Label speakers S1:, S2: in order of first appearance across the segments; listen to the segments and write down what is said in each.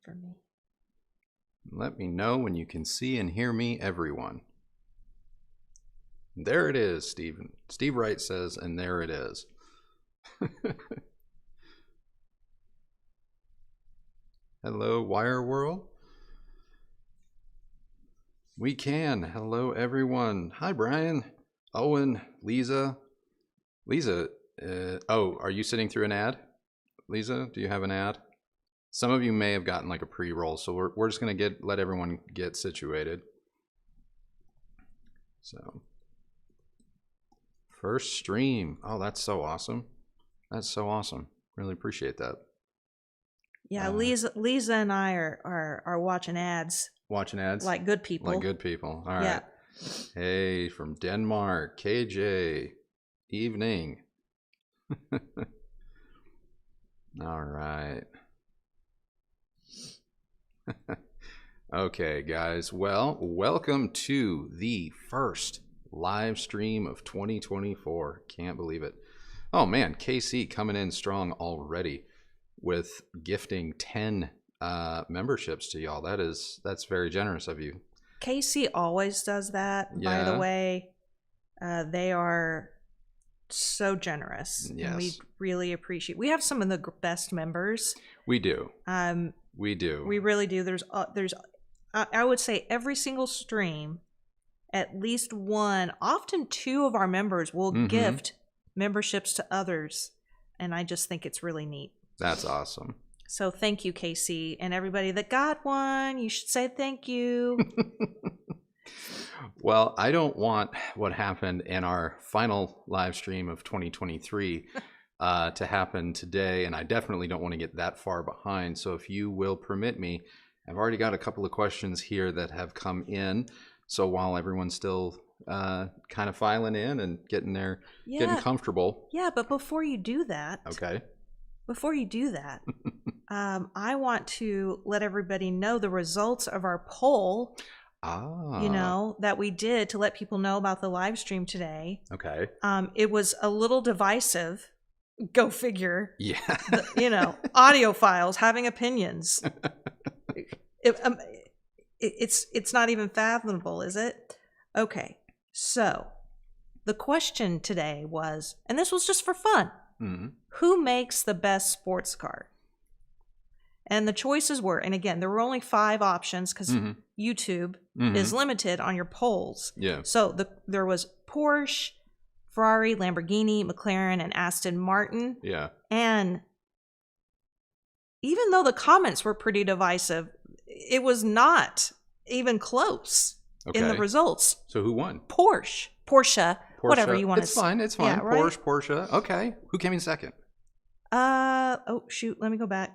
S1: for me.
S2: Let me know when you can see and hear me, everyone. There it is, Stephen. Steve Wright says, and there it is. Hello, Wire World. We can. Hello, everyone. Hi, Brian, Owen, Lisa. Lisa, oh, are you sitting through an ad? Lisa, do you have an ad? Some of you may have gotten like a pre-roll, so we're just gonna let everyone get situated. So, first stream. Oh, that's so awesome. That's so awesome. Really appreciate that.
S1: Yeah, Lisa and I are watching ads.
S2: Watching ads?
S1: Like good people.
S2: Like good people. All right.
S1: Yeah.
S2: Hey, from Denmark, KJ. Evening. All right. Okay, guys. Well, welcome to the first live stream of 2024. Can't believe it. Oh, man. KC coming in strong already with gifting 10 memberships to y'all. That's very generous of you.
S1: KC always does that. Yeah. By the way, they are so generous.
S2: Yes.
S1: And we really appreciate. We have some of the best members.
S2: We do. We do.
S1: We really do. There's I would say every single stream, at least one, often two of our members will gift memberships to others, and I just think it's really neat.
S2: That's awesome.
S1: So thank you, KC, and everybody that got one. You should say thank you.
S2: Well, I don't want what happened in our final live stream of 2023 to happen today, and I definitely don't want to get that far behind. So if you will permit me, I've already got a couple of questions here that have come in. So while everyone's still kind of filing in and getting there, getting comfortable.
S1: Yeah, but before you do that.
S2: Okay.
S1: Before you do that, I want to let everybody know the results of our poll. You know, that we did to let people know about the live stream today.
S2: Okay.
S1: It was a little divisive. Go figure.
S2: Yeah.
S1: You know, audiophiles having opinions. It's not even fathomable, is it? Okay. So the question today was, and this was just for fun, who makes the best sports car? And the choices were, and again, there were only 5 options because YouTube is limited on your polls.
S2: Yeah.
S1: So there was Porsche, Ferrari, Lamborghini, McLaren, and Aston Martin.
S2: Yeah.
S1: And even though the comments were pretty divisive, it was not even close in the results.
S2: So who won?
S1: Porsche, whatever you want to say.
S2: It's fine. Yeah, right? Porsche. Okay. Who came in second?
S1: Oh shoot, let me go back.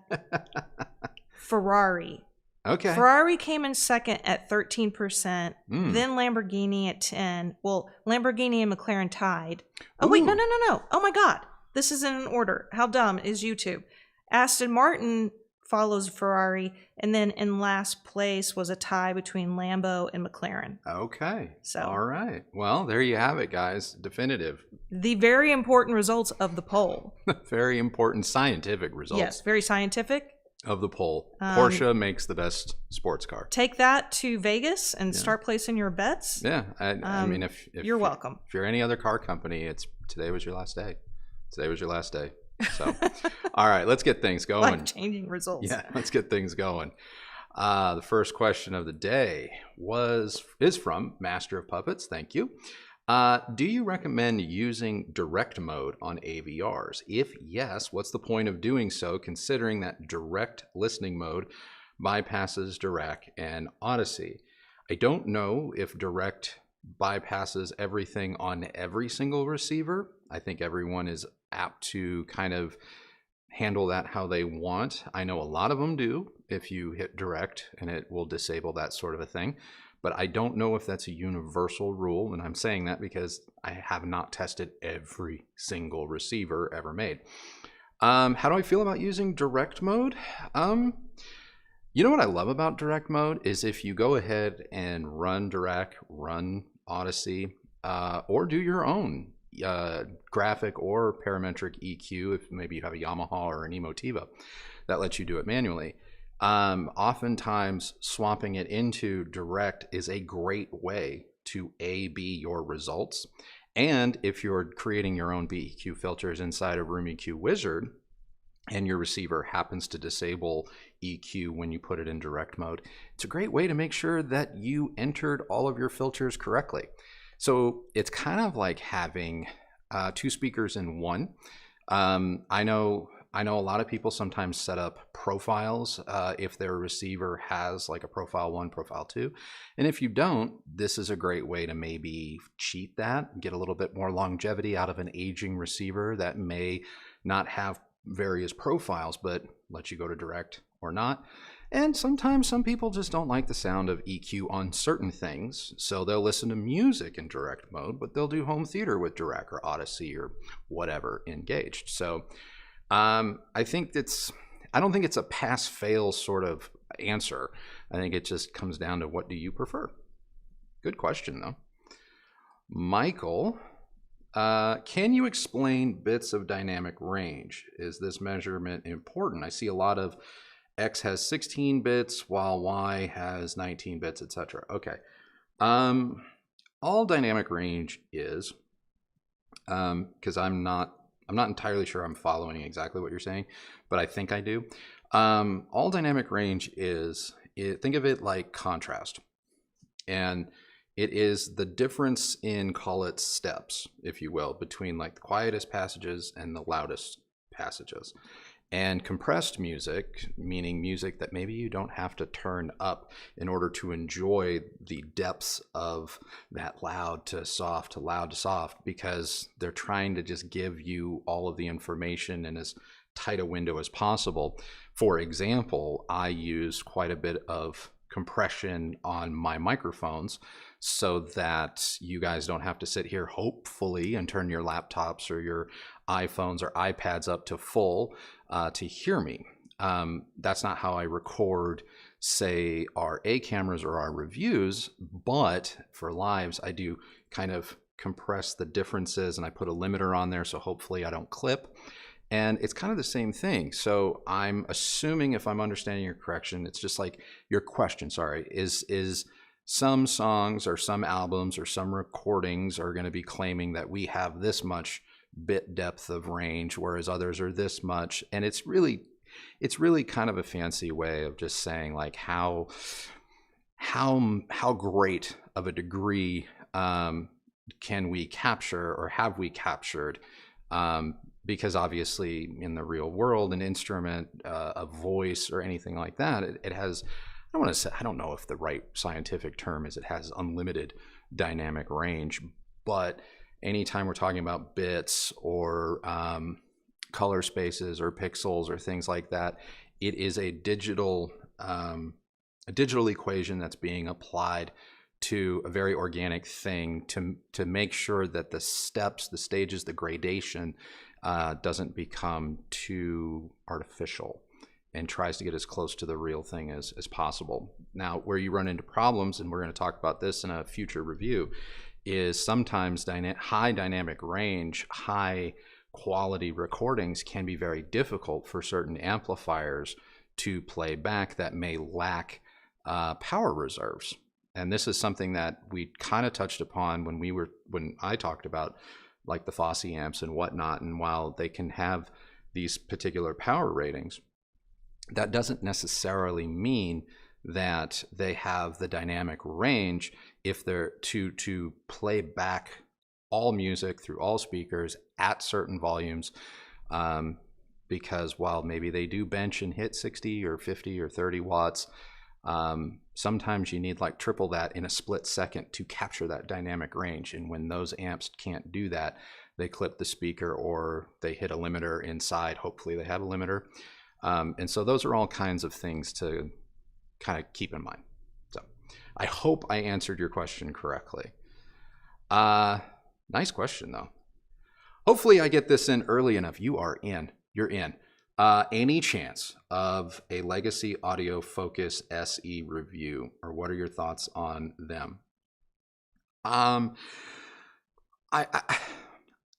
S1: Ferrari.
S2: Okay.
S1: Ferrari came in second at 13%, then Lamborghini at 10. Well, Lamborghini and McLaren tied. Oh wait, no. Oh my God. This isn't in order. How dumb is YouTube? Aston Martin follows Ferrari, and then in last place was a tie between Lambo and McLaren.
S2: Okay.
S1: So,
S2: all right. Well, there you have it, guys. Definitive.
S1: The very important results of the poll.
S2: Very important scientific results.
S1: Yes, very scientific.
S2: Of the poll. Porsche makes the best sports car.
S1: Take that to Vegas and start placing your bets.
S2: Yeah. I mean, if
S1: you're welcome.
S2: If you're any other car company, today was your last day. Today was your last day. So, all right, let's get things going.
S1: Life-changing results.
S2: Yeah, let's get things going. The first question of the day is from Master of Puppets. Thank you. Do you recommend using direct mode on AVRs? If yes, what's the point of doing so, considering that direct listening mode bypasses Dirac and Odyssey? I don't know if direct bypasses everything on every single receiver. I think everyone is apt to kind of handle that how they want. I know a lot of them do if you hit direct, and it will disable that sort of a thing. But I don't know if that's a universal rule, and I'm saying that because I have not tested every single receiver ever made. How do I feel about using direct mode? You know what I love about direct mode is if you go ahead and run Dirac, run Odyssey, or do your own graphic or parametric EQ, if maybe you have a Yamaha or an Emotiva that lets you do it manually. Oftentimes swapping it into direct is a great way to A/B your results. And if you're creating your own BEQ filters inside of Room EQ Wizard, and your receiver happens to disable EQ when you put it in direct mode, it's a great way to make sure that you entered all of your filters correctly. So it's kind of like having two speakers in one. I know a lot of people sometimes set up profiles if their receiver has like a profile 1, profile 2. And if you don't, this is a great way to maybe cheat that, get a little bit more longevity out of an aging receiver that may not have various profiles, but let you go to direct or not. And sometimes some people just don't like the sound of EQ on certain things, so they'll listen to music in direct mode, but they'll do home theater with direct or Odyssey or whatever engaged. So I don't think it's a pass-fail sort of answer. I think it just comes down to what do you prefer. Good question, though. Michael, can you explain bits of dynamic range? Is this measurement important? I see a lot of X has 16 bits while Y has 19 bits, etc. Okay. All dynamic range is, because I'm not entirely sure I'm following exactly what you're saying, but I think I do. All dynamic range is, think of it like contrast. And it is the difference in, call it steps, if you will, between like the quietest passages and the loudest passages. And compressed music, meaning music that maybe you don't have to turn up in order to enjoy the depths of that loud to soft to loud to soft, because they're trying to just give you all of the information in as tight a window as possible. For example, I use quite a bit of compression on my microphones so that you guys don't have to sit here, hopefully, and turn your laptops or your iPhones or iPads up to full to hear me. That's not how I record, say, our A cameras or our reviews, but for lives, I do kind of compress the differences and I put a limiter on there so hopefully I don't clip. And it's kind of the same thing. So I'm assuming, if I'm understanding your correction, it's just like your question, sorry, is some songs or some albums or some recordings are going to be claiming that we have this much bit depth of range, whereas others are this much. And it's really kind of a fancy way of just saying like how great of a degree can we capture or have we captured, because obviously in the real world, an instrument, a voice or anything like that, it has, I don't know if the right scientific term is it has unlimited dynamic range, but anytime we're talking about bits or color spaces or pixels or things like that, it is a digital equation that's being applied to a very organic thing to make sure that the steps, the stages, the gradation doesn't become too artificial and tries to get as close to the real thing as possible. Now, where you run into problems, and we're going to talk about this in a future review, is sometimes high dynamic range, high quality recordings can be very difficult for certain amplifiers to play back that may lack power reserves. And this is something that we kind of touched upon when I talked about like the Fosse amps and whatnot. And while they can have these particular power ratings, that doesn't necessarily mean that they have the dynamic range if they're to play back all music through all speakers at certain volumes, because while maybe they do bench and hit 60 or 50 or 30 watts, sometimes you need like triple that in a split second to capture that dynamic range. And when those amps can't do that, they clip the speaker or they hit a limiter inside. Hopefully they have a limiter. And so those are all kinds of things to kind of keep in mind. So I hope I answered your question correctly. Nice question though. Hopefully I get this in early enough. You're in. Any chance of a Legacy Audio Focus SE review, or what are your thoughts on them?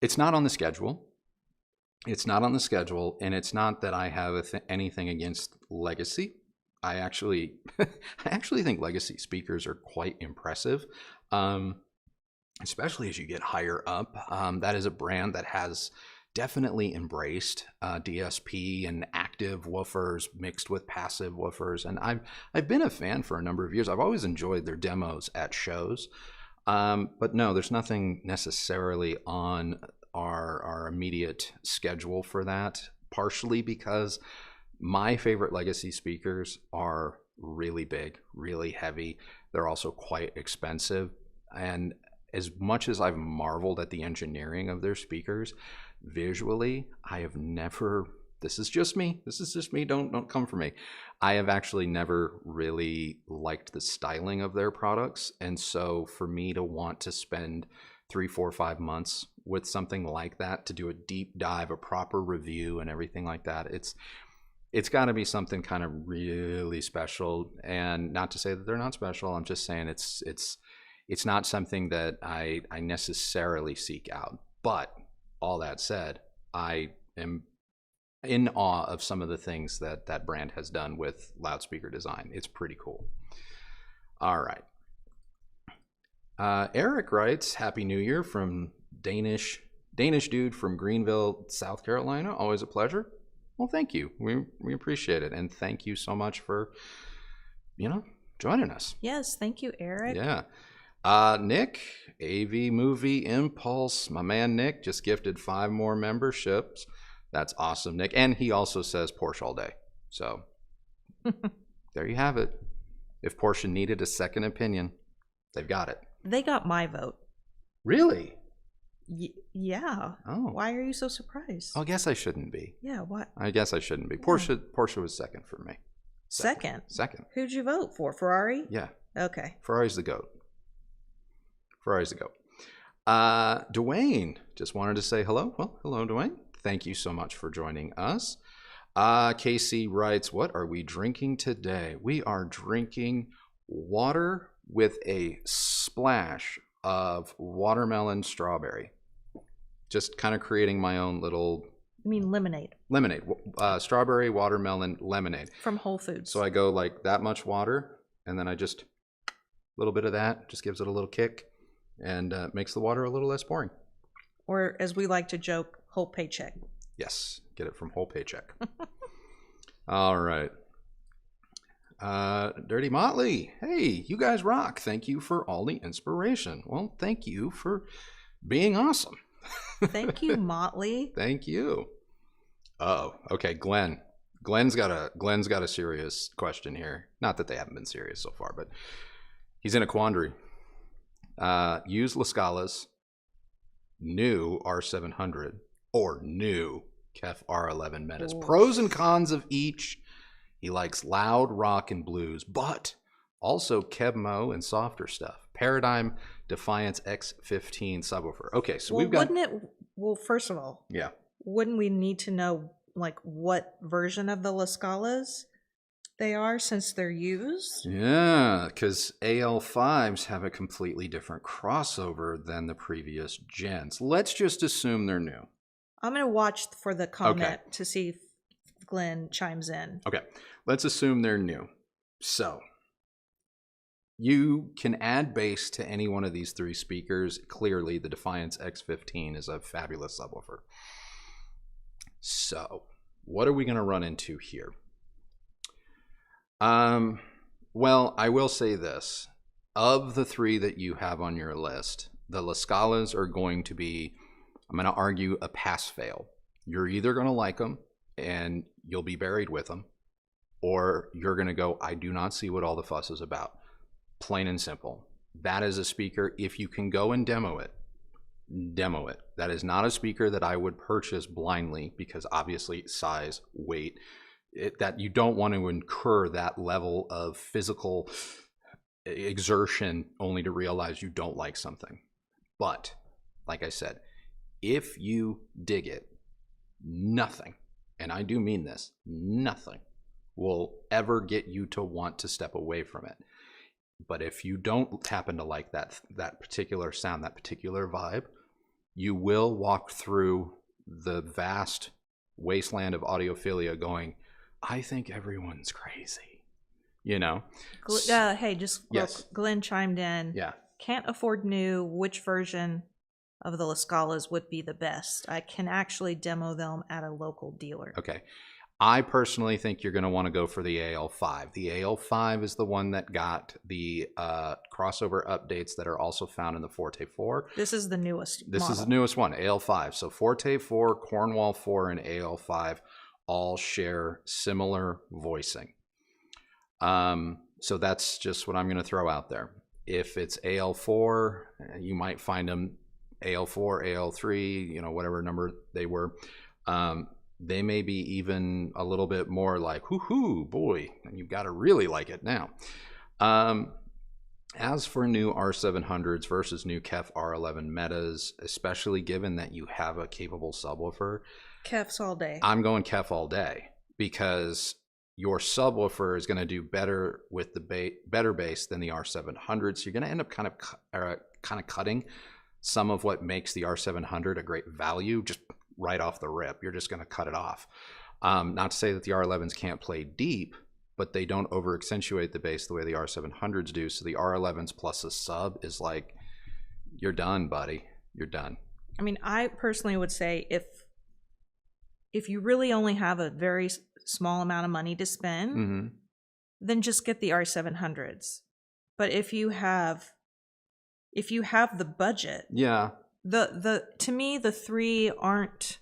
S2: It's not on the schedule. It's not on the schedule, and it's not that I have anything against Legacy. I actually think legacy speakers are quite impressive, especially as you get higher up. That is a brand that has definitely embraced DSP and active woofers mixed with passive woofers, and I've been a fan for a number of years. I've always enjoyed their demos at shows, but no, there's nothing necessarily on our immediate schedule for that. Partially because my favorite legacy speakers are really big, really heavy. They're also quite expensive, and as much as I've marveled at the engineering of their speakers, visually, I have never, this is just me, don't come for me. I have actually never really liked the styling of their products. And so for me to want to spend 3, 4, 5 months with something like that, to do a deep dive, a proper review and everything like that, it's got to be something kind of really special. And not to say that they're not special, I'm just saying it's not something that I necessarily seek out. But all that said, I am in awe of some of the things that that brand has done with loudspeaker design. It's pretty cool. All right. Eric writes, Happy New Year from Danish dude from Greenville, South Carolina. Always a pleasure. Well, thank you. We appreciate it. And thank you so much for, joining us.
S1: Yes, thank you, Eric.
S2: Yeah. Nick, AV Movie Impulse, my man Nick just gifted 5 more memberships. That's awesome, Nick. And he also says Porsche all day. So there you have it. If Porsche needed a second opinion, they've got it.
S1: They got my vote.
S2: Really?
S1: Yeah.
S2: Oh.
S1: Why are you so surprised?
S2: I guess I shouldn't be.
S1: Yeah, what?
S2: I guess I shouldn't be.
S1: Yeah.
S2: Porsche was second for me.
S1: Second?
S2: Who'd
S1: you vote for? Ferrari?
S2: Yeah.
S1: Okay.
S2: Ferrari's the GOAT. Dwayne just wanted to say hello. Well, hello, Dwayne. Thank you so much for joining us. Casey writes, what are we drinking today? We are drinking water with a splash of watermelon strawberry. Just kind of creating my own little...
S1: You mean lemonade?
S2: Lemonade. Strawberry watermelon lemonade.
S1: From Whole Foods.
S2: So I go like that much water, and then I just... a little bit of that, just gives it a little kick, and makes the water a little less boring.
S1: Or as we like to joke, whole paycheck.
S2: Yes, get it from Whole Paycheck. All right. Dirty Motley, hey, you guys rock. Thank you for all the inspiration. Well, thank you for being awesome.
S1: Thank you, Motley.
S2: Thank you. Oh, okay, Glenn. Glenn's got a serious question here. Not that they haven't been serious so far, but he's in a quandary. Use La Scala's new R700 or new Kef R11 Metas. Pros and cons of each. He likes loud rock and blues, but also Kebmo and softer stuff. Paradigm Defiance X15 subwoofer. Okay, so we've got...
S1: Well, first of all,
S2: yeah,
S1: wouldn't we need to know like what version of the La Scalas they are since they're used?
S2: Yeah, because AL5s have a completely different crossover than the previous gens. Let's just assume they're new.
S1: I'm going to watch for the comment to see if Glenn chimes in.
S2: Okay, let's assume they're new. So you can add bass to any one of these 3 speakers. Clearly, the Defiance X15 is a fabulous subwoofer. So what are we going to run into here? Well, I will say this. Of the 3 that you have on your list, the La Scalas are going to be, I'm going to argue, a pass-fail. You're either going to like them and you'll be buried with them, or you're going to go, I do not see what all the fuss is about. Plain and simple. That is a speaker, if you can go and demo it, demo it. That is not a speaker that I would purchase blindly, because obviously size, weight, that you don't want to incur that level of physical exertion only to realize you don't like something. But like I said, if you dig it, nothing, and I do mean this, nothing will ever get you to want to step away from it. But if you don't happen to like that particular sound, that particular vibe, you will walk through the vast wasteland of audiophilia going, I think everyone's crazy. you know.
S1: Hey, just
S2: yes.
S1: Glenn chimed in.
S2: Yeah.
S1: Can't afford new. Which version of the La Scalas would be the best? I can actually demo them at a local dealer.
S2: Okay. I personally think you're going to want to go for the AL5. The AL5 is the one that got the crossover updates that are also found in the Forte 4.
S1: This is the newest
S2: This
S1: model.
S2: is the newest one, AL5. So Forte 4, Cornwall 4, and AL5 all share similar voicing. So that's just what I'm going to throw out there. If it's AL4, you might find them AL4, AL3, you know, whatever number they were. They may be even a little bit more like, hoo-hoo, boy, and you've got to really like it now. As for new R700s versus new KEF R11 metas, especially given that you have a capable subwoofer,
S1: KEFs all day.
S2: I'm going KEF all day, because your subwoofer is going to do better with the better bass than the R700. So you're going to end up kind of cutting some of what makes the R700 a great value just right off the rip. You're just going to cut it off. Not to say that the R11s can't play deep, but they don't over accentuate the bass the way the R700s do. So the R11s plus a sub is like, you're done, buddy. You're done.
S1: I mean, I personally would say if you really only have a very small amount of money to spend, then just get the R700s. But if you have the budget, to me the three aren't.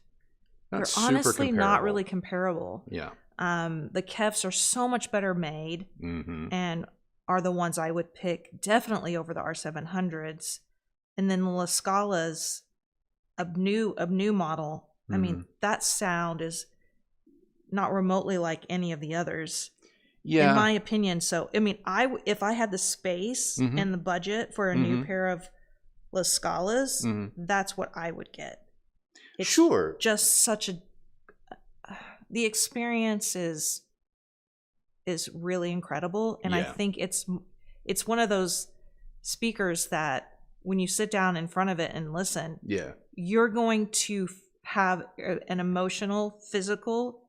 S1: They're honestly not really comparable.
S2: Yeah.
S1: The KEFs are so much better made, and are the ones I would pick definitely over the R700s. And then the La Scalas, a new model. I mean, that sound is not remotely like any of the others, in my opinion. So, I mean, if I had the space and the budget for a new pair of La Scalas, that's what I would get. It's just such the experience is really incredible, and I think it's one of those speakers that when you sit down in front of it and listen, you're going to have an emotional, physical,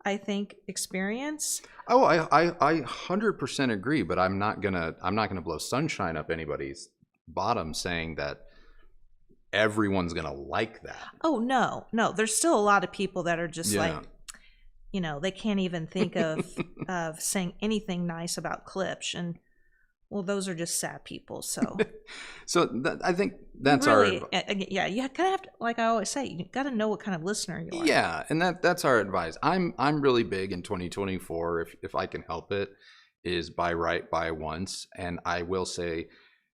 S1: I think, experience.
S2: Oh, I 100% agree, but I'm not gonna blow sunshine up anybody's bottom saying that everyone's gonna like that.
S1: Oh no, there's still a lot of people that are just like, you know, they can't even think of saying anything nice about Klipsch, and well, those are just sad people. So,
S2: I think that's
S1: really, you kind of have to, like I always say, you got to know what kind of listener you are.
S2: Yeah, and that's our advice. I'm really big in 2024, if I can help it, is buy right, buy once. And I will say,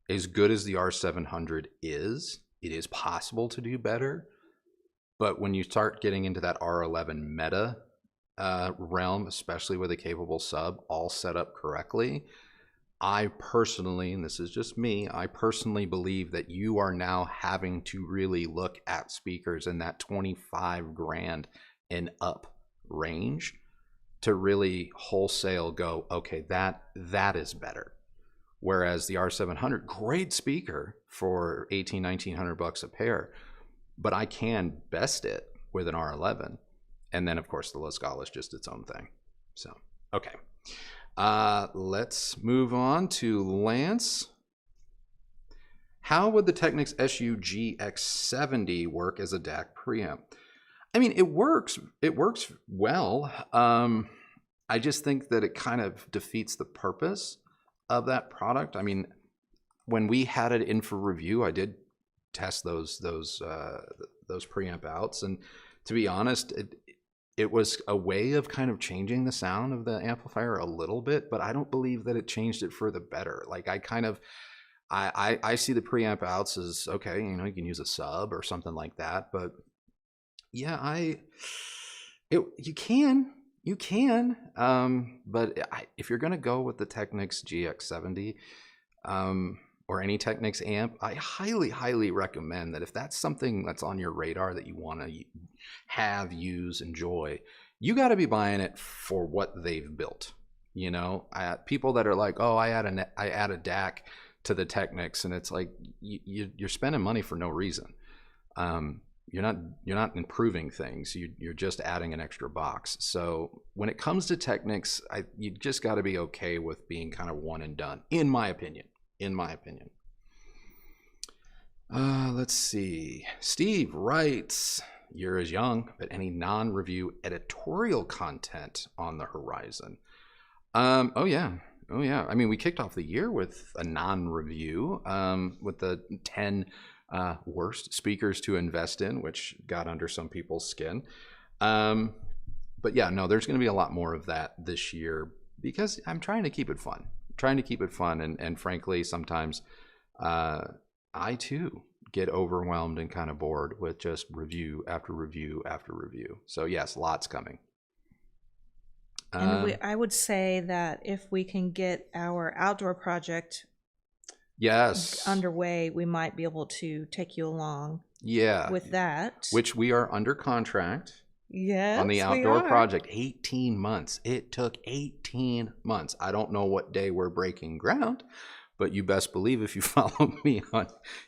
S2: as good as the R700 is, it is possible to do better. But when you start getting into that R11 meta realm, especially with a capable sub all set up correctly, I personally, and this is just me, I personally believe that you are now having to really look at speakers in that 25 grand and up range to really wholesale go, okay, that is better. Whereas the R700, great speaker for $1,800-$1,900 a pair, but I can best it with an R11. And then of course the La Scala is just its own thing. So, okay. Let's move on to Lance. How would the Technics SU-GX70 work as a DAC preamp? I mean, it works well. I just think that it kind of defeats the purpose of that product. I mean, when we had it in for review, I did test those preamp outs, and to be honest, it was a way of kind of changing the sound of the amplifier a little bit, but I don't believe that it changed it for the better. Like I see the preamp outs as, okay, you know, you can use a sub or something like that, but yeah, you can, but if you're going to go with the Technics GX70, or any Technics amp, I highly recommend that if that's something that's on your radar that you want to have, use, enjoy, you got to be buying it for what they've built. You know, people that are like, oh, I add a DAC to the Technics, and it's like you're spending money for no reason. you're not improving things. You're just adding an extra box. So when it comes to Technics, you just got to be okay with being kind of one and done, in my opinion. Let's see. Steve writes, "You're as young, but any non-review editorial content on the horizon?" Oh yeah. I mean, we kicked off the year with a non-review, with the 10 worst speakers to invest in, which got under some people's skin. But yeah, no, there's going to be a lot more of that this year because I'm trying to keep it fun. And frankly, sometimes I too get overwhelmed and kind of bored with just review after review after review. So yes, lots coming.
S1: And I would say that if we can get our outdoor project underway, we might be able to take you along with that.
S2: Which we are under contract.
S1: Yes,
S2: on the outdoor project. 18 months. It took 18 months. I don't know what day we're breaking ground, but you best believe if you follow me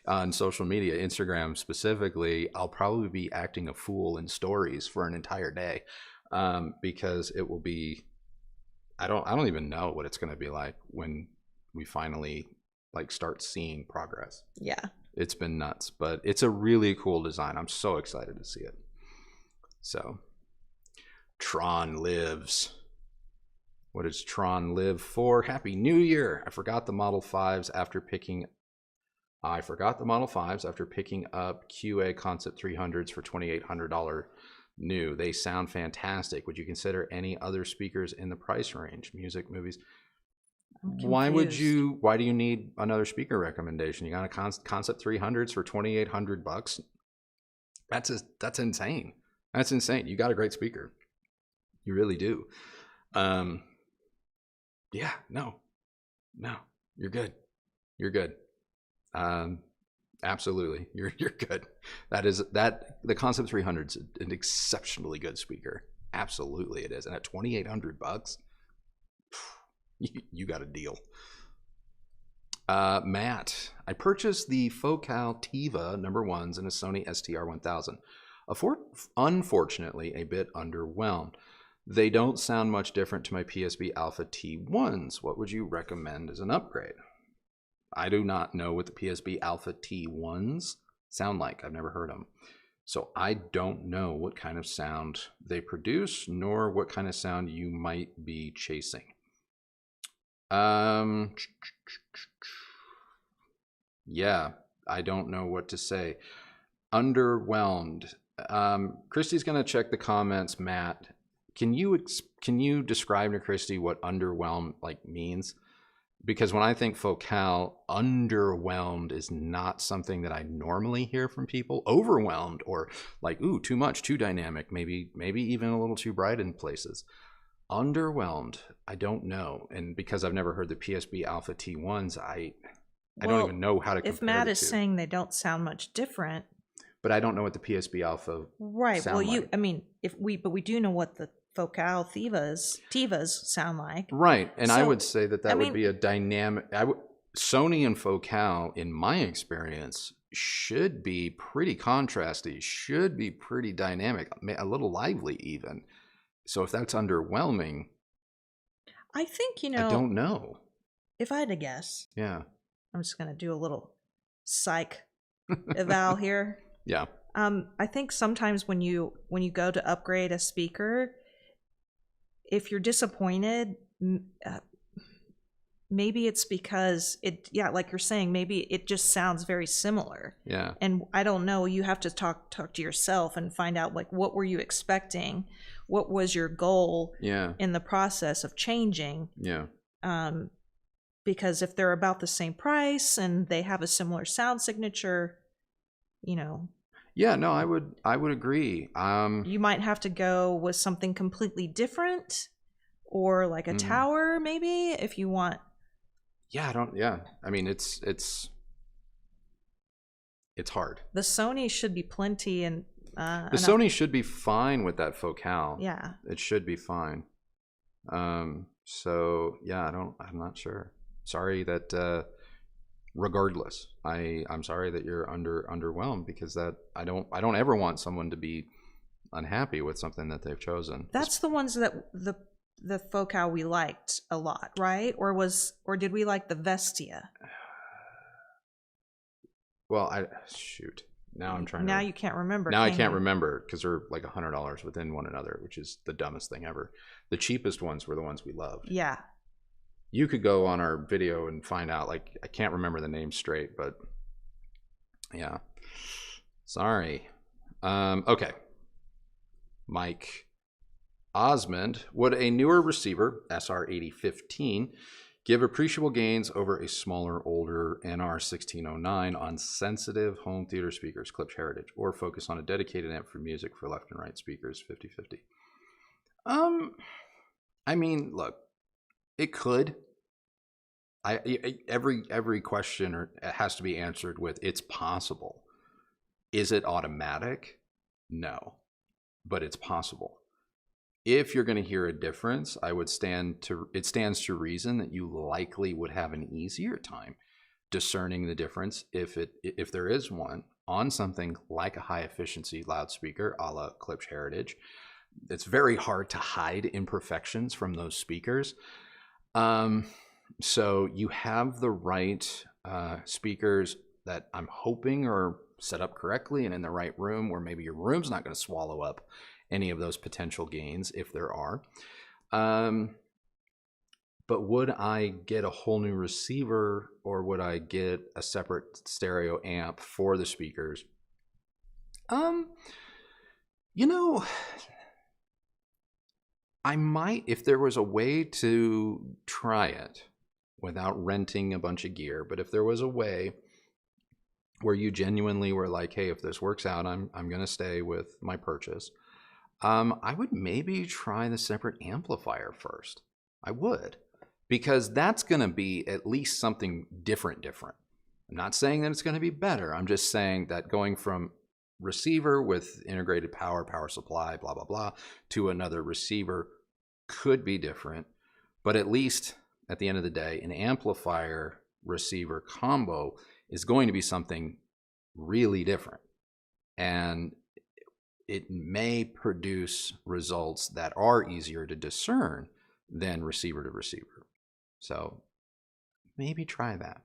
S2: on social media, Instagram specifically, I'll probably be acting a fool in stories for an entire day, because it will be, I don't even know what it's going to be like when we finally start seeing progress.
S1: Yeah.
S2: It's been nuts, but it's a really cool design. I'm so excited to see it. So, Tron lives. What does Tron live for? Happy New Year! I forgot the Model 5s after picking up QA Concept 300s for $2,800 new. They sound fantastic. Would you consider any other speakers in the price range? Music, movies. Why do you need another speaker recommendation? You got a Concept 300s for $2,800? That's insane. That's insane. You got a great speaker. You really do. Yeah, no, you're good. Absolutely. You're good. The Concept 300 is an exceptionally good speaker. Absolutely it is. And at $2,800, you got a deal. Matt, I purchased the Focal Tiva #1s and a Sony STR-1000. Unfortunately, a bit underwhelmed. They don't sound much different to my PSB Alpha T1s. What would you recommend as an upgrade? I do not know what the PSB Alpha T1s sound like. I've never heard them. So I don't know what kind of sound they produce, nor what kind of sound you might be chasing. Yeah, I don't know what to say. Underwhelmed. Kristi's gonna check the comments. Matt, can you describe to Kristi what underwhelmed means? Because when I think Focal, underwhelmed is not something that I normally hear from people. Overwhelmed or ooh, too much, too dynamic, maybe even a little too bright in places. Underwhelmed, I don't know. And because I've never heard the PSB Alpha T1s, I don't even know how to compare.
S1: If Matt is saying they don't sound much different,
S2: but I don't know what the PSB Alpha sound like.
S1: we do know what the Focal Tivas sound like.
S2: Right, and so, I would say that would be a dynamic. Sony and Focal, in my experience, should be pretty contrasty, should be pretty dynamic, a little lively even. So if that's underwhelming,
S1: I think, I
S2: don't know.
S1: If I had to guess.
S2: Yeah.
S1: I'm just going to do a little psych eval here.
S2: Yeah.
S1: I think sometimes when you go to upgrade a speaker, if you're disappointed, maybe it's because like you're saying, maybe it just sounds very similar.
S2: Yeah.
S1: And I don't know, you have to talk to yourself and find out what were you expecting? What was your goal in the process of changing?
S2: Yeah.
S1: Because if they're about the same price and they have a similar sound signature,
S2: Yeah, no, I would agree.
S1: You might have to go with something completely different, or like a tower, maybe, if you want.
S2: Yeah, I mean, it's hard.
S1: The Sony should be plenty, and
S2: the Sony should be fine with that Focal.
S1: Yeah,
S2: it should be fine. So yeah, I'm not sure. Sorry that regardless. I'm sorry that you're underwhelmed, because that I don't ever want someone to be unhappy with something that they've chosen.
S1: That's the ones that the focal we liked a lot, right? Or did we like the Vestia?
S2: Well, shoot. Now I'm trying.
S1: Now you can't remember.
S2: Now I can't remember, because they're like $100 within one another, which is the dumbest thing ever. The cheapest ones were the ones we loved.
S1: Yeah.
S2: You could go on our video and find out. Like, I can't remember the name straight, but yeah. Sorry. Okay. Mike Osmond, would a newer receiver, SR8015, give appreciable gains over a smaller, older NR1609 on sensitive home theater speakers, Klipsch Heritage, or focus on a dedicated amp for music for left and right speakers, 50/50? I mean, look, it could. Every question has to be answered with "it's possible." Is it automatic? No, but it's possible. If you're going to hear a difference, it stands to reason that you likely would have an easier time discerning the difference, if there is one, on something like a high efficiency loudspeaker a la Klipsch Heritage. It's very hard to hide imperfections from those speakers. So you have the right speakers that I'm hoping are set up correctly and in the right room, where maybe your room's not going to swallow up any of those potential gains, if there are. But would I get a whole new receiver, or would I get a separate stereo amp for the speakers? You know, I might, if there was a way to try it without renting a bunch of gear. But if there was a way where you genuinely were like, hey, if this works out, I'm going to stay with my purchase, I would maybe try the separate amplifier first. I would, because that's going to be at least something different. I'm not saying that it's going to be better. I'm just saying that going from receiver with integrated power supply, blah, blah, blah, to another receiver could be different. But at least at the end of the day, an amplifier receiver combo is going to be something really different. And it may produce results that are easier to discern than receiver to receiver. So maybe try that.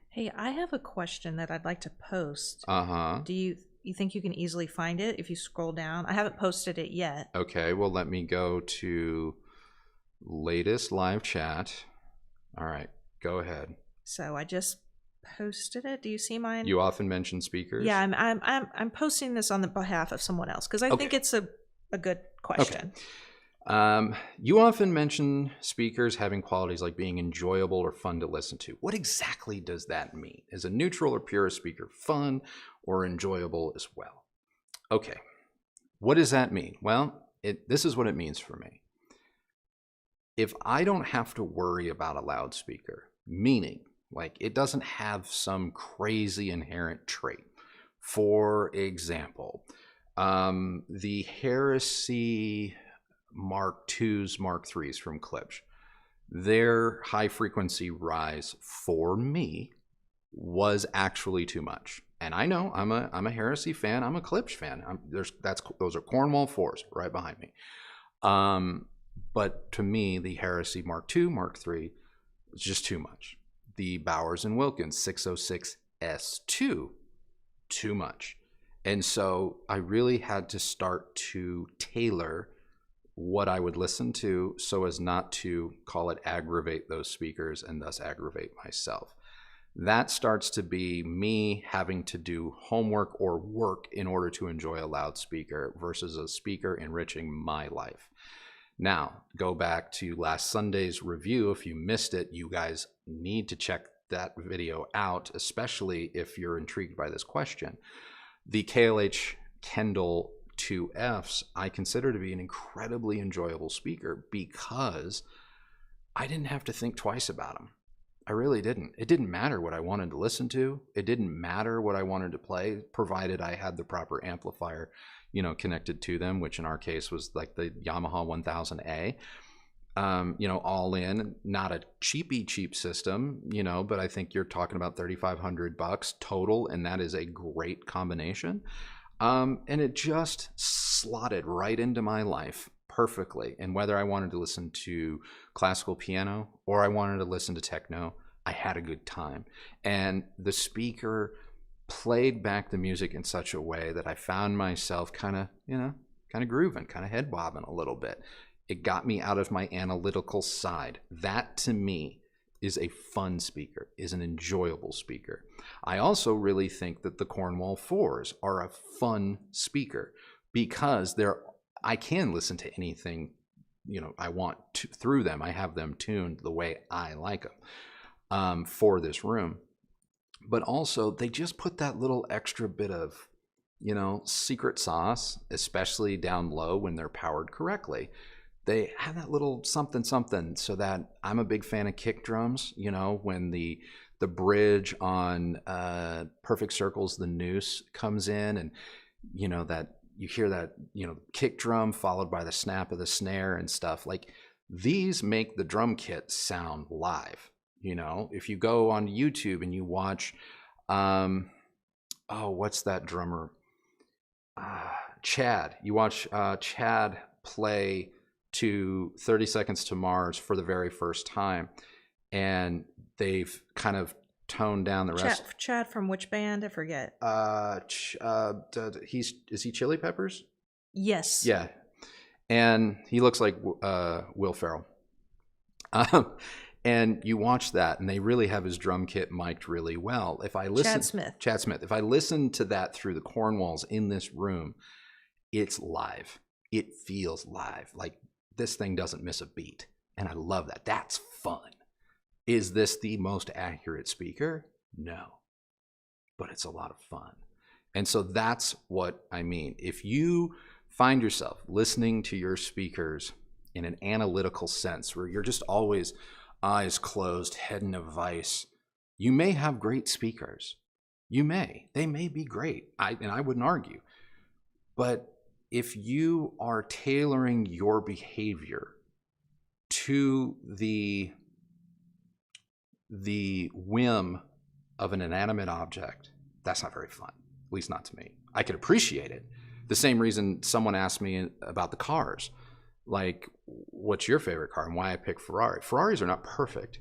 S1: Hey, I have a question that I'd like to post. Do you think you can easily find it if you scroll down? I haven't posted it yet.
S2: Okay, well, let me go to latest live chat. All right, go ahead.
S1: So I just posted it. Do you see mine?
S2: You often mention speakers.
S1: Yeah, I'm posting this on the behalf of someone else because I think it's a good question.
S2: Okay. You often mention speakers having qualities like being enjoyable or fun to listen to. What exactly does that mean? Is a neutral or pure speaker fun or enjoyable as well? Okay. What does that mean? Well, this is what it means for me. If I don't have to worry about a loudspeaker, meaning like it doesn't have some crazy inherent trait. For example, the Heresy Mark IIs, Mark IIIs from Klipsch, their high frequency rise for me was actually too much. And I know I'm a Heresy fan. I'm a Klipsch fan. Those are Cornwall 4s right behind me. But to me, the Heresy Mark II, Mark III was just too much. The Bowers and Wilkins 606S2, too much. And so I really had to start to tailor what I would listen to so as not to call it aggravate those speakers and thus aggravate myself. That starts to be me having to do homework or work in order to enjoy a loudspeaker versus a speaker enriching my life. Now, go back to last Sunday's review. If you missed it, you guys need to check that video out, especially if you're intrigued by this question. The KLH Kendall 2Fs I consider to be an incredibly enjoyable speaker because I didn't have to think twice about them. I really didn't. It didn't matter what I wanted to listen to. It didn't matter what I wanted to play, provided I had the proper amplifier, connected to them, which in our case was like the Yamaha 1000A. all in, not a cheap system, but I think you're talking about $3,500 total, and that is a great combination. And it just slotted right into my life perfectly. And whether I wanted to listen to classical piano or I wanted to listen to techno, I had a good time. And the speaker played back the music in such a way that I found myself kind of grooving, kind of head bobbing a little bit. It got me out of my analytical side. That to me is a fun speaker, is an enjoyable speaker. I also really think that the Cornwall 4s are a fun speaker because I can listen to anything I want to through them. I have them tuned the way I like them for this room. But also they just put that little extra bit of secret sauce, especially down low when they're powered correctly. They have that little something so that I'm a big fan of kick drums, when the bridge on Perfect Circles, the noose comes in, and that you hear that kick drum followed by the snap of the snare and stuff. Like, these make the drum kit sound live. If you go on YouTube and you watch what's that drummer, Chad, you watch Chad play to 30 Seconds to Mars for the very first time, and they've kind of toned down the rest.
S1: Chad from which band? I forget.
S2: Is he Chili Peppers?
S1: Yes.
S2: Yeah, and he looks like Will Ferrell. And you watch that, and they really have his drum kit mic'd really well. If I listen, Chad Smith. If I listen to that through the Cornwalls in this room, it's live. It feels live. Like, this thing doesn't miss a beat. And I love that. That's fun. Is this the most accurate speaker? No. But it's a lot of fun. And so that's what I mean. If you find yourself listening to your speakers in an analytical sense, where you're just always eyes closed, head in a vice, you may have great speakers. You may. They may be great. I wouldn't argue. But if you are tailoring your behavior to the whim of an inanimate object, that's not very fun, at least not to me. I could appreciate it. The same reason someone asked me about the cars, like, what's your favorite car and why I pick Ferrari. Ferraris are not perfect.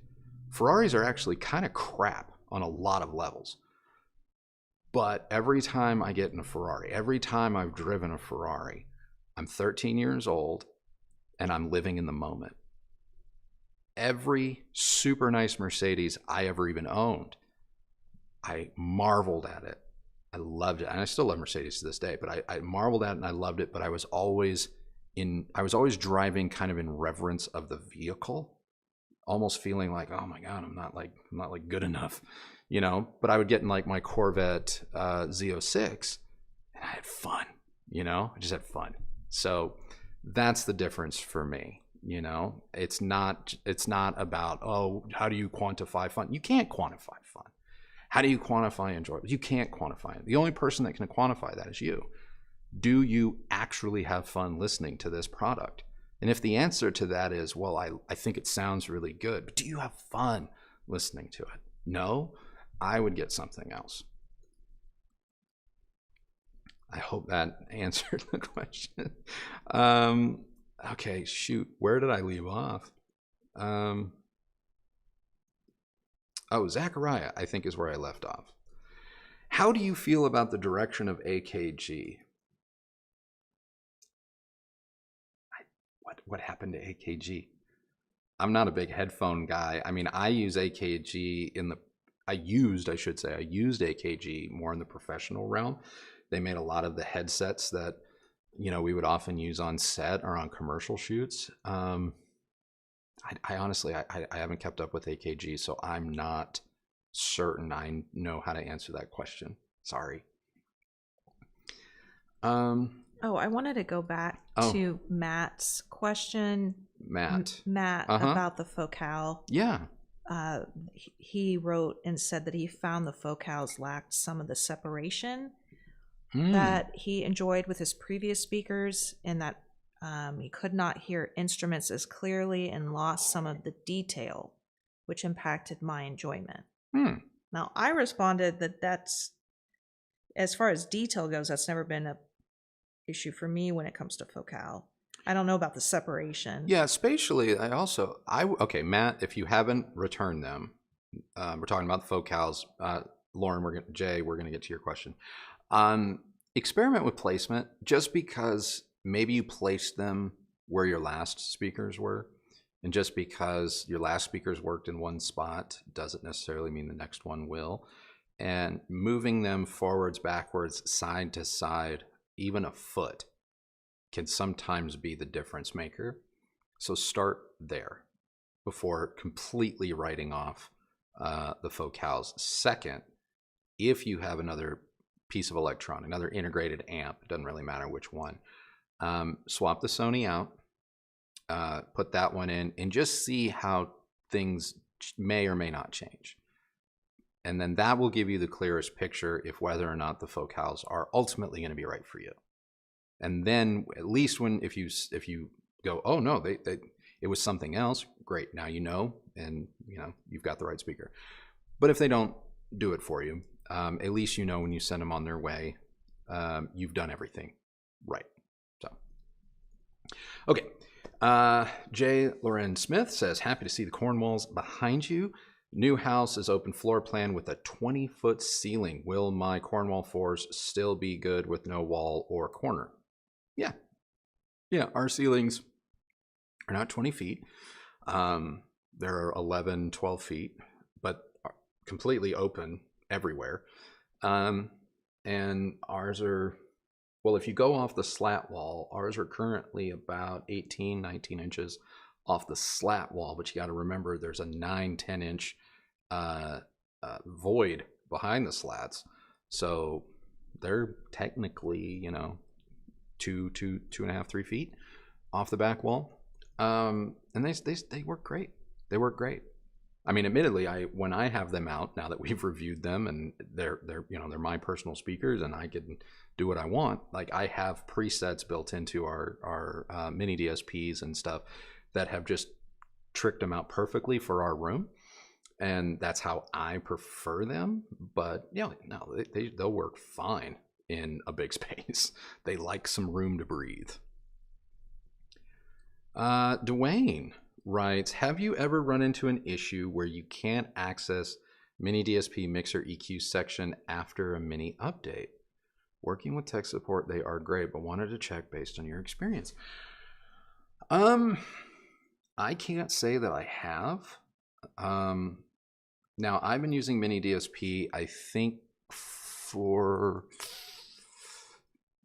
S2: Ferraris are actually kind of crap on a lot of levels. But every time I get in a Ferrari, every time I've driven a Ferrari, I'm 13 years old and I'm living in the moment. Every super nice Mercedes I ever even owned, I marveled at it. I loved it. And I still love Mercedes to this day, but I marveled at it and I loved it. But I was always driving kind of in reverence of the vehicle, almost feeling like, oh my God, I'm not good enough. But I would get in like my Corvette Z06 and I had fun, I just had fun. So that's the difference for me. It's not about, how do you quantify fun? You can't quantify fun. How do you quantify enjoyment? You can't quantify it. The only person that can quantify that is you. Do you actually have fun listening to this product? And if the answer to that is, well, I think it sounds really good, but do you have fun listening to it? No, I would get something else. I hope that answered the question. Okay, shoot. Where did I leave off? Zachariah, I think, is where I left off. How do you feel about the direction of AKG? What happened to AKG? I'm not a big headphone guy. I mean, I use AKG I used AKG more in the professional realm. They made a lot of the headsets that, we would often use on set or on commercial shoots. I honestly, I haven't kept up with AKG, so I'm not certain I know how to answer that question. Sorry.
S1: I wanted to go back to Matt's question. Matt about the focale.
S2: Yeah.
S1: He wrote and said that he found the focales lacked some of the separation that he enjoyed with his previous speakers, and that He could not hear instruments as clearly and lost some of the detail, which impacted my enjoyment. Now, I responded that that's, as far as detail goes, that's never been an issue for me when it comes to focal. I don't know about the separation.
S2: Yeah, spatially, okay, Matt, if you haven't returned them, we're talking about the focals. Lauren, Jay, we're going to get to your question. Experiment with placement, just because maybe you placed them where your last speakers were, and just because your last speakers worked in one spot doesn't necessarily mean the next one will. And moving them forwards, backwards, side to side, even a foot, can sometimes be the difference maker. So start there before completely writing off the focals. Second, if you have another piece of electronic, another integrated amp, it doesn't really matter which one, swap the Sony out, put that one in, and just see how things may or may not change. And then that will give you the clearest picture if whether or not the focals are ultimately going to be right for you. And then at least if you go, oh no, it was something else, great, now you know, and you've got the right speaker. But if they don't do it for you, at least you know when you send them on their way, you've done everything right. So, okay. Jay Loren Smith says, happy to see the Cornwalls behind you. New house is open floor plan with a 20-foot ceiling. Will my Cornwall floors still be good with no wall or corner? Yeah. Yeah, our ceilings are not 20 feet. They're 11, 12 feet, but completely open everywhere. And ours are, well, if you go off the slat wall, ours are currently about 18, 19 inches off the slat wall, but you got to remember there's a 9, 10 inch void behind the slats. So they're technically, 2.5, 3 feet off the back wall. And they work great. They work great. I mean, admittedly, when I have them out, now that we've reviewed them and they're my personal speakers and I can do what I want, like I have presets built into our mini DSPs and stuff that have just tricked them out perfectly for our room. And that's how I prefer them. But they'll work fine in a big space. They like some room to breathe. Dwayne writes, have you ever run into an issue where you can't access mini DSP mixer EQ section after a mini update? Working with tech support, they are great, but wanted to check based on your experience. I can't say that I have. Now I've been using mini DSP, I think, for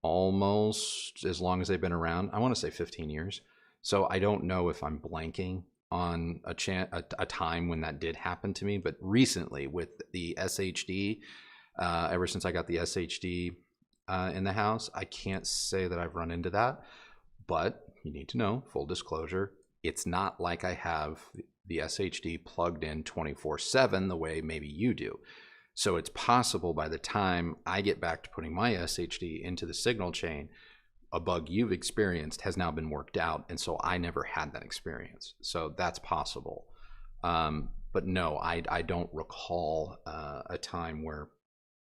S2: almost as long as they've been around. I want to say 15 years. So I don't know if I'm blanking on a time when that did happen to me, but recently with the SHD, ever since I got the SHD in the house, I can't say that I've run into that. But you need to know, full disclosure, it's not like I have the SHD plugged in 24/7 the way maybe you do. So it's possible by the time I get back to putting my SHD into the signal chain, a bug you've experienced has now been worked out, and so I never had that experience. So that's possible. But no, I don't recall a time where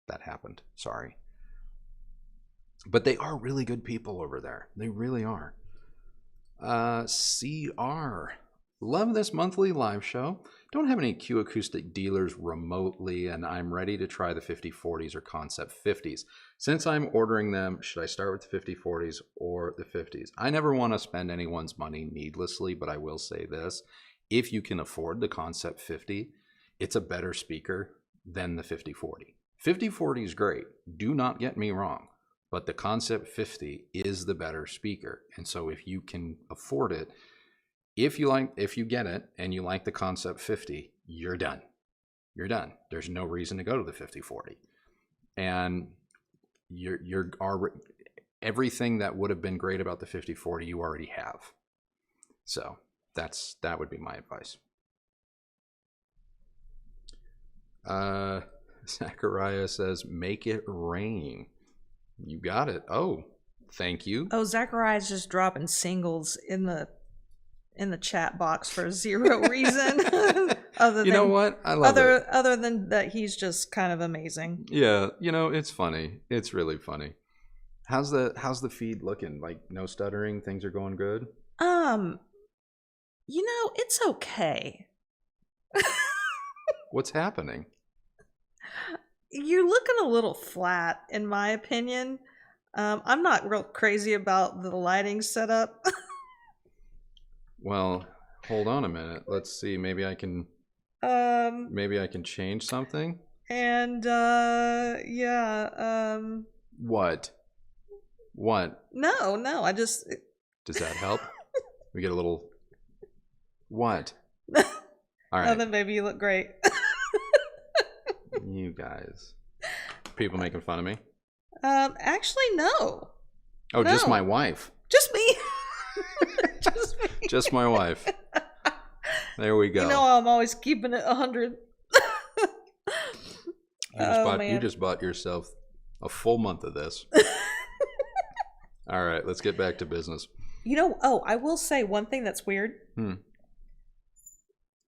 S2: that happened. Sorry. But they are really good people over there. They really are. CR. Love this monthly live show. Don't have any Q Acoustic dealers remotely, and I'm ready to try the 5040s or Concept 50s. Since I'm ordering them, should I start with the 5040s or the 50s? I never want to spend anyone's money needlessly, but I will say this. If you can afford the Concept 50, it's a better speaker than the 5040. 5040 is great. Do not get me wrong. But the Concept 50 is the better speaker. And so if you can afford it, if you get it and you like the Concept 50, you're done. You're done. There's no reason to go to the 5040. And everything that would have been great about the 5040 you already have. So that would be my advice. Zachariah says, make it rain. You got it. Oh, Thank you.
S1: Oh, Zachariah's just dropping singles in the chat box for zero reason.
S2: You know what? I love it.
S1: Other than that, he's just kind of amazing.
S2: Yeah, it's funny. It's really funny. How's the feed looking? Like, no stuttering, things are going good?
S1: It's okay.
S2: What's happening?
S1: You're looking a little flat, in my opinion. I'm not real crazy about the lighting setup.
S2: Well, hold on a minute. Let's see. Maybe I can change something.
S1: And yeah.
S2: What?
S1: No. I just.
S2: Does that help? We get a little. What? All right.
S1: Oh, then maybe you look great.
S2: You guys. People making fun of me?
S1: Actually, no.
S2: Oh, no. Just my wife.
S1: Just me. Just me.
S2: Just my wife. There we go.
S1: I'm always keeping it 100.
S2: You just bought yourself a full month of this. All right, let's get back to business.
S1: I will say one thing that's weird.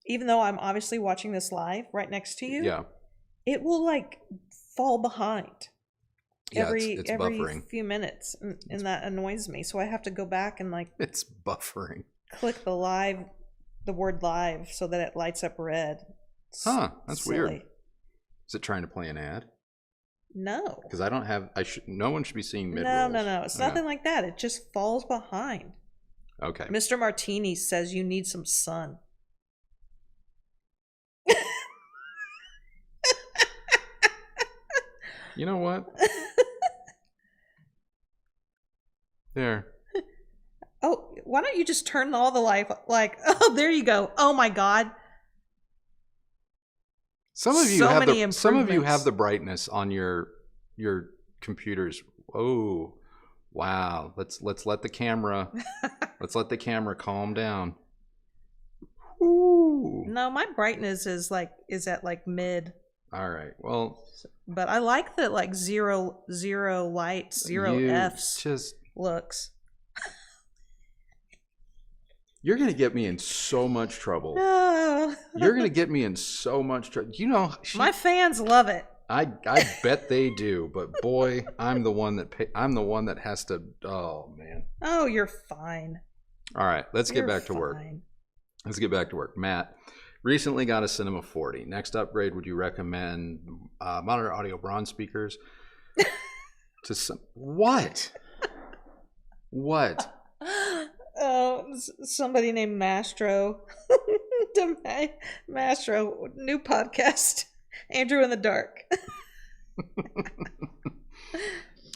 S1: Even though I'm obviously watching this live right next to you,
S2: yeah,
S1: it will like fall behind every
S2: buffering.
S1: few minutes, and that annoys me. So I have to go back and
S2: it's buffering.
S1: Click the word live so that it lights up red.
S2: That's silly. Weird. Is it trying to play an ad?
S1: No,
S2: because I don't have. No one should be seeing mid.
S1: No. It's nothing like that. It just falls behind.
S2: Okay.
S1: Mr. Martini says you need some sun.
S2: You know what? There.
S1: Oh, why don't you just turn all the light? There you go. Oh my God.
S2: Some of you have the brightness on your computers. Oh, wow. Let's let the camera calm down. Ooh.
S1: No, my brightness is at mid.
S2: All right. Well,
S1: but I like that zero lights, zero Fs looks.
S2: You're going to get me in so much trouble.
S1: No.
S2: You're going to get me in so much trouble.
S1: My fans love it.
S2: I bet they do, but boy, I'm the one that has to. Oh man.
S1: Oh, you're fine.
S2: All right, let's get back to work. Let's get back to work. Matt recently got a Cinema 40. Next upgrade, would you recommend monitor audio bronze speakers to some what? What?
S1: Oh, somebody named Mastro. Mastro, new podcast. Andrew in the Dark.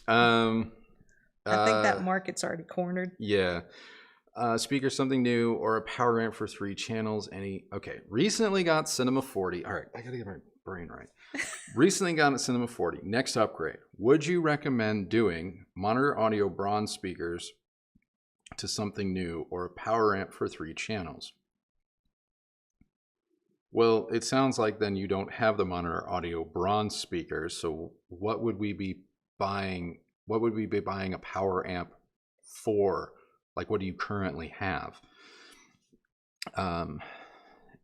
S1: I think that market's already cornered.
S2: Yeah. Speaker, something new, or a power amp for 3 channels. Recently got Cinema 40. All right, I gotta get my brain right. Recently got a Cinema 40. Next upgrade. Would you recommend doing monitor audio bronze speakers to something new, or a power amp for 3 channels? Well, it sounds like then you don't have the monitor audio bronze speakers. So what would we be buying? What would we be buying a power amp for? Like, what do you currently have? And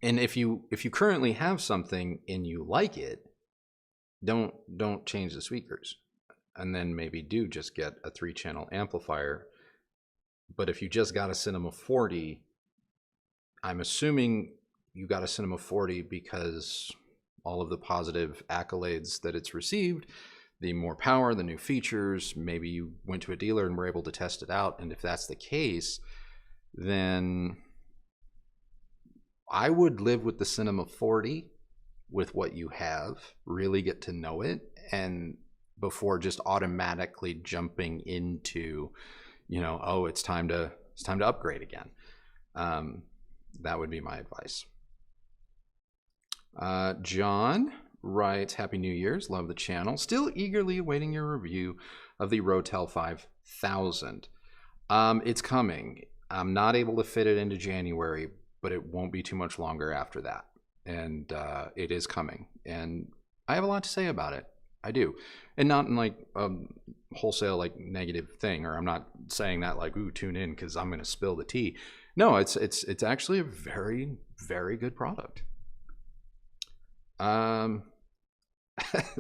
S2: if you currently have something and you like it, don't change the speakers, and then maybe do just get a 3-channel amplifier. But if you just got a Cinema 40, I'm assuming you got a Cinema 40 because all of the positive accolades that it's received, the more power, the new features, maybe you went to a dealer and were able to test it out. And if that's the case, then I would live with the Cinema 40 with what you have, really get to know it, and before just automatically jumping into, it's time to upgrade again. That would be my advice. John writes, Happy New Year's, love the channel. Still eagerly awaiting your review of the Rotel 5000. It's coming. I'm not able to fit it into January, but it won't be too much longer after that. And it is coming. And I have a lot to say about it. I do. And not in like wholesale like negative thing, or I'm not saying that like, ooh, tune in because I'm going to spill the tea. No, it's actually a very, very good product.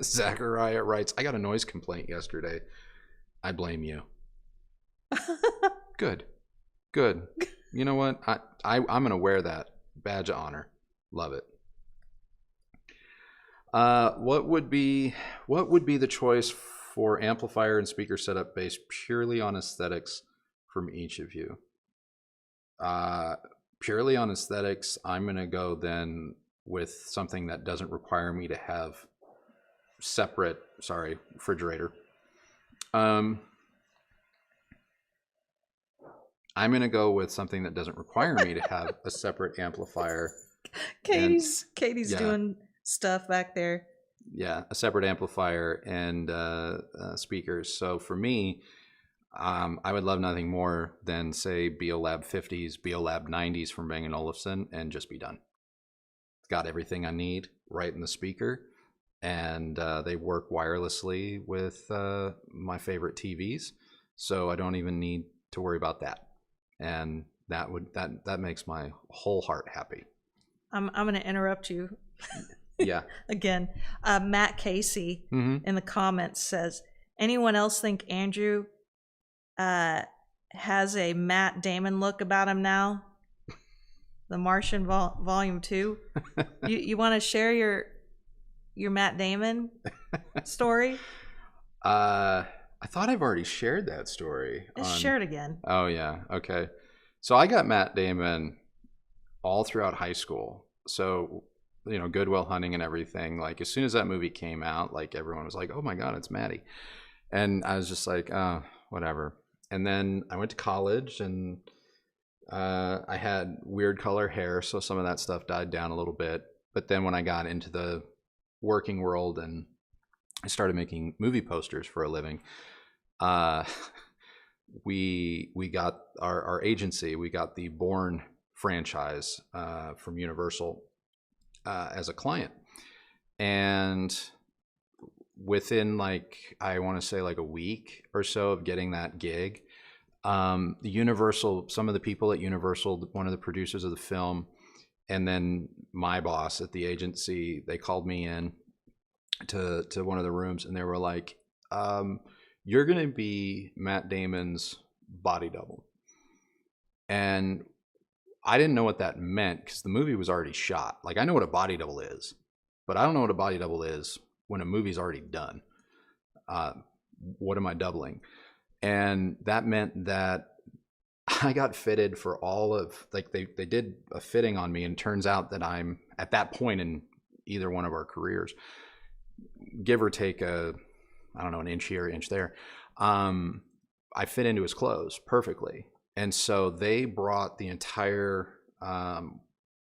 S2: Zachariah writes, I got a noise complaint yesterday. I blame you. Good. You know what? I'm going to wear that badge of honor. Love it. What would be the choice for amplifier and speaker setup based purely on aesthetics from each of you? Purely on aesthetics, I'm going to go then with something that doesn't require me to have separate, refrigerator. I'm going to go with something that doesn't require me to have a separate amplifier.
S1: Katie's doing stuff back there.
S2: Yeah, a separate amplifier and speakers. So for me, I would love nothing more than say Beolab 50s, Beolab 90s from Bang & Olufsen and just be done. Got everything I need right in the speaker, and they work wirelessly with my favorite TVs, so I don't even need to worry about that. And that makes my whole heart happy. I'm
S1: going to interrupt you.
S2: Yeah.
S1: Again, Matt Casey in the comments says, anyone else think Andrew has a Matt Damon look about him now? The Martian Volume 2. You want to share your Matt Damon story?
S2: I thought I've already shared that story.
S1: Just share it again.
S2: Oh yeah, okay. So I got Matt Damon all throughout high school. So, you know, Good Will Hunting and everything. Like as soon as that movie came out, like everyone was like, "Oh my God, it's Matty," and I was just like, "Oh, whatever." And then I went to college, and I had weird color hair, so some of that stuff died down a little bit. But then when I got into the working world and I started making movie posters for a living, we got our agency. We got the Bourne franchise from Universal as a client, and within like I want to say like a week or so of getting that gig, Universal, some of the people at Universal, one of the producers of the film, and then my boss at the agency, they called me in to one of the rooms, and they were like, "You're gonna be Matt Damon's body double," and I didn't know what that meant because the movie was already shot. Like I know what a body double is, but I don't know what a body double is when a movie's already done. What am I doubling? And that meant that I got fitted for all of, like they did a fitting on me, and turns out that I'm at that point in either one of our careers, give or take I don't know, an inch here, inch there. I fit into his clothes perfectly. And so they brought the entire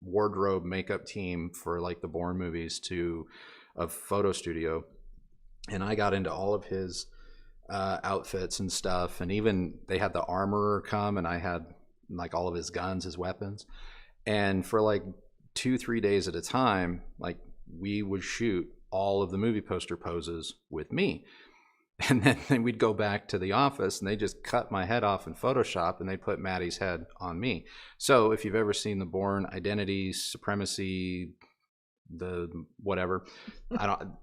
S2: wardrobe makeup team for like the Bourne movies to a photo studio. And I got into all of his outfits and stuff. And even they had the armorer come, and I had like all of his guns, his weapons. And for like 2-3 days at a time, like we would shoot all of the movie poster poses with me. And then we'd go back to the office, and they just cut my head off in Photoshop, and they put Maddie's head on me. So if you've ever seen the Bourne Identity, Supremacy, the whatever,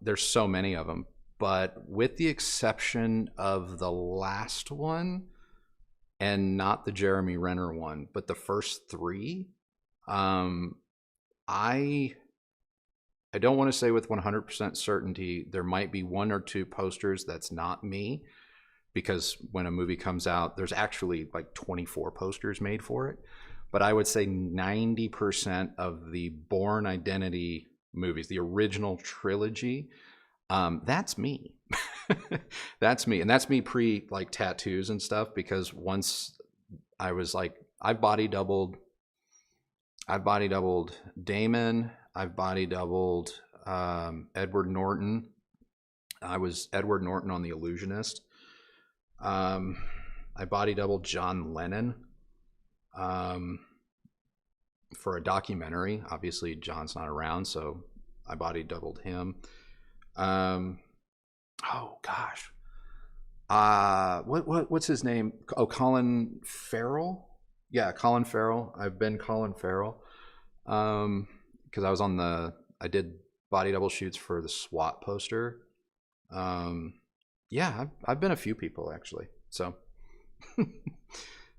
S2: there's so many of them. But with the exception of the last one, and not the Jeremy Renner one, but the first three, I don't want to say with 100% certainty there might be 1 or 2 posters that's not me, because when a movie comes out, there's actually like 24 posters made for it. But I would say 90% of the Bourne Identity movies, the original trilogy, that's me. That's me. And that's me pre like tattoos and stuff, because once I was like, I've body doubled Damon. I've body doubled Edward Norton. I was Edward Norton on The Illusionist. I body doubled John Lennon for a documentary. Obviously, John's not around, so I body doubled him. Oh gosh. What's his name? Oh, Colin Farrell. Yeah, Colin Farrell. I've been Colin Farrell. Because I did body double shoots for the SWAT poster. Yeah, I've been a few people actually. So, but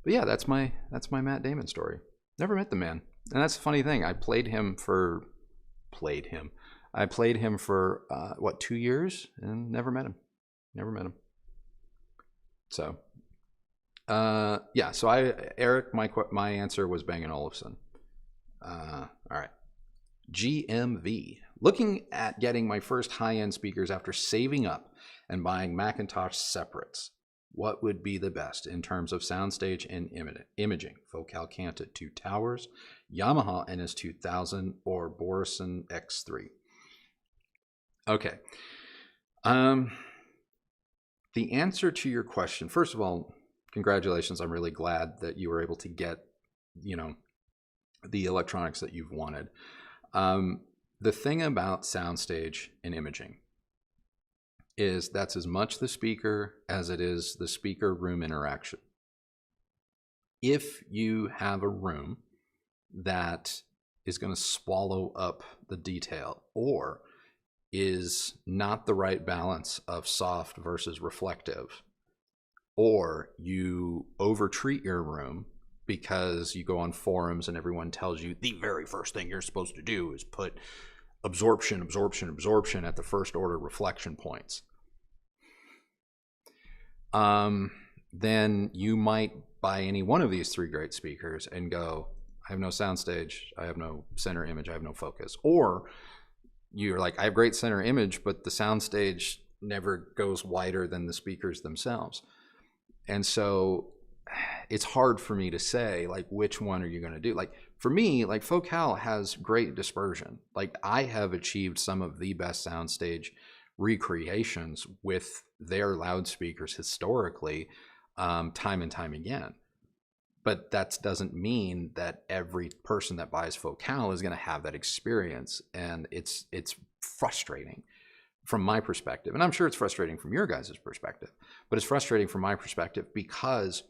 S2: yeah, that's my Matt Damon story. Never met the man, and that's the funny thing. I played him for what, 2 years, and never met him. Never met him. So, yeah. So Eric, my answer was Bang & Olufsen. All right. GMV. Looking at getting my first high-end speakers after saving up and buying Macintosh separates. What would be the best in terms of soundstage and imaging? Focal Canta 2 Towers, Yamaha NS2000, or Borison X3? Okay. The answer to your question, first of all, congratulations. I'm really glad that you were able to get, the electronics that you've wanted. The thing about soundstage and imaging is that's as much the speaker as it is the speaker room interaction. If you have a room that is going to swallow up the detail, or is not the right balance of soft versus reflective, or you overtreat your room because you go on forums and everyone tells you the very first thing you're supposed to do is put absorption at the first order reflection points, then you might buy any one of these 3 great speakers and go, I have no soundstage, I have no center image, I have no focus. Or you're like, I have great center image, but the soundstage never goes wider than the speakers themselves. And so it's hard for me to say, like, which one are you going to do? Like, for me, like, Focal has great dispersion. Like, I have achieved some of the best soundstage recreations with their loudspeakers historically, time and time again. But that doesn't mean that every person that buys Focal is going to have that experience. And it's frustrating from my perspective. And I'm sure it's frustrating from your guys' perspective, but it's frustrating from my perspective because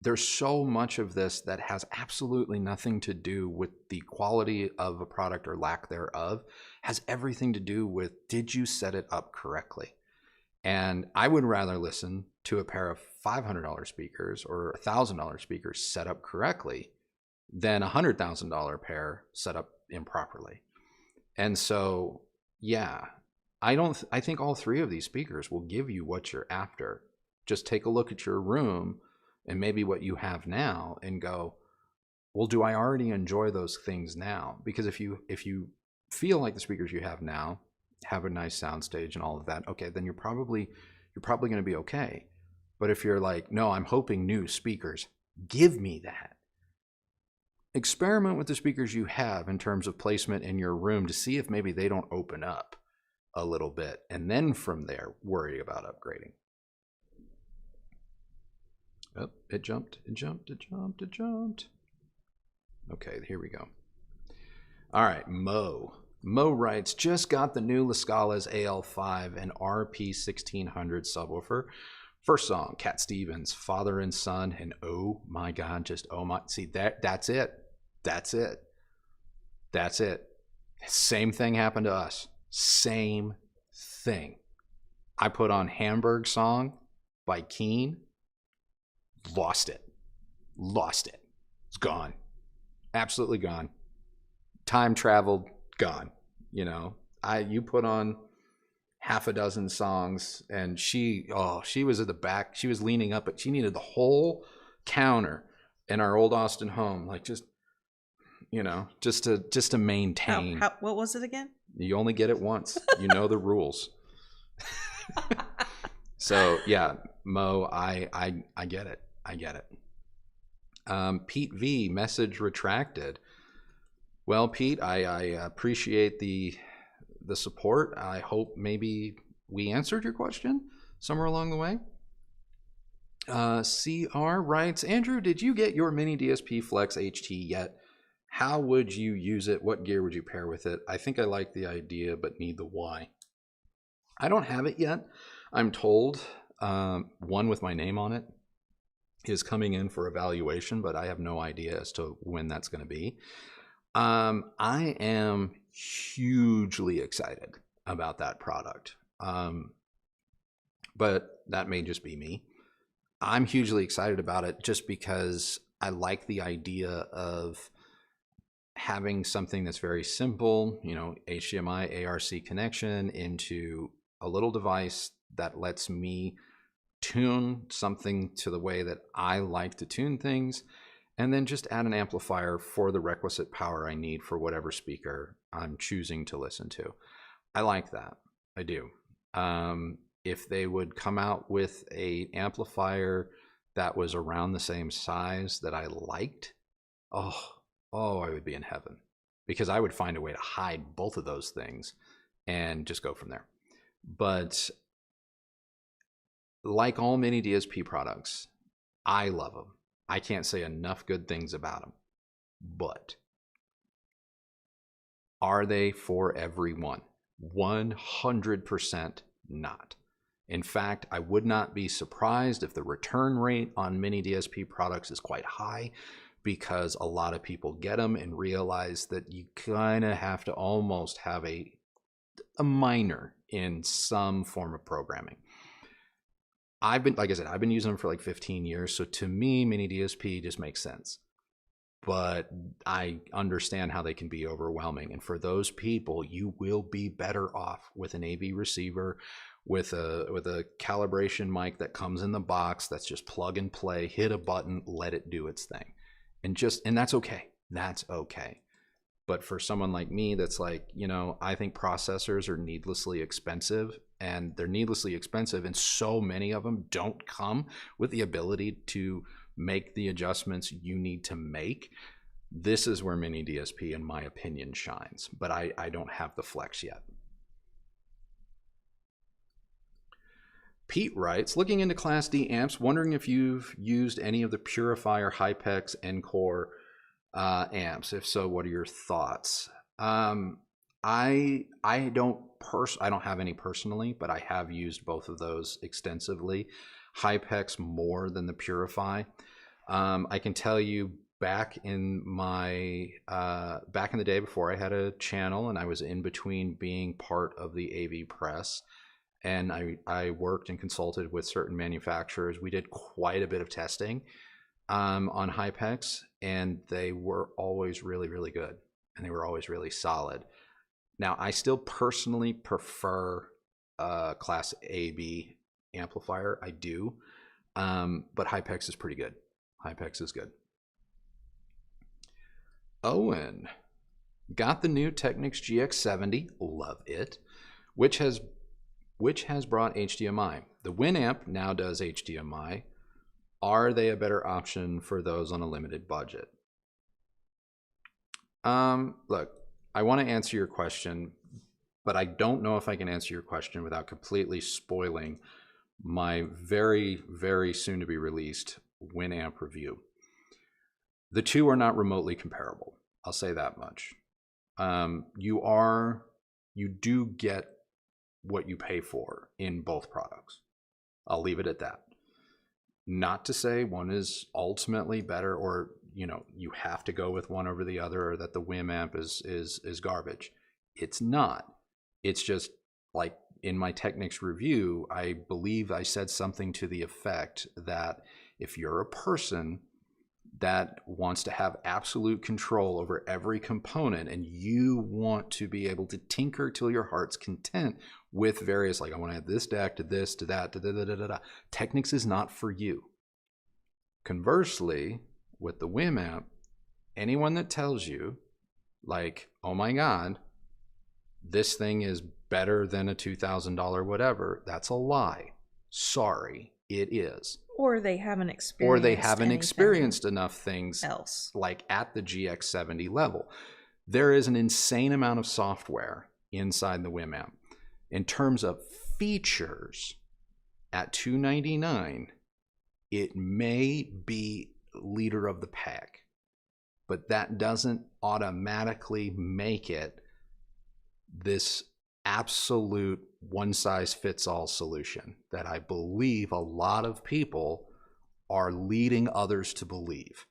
S2: there's so much of this that has absolutely nothing to do with the quality of a product or lack thereof. Has everything to do with, did you set it up correctly? And I would rather listen to a pair of $500 speakers or $1,000 speakers set up correctly than a $100,000 pair set up improperly. And so, yeah, I think all 3 of these speakers will give you what you're after. Just take a look at your room and maybe what you have now and go, well, do I already enjoy those things now? Because if you feel like the speakers you have now have a nice soundstage and all of that, okay, then you're probably going to be okay. But if you're like, no, I'm hoping new speakers, give me that. Experiment with the speakers you have in terms of placement in your room to see if maybe they don't open up a little bit, and then from there worry about upgrading. Oh, it jumped. Okay, here we go. All right, Mo writes, just got the new Lascala's AL5 and RP1600 subwoofer. First song, Cat Stevens, Father and Son, and oh my God, just oh my, see that's it. Same thing happened to us. Same thing. I put on Hamburg Song by Keen, lost it. It's gone. Absolutely gone. Time traveled, gone. You put on half a dozen songs and she was at the back. She was leaning up, but she needed the whole counter in our old Austin home, like just to maintain.
S1: What was it again?
S2: You only get it once. You know the rules. So yeah, Mo, I get it. Pete V, message retracted. Well, Pete, I appreciate the support. I hope maybe we answered your question somewhere along the way. CR writes, Andrew, did you get your mini DSP Flex HT yet? How would you use it? What gear would you pair with it? I think I like the idea, but need the why. I don't have it yet. I'm told one with my name on it is coming in for evaluation, but I have no idea as to when that's going to be. I am hugely excited about that product. But that may just be me. I'm hugely excited about it just because I like the idea of having something that's very simple, HDMI ARC connection into a little device that lets me tune something to the way that I like to tune things, and then just add an amplifier for the requisite power I need for whatever speaker I'm choosing to listen to. I like that. I do. If they would come out with an amplifier that was around the same size that I liked, I would be in heaven, because I would find a way to hide both of those things and just go from there. But like all mini DSP products, I love them. I can't say enough good things about them. But are they for everyone? 100% not. In fact, I would not be surprised if the return rate on mini DSP products is quite high, because a lot of people get them and realize that you kind of have to almost have a minor in some form of programming. Like I said, I've been using them for like 15 years. So to me, mini DSP just makes sense. But I understand how they can be overwhelming. And for those people, you will be better off with an AV receiver, with a calibration mic that comes in the box that's just plug and play, hit a button, let it do its thing. And that's okay. That's okay. But for someone like me that's like, I think processors are needlessly expensive, and they're needlessly expensive, and so many of them don't come with the ability to make the adjustments you need to make. This is where mini DSP, in my opinion, shines. But I don't have the flex yet. Pete writes, looking into Class D amps, wondering if you've used any of the Purifier, Hypex, Encore amps. If so, what are your thoughts? I don't have any personally, but I have used both of those extensively. Hypex more than the Purify. I can tell you, back in the day before I had a channel and I was in between being part of the AV press, and I worked and consulted with certain manufacturers, we did quite a bit of testing on Hypex, and they were always really, really good, and they were always really solid. Now, I still personally prefer Class AB amplifier. I do. But Hypex is pretty good. Hypex is good. Owen got the new Technics GX70. Love it. Which has brought HDMI. The Winamp now does HDMI. Are they a better option for those on a limited budget? Look, I want to answer your question, but I don't know if I can answer your question without completely spoiling my very, very soon to be released Winamp review. The two are not remotely comparable. I'll say that much. You do get what you pay for in both products. I'll leave it at that. Not to say one is ultimately better, or you have to go with one over the other, or that the Winamp is garbage. It's not. It's just like in my Technics review, I believe I said something to the effect that if you're a person that wants to have absolute control over every component, and you want to be able to tinker till your heart's content with various, like, I want to add this DAC to this, to that, to da-da-da-da-da, Technics is not for you. Conversely, with the Winamp, anyone that tells you, like, oh my God, this thing is better than a $2,000 whatever, that's a lie. Sorry, it is.
S1: Or they haven't
S2: experienced enough things
S1: else,
S2: like at the GX70 level. There is an insane amount of software inside the Winamp. In terms of features, at $299, it may be leader of the pack, but that doesn't automatically make it this absolute one-size-fits-all solution that I believe a lot of people are leading others to believe.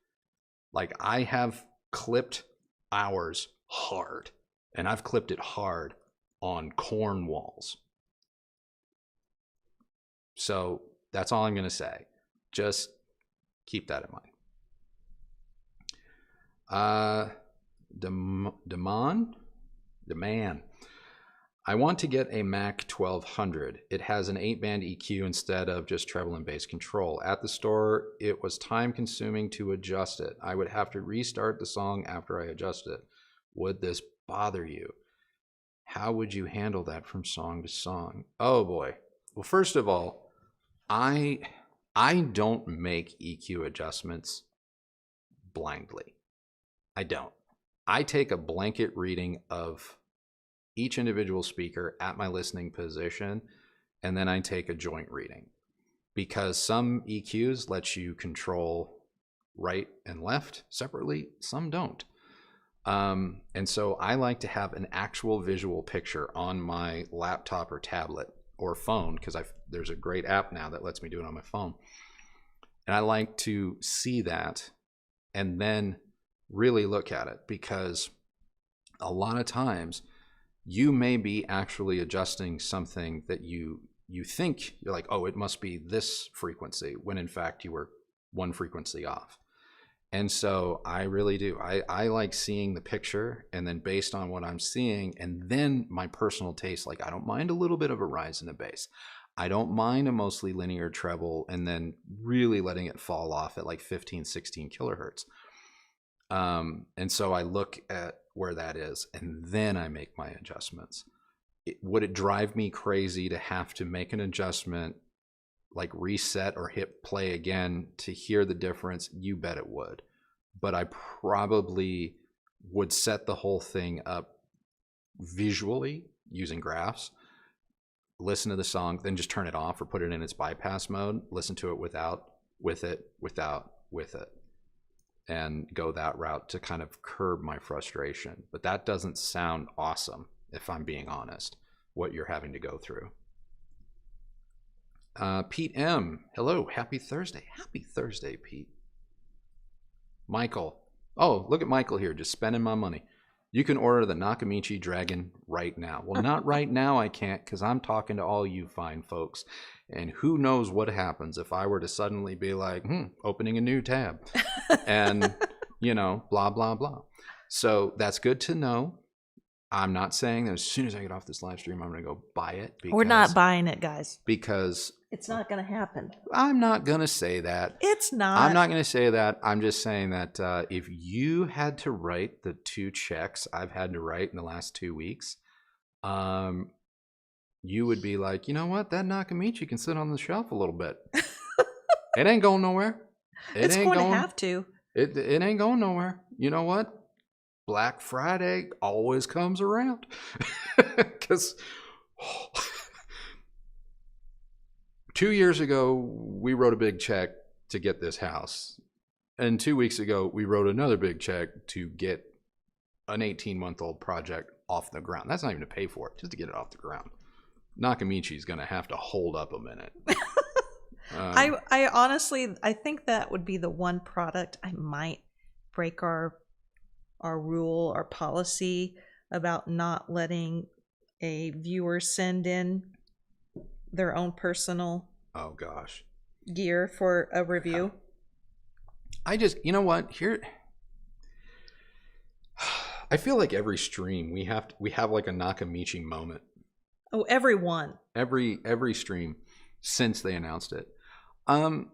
S2: Like, I have clipped ours hard, and I've clipped it hard on corn walls. So that's all I'm going to say. Just keep that in mind. Demand. I want to get a Mac 1200. It has an 8-band EQ instead of just treble and bass control. At the store, it was time consuming to adjust it. I would have to restart the song after I adjust it. Would this bother you? How would you handle that from song to song? Oh boy. Well, first of all, I don't make EQ adjustments blindly. I don't. I take a blanket reading of each individual speaker at my listening position, and then I take a joint reading, because some EQs let you control right and left separately, some don't. And so I like to have an actual visual picture on my laptop or tablet or phone, because there's a great app now that lets me do it on my phone. And I like to see that and then really look at it, because a lot of times you may be actually adjusting something that you think you're like, oh, it must be this frequency, when in fact you were one frequency off. And so I really do. I like seeing the picture, and then based on what I'm seeing, and then my personal taste, like I don't mind a little bit of a rise in the bass. I don't mind a mostly linear treble and then really letting it fall off at like 15, 16 kilohertz. And so I look at where that is, and then I make my adjustments. Would it drive me crazy to have to make an adjustment, like reset or hit play again to hear the difference? You bet it would. But I probably would set the whole thing up visually using graphs, listen to the song, then just turn it off or put it in its bypass mode, listen to it with it, and go that route to kind of curb my frustration. But that doesn't sound awesome, if I'm being honest, what you're having to go through. Pete M. Hello. Happy Thursday. Happy Thursday, Pete. Michael. Oh, look at Michael here, just spending my money. You can order the Nakamichi Dragon right now. Well, not right now, I can't, because I'm talking to all you fine folks. And who knows what happens if I were to suddenly be like, opening a new tab. And, blah, blah, blah. So that's good to know. I'm not saying that as soon as I get off this live stream, I'm going to go buy it.
S1: We're not buying it, guys.
S2: Because
S1: it's not going to happen.
S2: I'm not going to say that.
S1: It's not.
S2: I'm not going to say that. I'm just saying that if you had to write the 2 checks I've had to write in the last 2 weeks, you would be like, you know what? That Nakamichi can sit on the shelf a little bit. It ain't going nowhere.
S1: It's going to have to.
S2: It ain't going nowhere. You know what? Black Friday always comes around. Because 2 years ago, we wrote a big check to get this house. And 2 weeks ago, we wrote another big check to get an 18-month-old project off the ground. That's not even to pay for it, just to get it off the ground. Nakamichi is going to have to hold up a minute.
S1: I honestly, I think that would be the one product I might break our rule, our policy about not letting a viewer send in their own personal gear for a review.
S2: You know what? Here, I feel like every stream we have like a Nakamichi moment.
S1: Oh, everyone.
S2: Every stream since they announced it.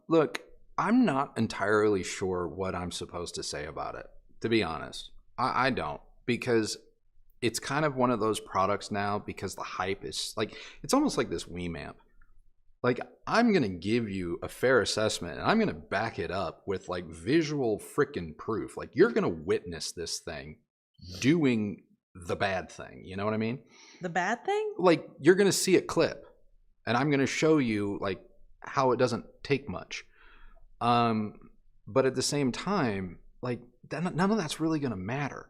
S2: Look, I'm not entirely sure what I'm supposed to say about it, to be honest. I don't, because it's kind of one of those products now, because the hype is like, it's almost like this Wii-Mamp. Like, I'm going to give you a fair assessment, and I'm going to back it up with like visual freaking proof. Like, you're going to witness this thing doing the bad thing. You know what I mean?
S1: The bad thing?
S2: Like, you're going to see it clip, and I'm going to show you like how it doesn't take much. But at the same time, like, none of that's really going to matter.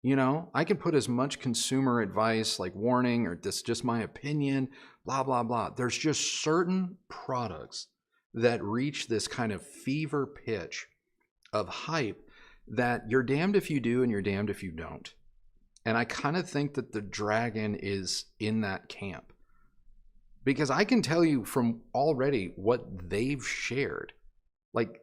S2: You know, I can put as much consumer advice like warning or this just my opinion, blah, blah, blah. There's just certain products that reach this kind of fever pitch of hype that you're damned if you do and you're damned if you don't. And I kind of think that the Dragon is in that camp. Because I can tell you from already what they've shared. Like,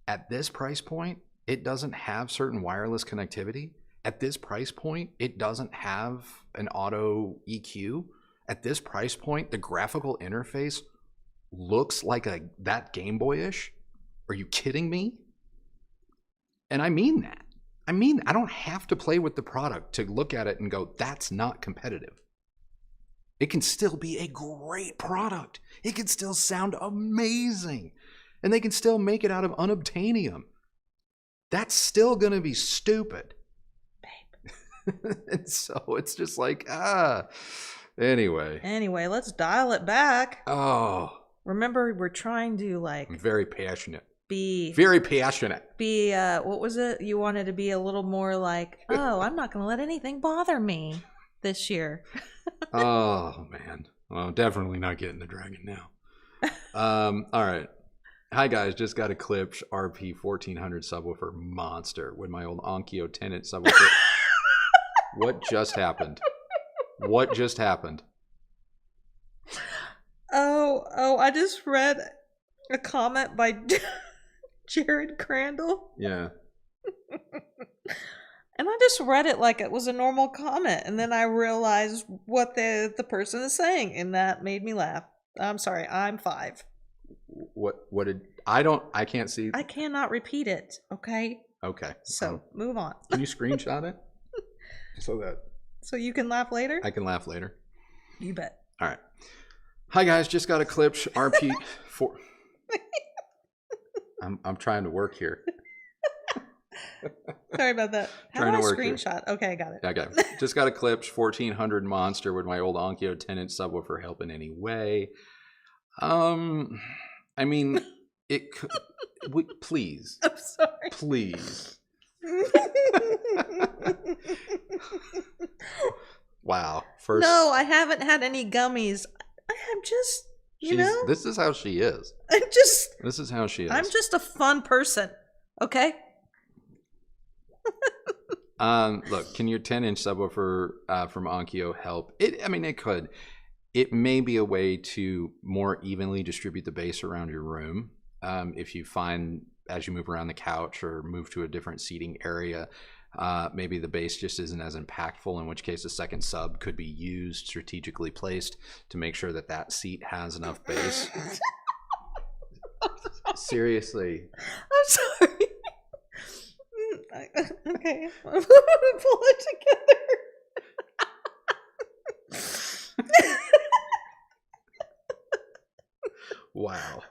S2: at this price point, it doesn't have certain wireless connectivity. At this price point, it doesn't have an auto EQ. At this price point, the graphical interface looks like that Game Boy-ish. Are you kidding me? And I mean that. I don't have to play with the product to look at it and go, that's not competitive. It can still be a great product. It can still sound amazing. And they can still make it out of unobtainium. That's still going to be stupid. Babe. And so it's just like, Anyway.
S1: Anyway, let's dial it back.
S2: Oh.
S1: Remember, we're trying to
S2: I'm very passionate.
S1: Be what was it? You wanted to be a little more like, oh, I'm not going to let anything bother me this year.
S2: Oh, man. Well, definitely not getting the Dragon now. All right. Hi, guys. Just got a Klipsch RP 1400 subwoofer monster with my old Onkyo 10-inch subwoofer. What just happened? What just happened?
S1: Oh, I just read a comment by Jared Crandall.
S2: Yeah.
S1: And I just read it like it was a normal comment, and then I realized what the person is saying, and that made me laugh. I'm sorry, I'm 5.
S2: What did I can't see.
S1: I cannot repeat it, okay?
S2: Okay.
S1: So move on.
S2: Can you screenshot it? So
S1: you can laugh later?
S2: I can laugh later.
S1: You bet.
S2: All right. Hi guys, just got a Klipsch RP 4. I'm trying to work here.
S1: Sorry about that. How do I screenshot? Here. Okay, I got it.
S2: Okay. Just got a Klipsch 1400 monster with my old Onkyo 10-inch subwoofer. Help in any way? I mean, it could. Please.
S1: I'm sorry.
S2: Please. Wow. First.
S1: No, I haven't had any gummies. I'm just, you know.
S2: This is how she is.
S1: This
S2: is how she is.
S1: I'm just a fun person. Okay.
S2: Look, can your 10-inch subwoofer from Onkyo help? It could. It may be a way to more evenly distribute the bass around your room. If you find as you move around the couch or move to a different seating area, maybe the bass just isn't as impactful, in which case a second sub could be used, strategically placed to make sure that seat has enough bass. Seriously.
S1: I'm sorry. Okay, I'm going to pull it together.
S2: Wow.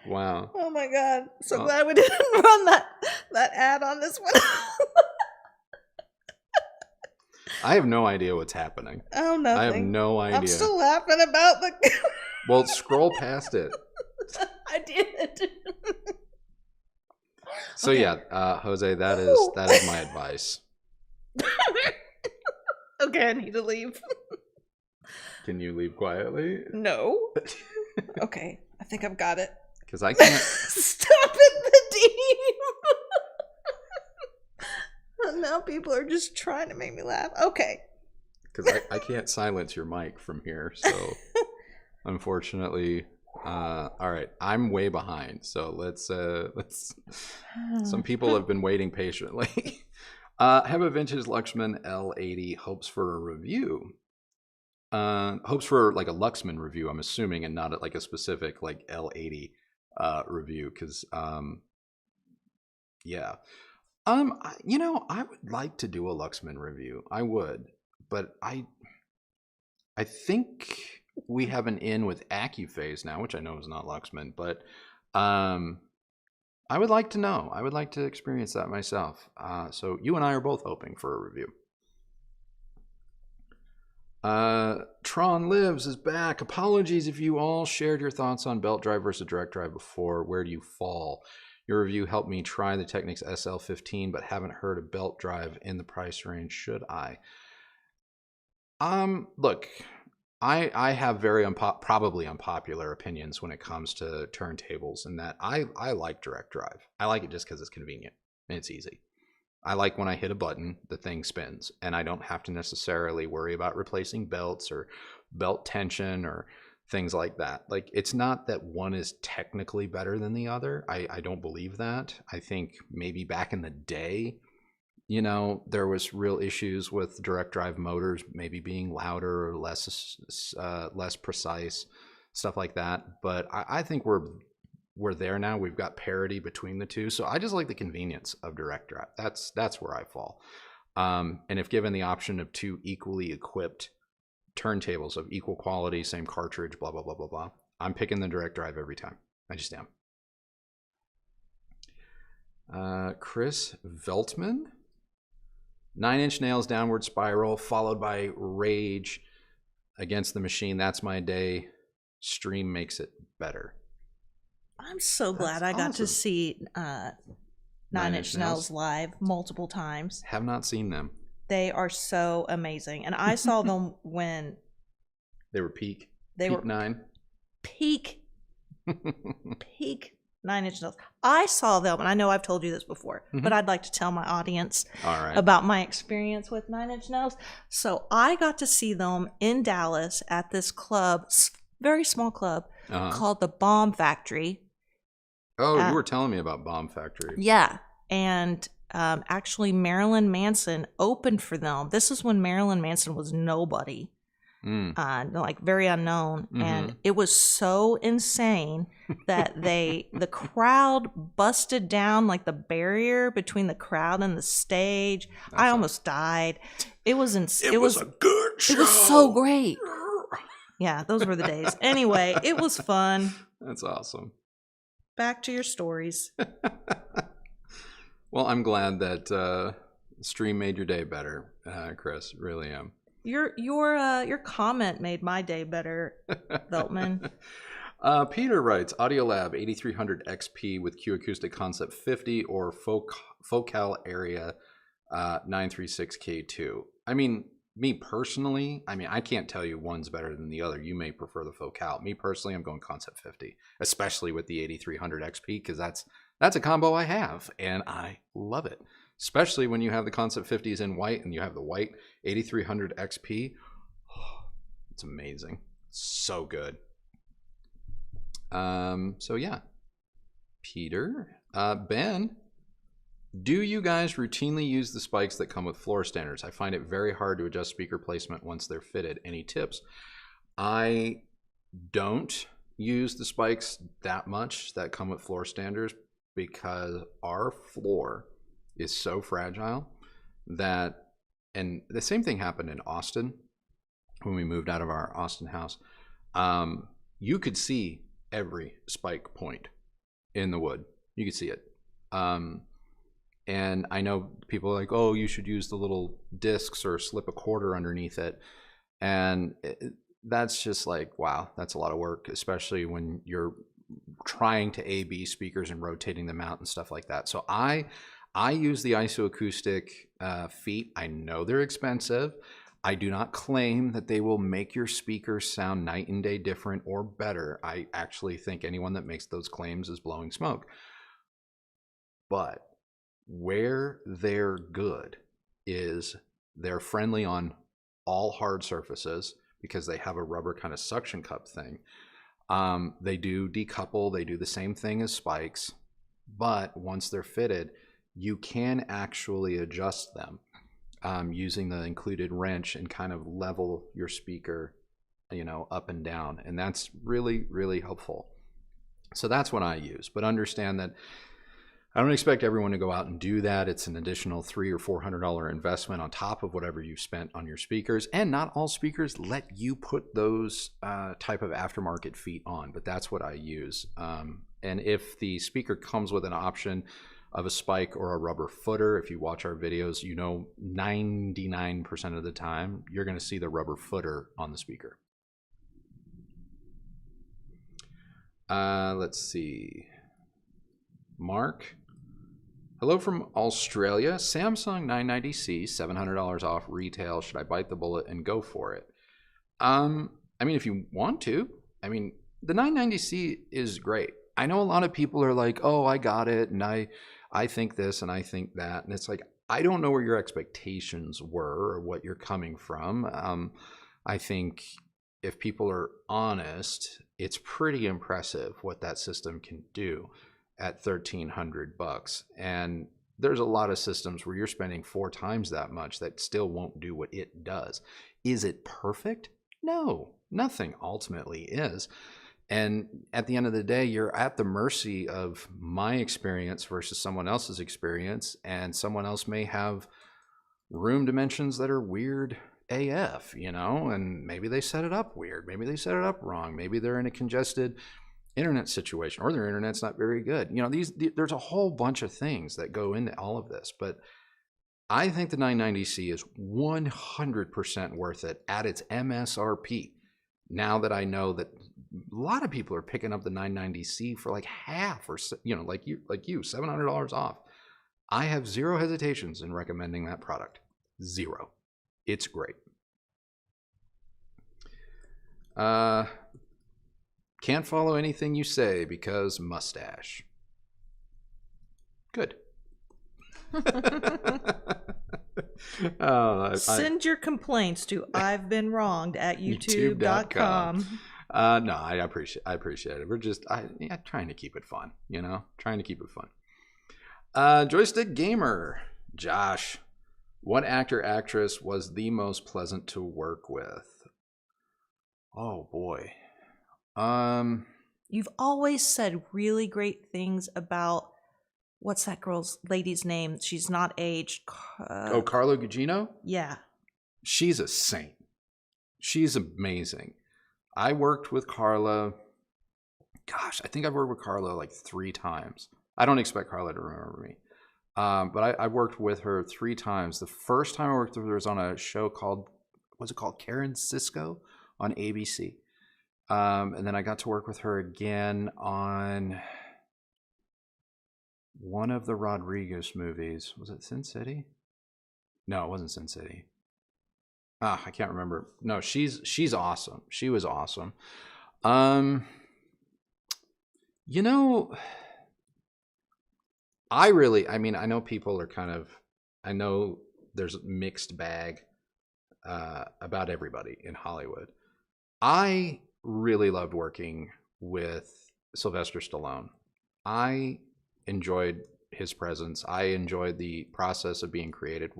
S2: Wow.
S1: Oh my God. So glad we didn't run that ad on this one.
S2: I have no idea what's happening.
S1: Oh, nothing.
S2: I have no idea.
S1: I'm still laughing about the...
S2: Well, scroll past it.
S1: I did.
S2: So okay. Yeah, Jose, that is my advice.
S1: Okay, I need to leave.
S2: Can you leave quietly?
S1: No. Okay, I think I've got it.
S2: Because I can't.
S1: Stop it, Nadeem. Now people are just trying to make me laugh. Okay.
S2: Because I can't silence your mic from here, so unfortunately. All right, I'm way behind, so let's. Some people have been waiting patiently. Have a vintage Luxman L80 hopes for a review. Hopes for like a Luxman review, I'm assuming, and not like a specific like L80 review, because yeah. I would like to do a Luxman review. I would, but I think we have an in with AccuPhase now, which I know is not Luxman, but I would like to know. I would like to experience that myself. So you and I are both hoping for a review. Tron Lives is back. Apologies if you all shared your thoughts on belt drive versus direct drive before. Where do you fall? Your review helped me try the Technics SL15, but haven't heard a belt drive in the price range. Should I? Look, I have very probably unpopular opinions when it comes to turntables, and that I like direct drive. I like it just because it's convenient and it's easy. I like when I hit a button, the thing spins, and I don't have to necessarily worry about replacing belts or belt tension or things like that. Like, it's not that one is technically better than the other. I don't believe that. I think maybe back in the day, you know, there was real issues with direct drive motors maybe being louder or less precise, stuff like that. But I think we're there now. We've got parity between the two. So I just like the convenience of direct drive. That's where I fall. And if given the option of two equally equipped turntables of equal quality, same cartridge, blah, blah, blah, blah, blah, I'm picking the direct drive every time. I just am. Chris Veltman. 9 Inch Nails Downward Spiral, followed by Rage Against the Machine. That's my day. Stream makes it better.
S1: I'm so glad I got to see 9 Inch Nails live multiple times.
S2: Have not seen them.
S1: They are so amazing. And I saw them when
S2: they were peak.
S1: They were
S2: 9.
S1: Peak 9 Inch Nails. I saw them, and I know I've told you this before, but I'd like to tell my audience about my experience with 9 Inch Nails. So I got to see them in Dallas at this club, very small club, called the Bomb Factory.
S2: Oh, you were telling me about Bomb Factory.
S1: Yeah. And actually, Marilyn Manson opened for them. This is when Marilyn Manson was nobody. Like very unknown, and it was so insane that the crowd busted down like the barrier between the crowd and the stage. I almost died. It was a good show. It was so great. Yeah, those were the days. Anyway, it was fun.
S2: That's awesome.
S1: Back to your stories.
S2: Well, I'm glad that stream made your day better, Chris. Really am.
S1: Your comment made my day better, Veltman.
S2: Peter writes, Audiolab 8300 XP with Q Acoustic Concept 50 or Focal Area 936K2. I mean, me personally, I can't tell you one's better than the other. You may prefer the Focal. Me personally, I'm going Concept 50, especially with the 8300 XP, because that's a combo I have, and I love it. Especially when you have the Concept 50s in white and you have the white 8300 XP. Oh, it's amazing. So good. So yeah. Peter. Ben, do you guys routinely use the spikes that come with floor standers? I find it very hard to adjust speaker placement once they're fitted. Any tips? I don't use the spikes that much that come with floor standers because our floor is so fragile that, and the same thing happened in Austin when we moved out of our Austin house. You could see every spike point in the wood. You could see it. And I know people are like, oh, you should use the little discs or slip a quarter underneath it. And that's just like, wow, that's a lot of work, especially when you're trying to A/B speakers and rotating them out and stuff like that. So I use the isoacoustic feet. I know they're expensive. I do not claim that they will make your speakers sound night and day different or better. I actually think anyone that makes those claims is blowing smoke. But where they're good is they're friendly on all hard surfaces because they have a rubber kind of suction cup thing. They do decouple. They do the same thing as spikes. But once they're fitted, you can actually adjust them using the included wrench and kind of level your speaker, up and down. And that's really, really helpful. So that's what I use. But understand that I don't expect everyone to go out and do that. It's an additional $300 or $400 investment on top of whatever you've spent on your speakers. And not all speakers let you put those type of aftermarket feet on, but that's what I use. And if the speaker comes with an option of a spike or a rubber footer, if you watch our videos, 99% of the time, you're going to see the rubber footer on the speaker. Let's see. Mark. Hello from Australia. Samsung 990C, $700 off retail. Should I bite the bullet and go for it? I mean, if you want to. I mean, the 990C is great. I know a lot of people are like, oh, I got it, and I think this and I think that. And it's like, I don't know where your expectations were or what you're coming from. I think if people are honest, it's pretty impressive what that system can do at $1,300. And there's a lot of systems where you're spending 4 times that much that still won't do what it does. Is it perfect? No, nothing ultimately is. And at the end of the day, you're at the mercy of my experience versus someone else's experience. And someone else may have room dimensions that are weird AF, you know, and maybe they set it up weird. Maybe they set it up wrong. Maybe they're in a congested internet situation, or their internet's not very good. You know, there's a whole bunch of things that go into all of this, but I think the 990C is 100% worth it at its MSRP. Now that I know that a lot of people are picking up the 990C for like half, or, you know, like you, $700 off. I have zero hesitations in recommending that product. Zero. It's great. Can't follow anything you say because mustache. Good.
S1: Send your complaints to I've been wronged at youtube.com.
S2: No, I appreciate it. We're just trying to keep it fun, you know, trying to keep it fun. Joystick Gamer, Josh, what actor, actress was the most pleasant to work with? Oh boy.
S1: You've always said really great things about, what's that lady's name? She's not aged.
S2: Carla Gugino?
S1: Yeah.
S2: She's a saint. She's amazing. I worked with Carla. Gosh, I think I've worked with Carla like 3 times. I don't expect Carla to remember me. But I worked with her 3 times. The first time I worked with her was on a show called, what's it called? Karen Cisco on ABC. And then I got to work with her again on one of the Rodriguez movies. Was it Sin City? No, it wasn't Sin City. I can't remember. No, she's awesome. She was awesome. You know, I know people are I know there's a mixed bag about everybody in Hollywood. I really loved working with Sylvester Stallone. I enjoyed his presence. I enjoyed the process of being creative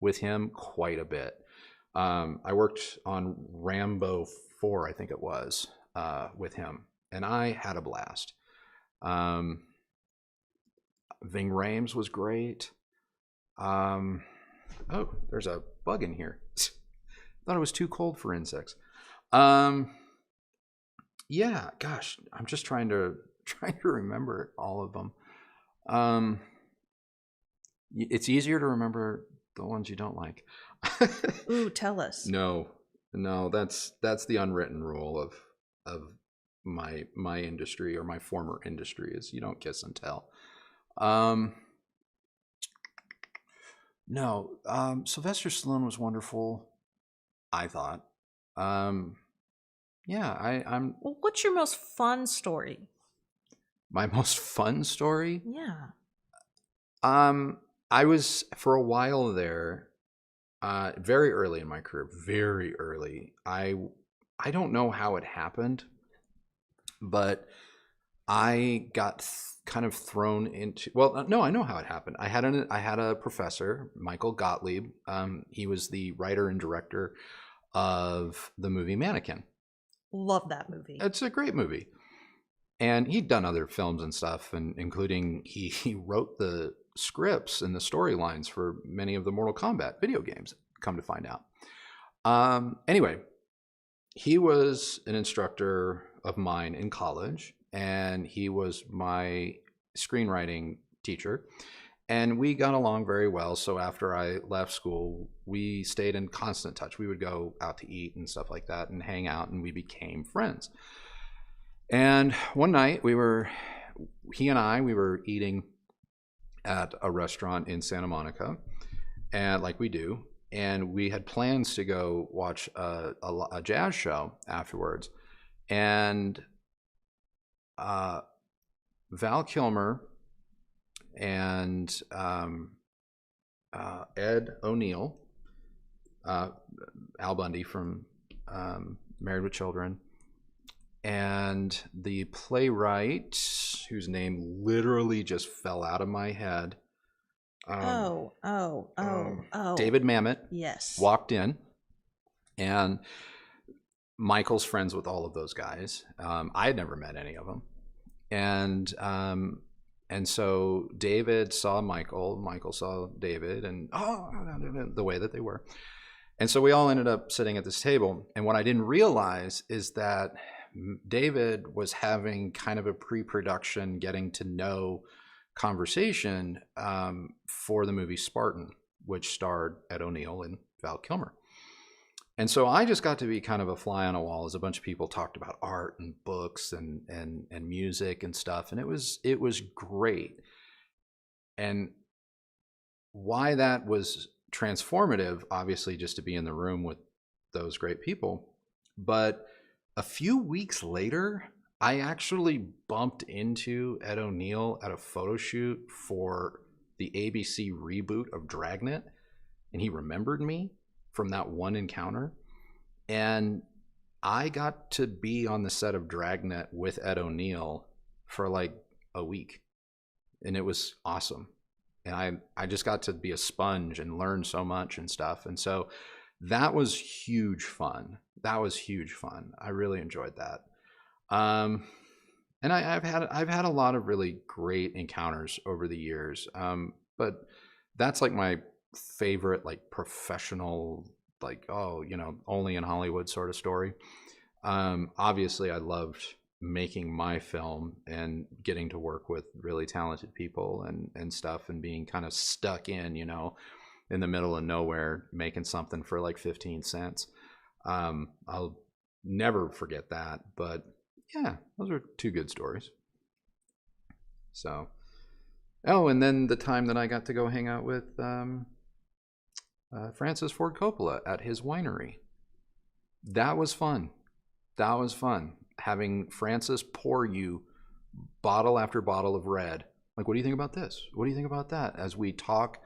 S2: with him quite a bit. I worked on Rambo 4, I think it was, with him, and I had a blast. Ving Rhames was great. Oh, there's a bug in here. Thought it was too cold for insects. Yeah, gosh, I'm just trying to remember all of them. It's easier to remember the ones you don't like.
S1: Ooh, tell us.
S2: No, that's the unwritten rule of my industry, or my former industry, is you don't kiss and tell. No, Sylvester Stallone was wonderful, I thought. Yeah, I'm.
S1: Well, what's your most fun story?
S2: My most fun story?
S1: Yeah.
S2: I was, for a while there, very early in my career, very early. I don't know how it happened, but I got kind of thrown into, well, no, I know how it happened. I had a professor, Michael Gottlieb. He was the writer and director of the movie Mannequin.
S1: Love that movie.
S2: It's a great movie. And he'd done other films and stuff, and including he wrote the scripts and the storylines for many of the Mortal Kombat video games, come to find out. Anyway, he was an instructor of mine in college, and he was my screenwriting teacher, and we got along very well. So after I left school, we stayed in constant touch. We would go out to eat and stuff like that and hang out, and we became friends. And one night we were he and we were eating at a restaurant in Santa Monica, and like we do, and we had plans to go watch a jazz show afterwards, and Val Kilmer and Ed O'Neill, Al Bundy from Married with Children, and the playwright, whose name literally just fell out of my head. David Mamet.
S1: Yes.
S2: Walked in, and Michael's friends with all of those guys. I had never met any of them, and so David saw Michael saw David, and the way that they were. And so we all ended up sitting at this table. And what I didn't realize is that David was having kind of a pre-production, getting to know conversation for the movie Spartan, which starred Ed O'Neill and Val Kilmer. And so I just got to be kind of a fly on a wall as a bunch of people talked about art and books and music and stuff. And it was great. And why that was transformative, obviously, just to be in the room with those great people. But a few weeks later, I actually bumped into Ed O'Neill at a photo shoot for the ABC reboot of Dragnet, and he remembered me from that one encounter. And I got to be on the set of Dragnet with Ed O'Neill for like a week, and it was awesome. And I just got to be a sponge and learn so much and stuff. And so that was huge fun. I really enjoyed that. And I've had a lot of really great encounters over the years. But that's like my favorite, like professional, like, only in Hollywood sort of story. Obviously I loved making my film and getting to work with really talented people and stuff, and being kind of stuck in the middle of nowhere, making something for like 15 cents. I'll never forget that. But yeah, those are two good stories. So, and then the time that I got to go hang out with Francis Ford Coppola at his winery. That was fun. Having Francis pour you bottle after bottle of red. Like, what do you think about this? What do you think about that? As we talk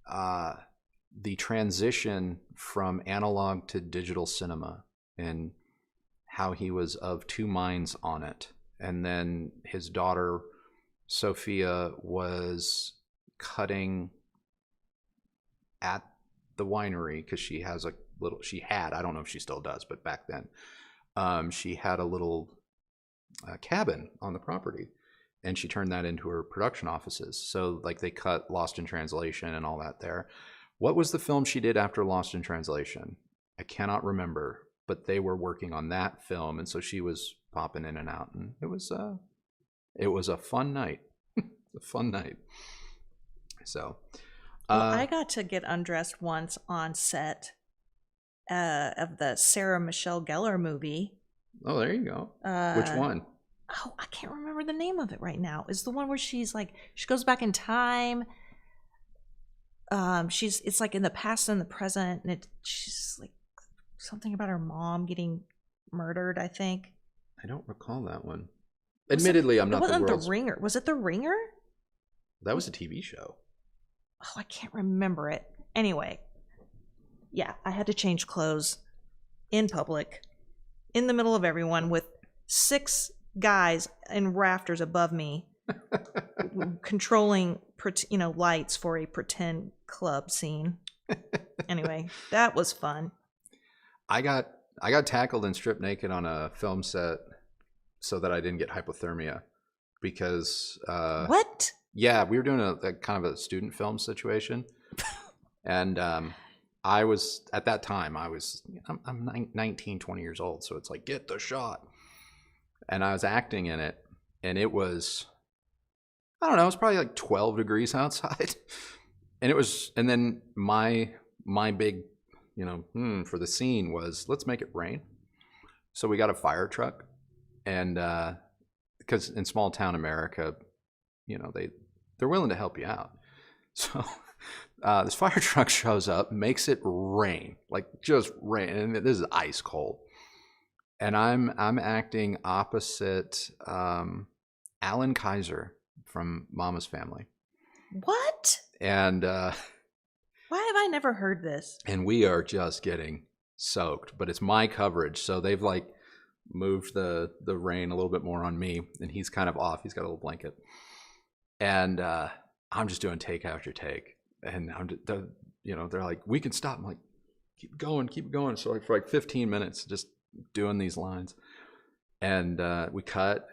S2: the transition from analog to digital cinema, and how he was of two minds on it. And then his daughter, Sophia, was cutting at the winery because she had, I don't know if she still does, but back then, she had a little cabin on the property, and she turned that into her production offices. So like they cut Lost in Translation and all that there. What was the film she did after Lost in Translation? I cannot remember, but they were working on that film, and so she was popping in and out, and it was a fun night. A fun night. So
S1: I got to get undressed once on set of the Sarah Michelle Gellar movie.
S2: Oh, there you go. Which one?
S1: Oh, I can't remember the name of it right now. It's the one where she's like, she goes back in time. It's like in the past and the present, and she's like something about her mom getting murdered, I think.
S2: I don't recall that one. Admittedly, I'm not the world's...
S1: It wasn't The Ringer. Was it The Ringer?
S2: That was a TV show.
S1: Oh, I can't remember it. Anyway, yeah, I had to change clothes in public, in the middle of everyone, with 6 guys in rafters above me, controlling, lights for a pretend club scene. Anyway, that was fun.
S2: I got tackled and stripped naked on a film set so that I didn't get hypothermia, because
S1: what?
S2: Yeah, we were doing a kind of a student film situation, and I was, at that time, I'm 19, 20 years old, so it's like, get the shot. And I was acting in it, and it was, I don't know, it was probably like 12 degrees outside. And then my big, for the scene was, let's make it rain. So we got a fire truck, and because in small town America, you know, they're willing to help you out. So this fire truck shows up, makes it rain, like just rain, and this is ice cold. And I'm acting opposite Alan Kaiser from Mama's Family.
S1: What?
S2: And
S1: why have I never heard this?
S2: And we are just getting soaked, but it's my coverage, so they've like moved the rain a little bit more on me, and he's kind of off. He's got a little blanket, and I'm just doing take after take, and they're like, we can stop. I'm like, keep going. So like for like 15 minutes, just doing these lines, and we cut,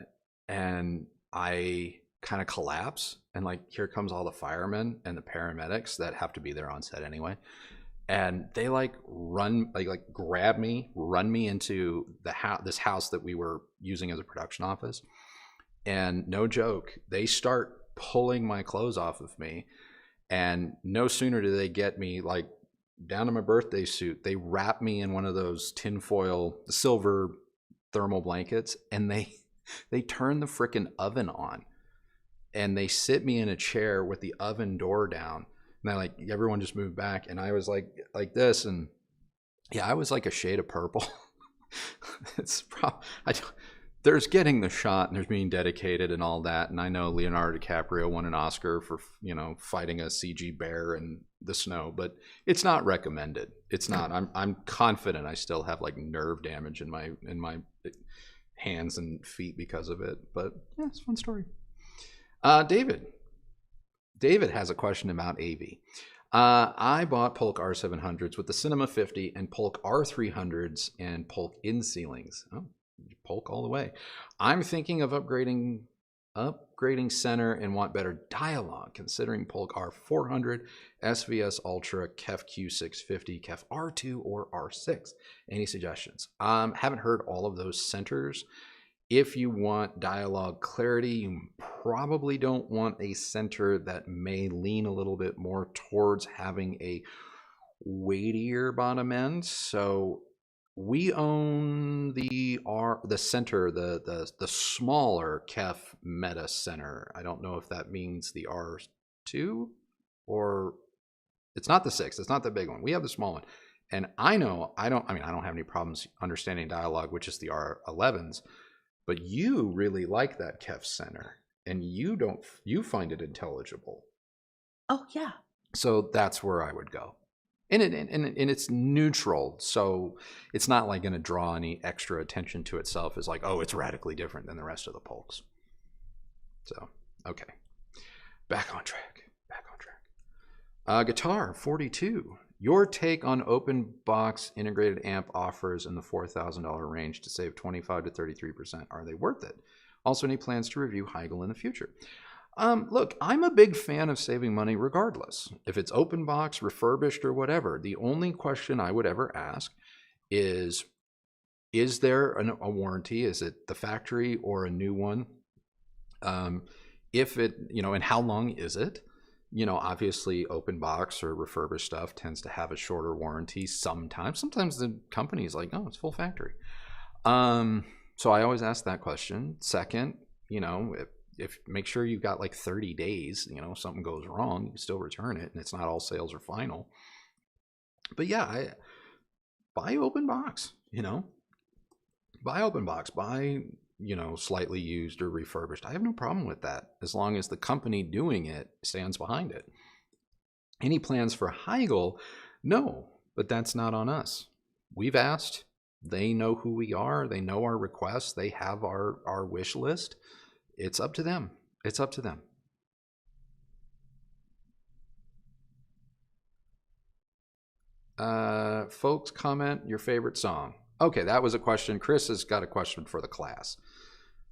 S2: and I kind of collapse, and like here comes all the firemen and the paramedics that have to be there on set anyway, and they like run, like grab me, run me into this house that we were using as a production office, and no joke, they start pulling my clothes off of me, and no sooner do they get me like down to my birthday suit, they wrap me in one of those tinfoil silver thermal blankets, and they turn the frickin' oven on, and they sit me in a chair with the oven door down, and they're like, everyone just moved back, and I was like this, and yeah, I was like a shade of purple. There's getting the shot, and there's being dedicated and all that, and I know Leonardo DiCaprio won an Oscar for, you know, fighting a CG bear in the snow, but it's not recommended. It's not. I'm confident I still have like nerve damage in my hands and feet because of it, but yeah, it's a fun story. David has a question about AV. I bought Polk R700s with the Cinema 50 and Polk R300s and Polk in ceilings. Oh, Polk all the way. I'm thinking of upgrading center and want better dialogue, considering Polk R400, SVS Ultra, KEF Q650, KEF R2, or R6. Any suggestions? Haven't heard all of those centers. If you want dialogue clarity, you probably don't want a center that may lean a little bit more towards having a weightier bottom end. So we own the center, the smaller KEF Meta Center. I don't know if that means the R2, or it's not the 6. It's not the big one. We have the small one. And I don't have any problems understanding dialogue, which is the R11s. But you really like that KEF Center, and you find it intelligible.
S1: Oh yeah.
S2: So that's where I would go. And it's neutral, so it's not like going to draw any extra attention to itself as like, oh, it's radically different than the rest of the Polks. So, okay. Back on track. Guitar 42. Your take on open box integrated amp offers in the $4,000 range to save 25 to 33%. Are they worth it? Also, any plans to review Heigl in the future? Look, I'm a big fan of saving money regardless. If it's open box, refurbished, or whatever, the only question I would ever ask is there a warranty? Is it the factory or a new one? If it, and how long is it? Obviously open box or refurbished stuff tends to have a shorter warranty sometimes. Sometimes the company's like, oh, it's full factory. So I always ask that question. Second, if make sure you've got like 30 days, if something goes wrong, you can still return it, and it's not all sales are final. But yeah, buy open box, buy open box, buy, slightly used or refurbished. I have no problem with that as long as the company doing it stands behind it. Any plans for Heigl? No, but that's not on us. We've asked. They know who we are. They know our requests. They have our wish list. It's up to them. It's up to them. Folks, comment your favorite song. Okay, that was a question. Chris has got a question for the class.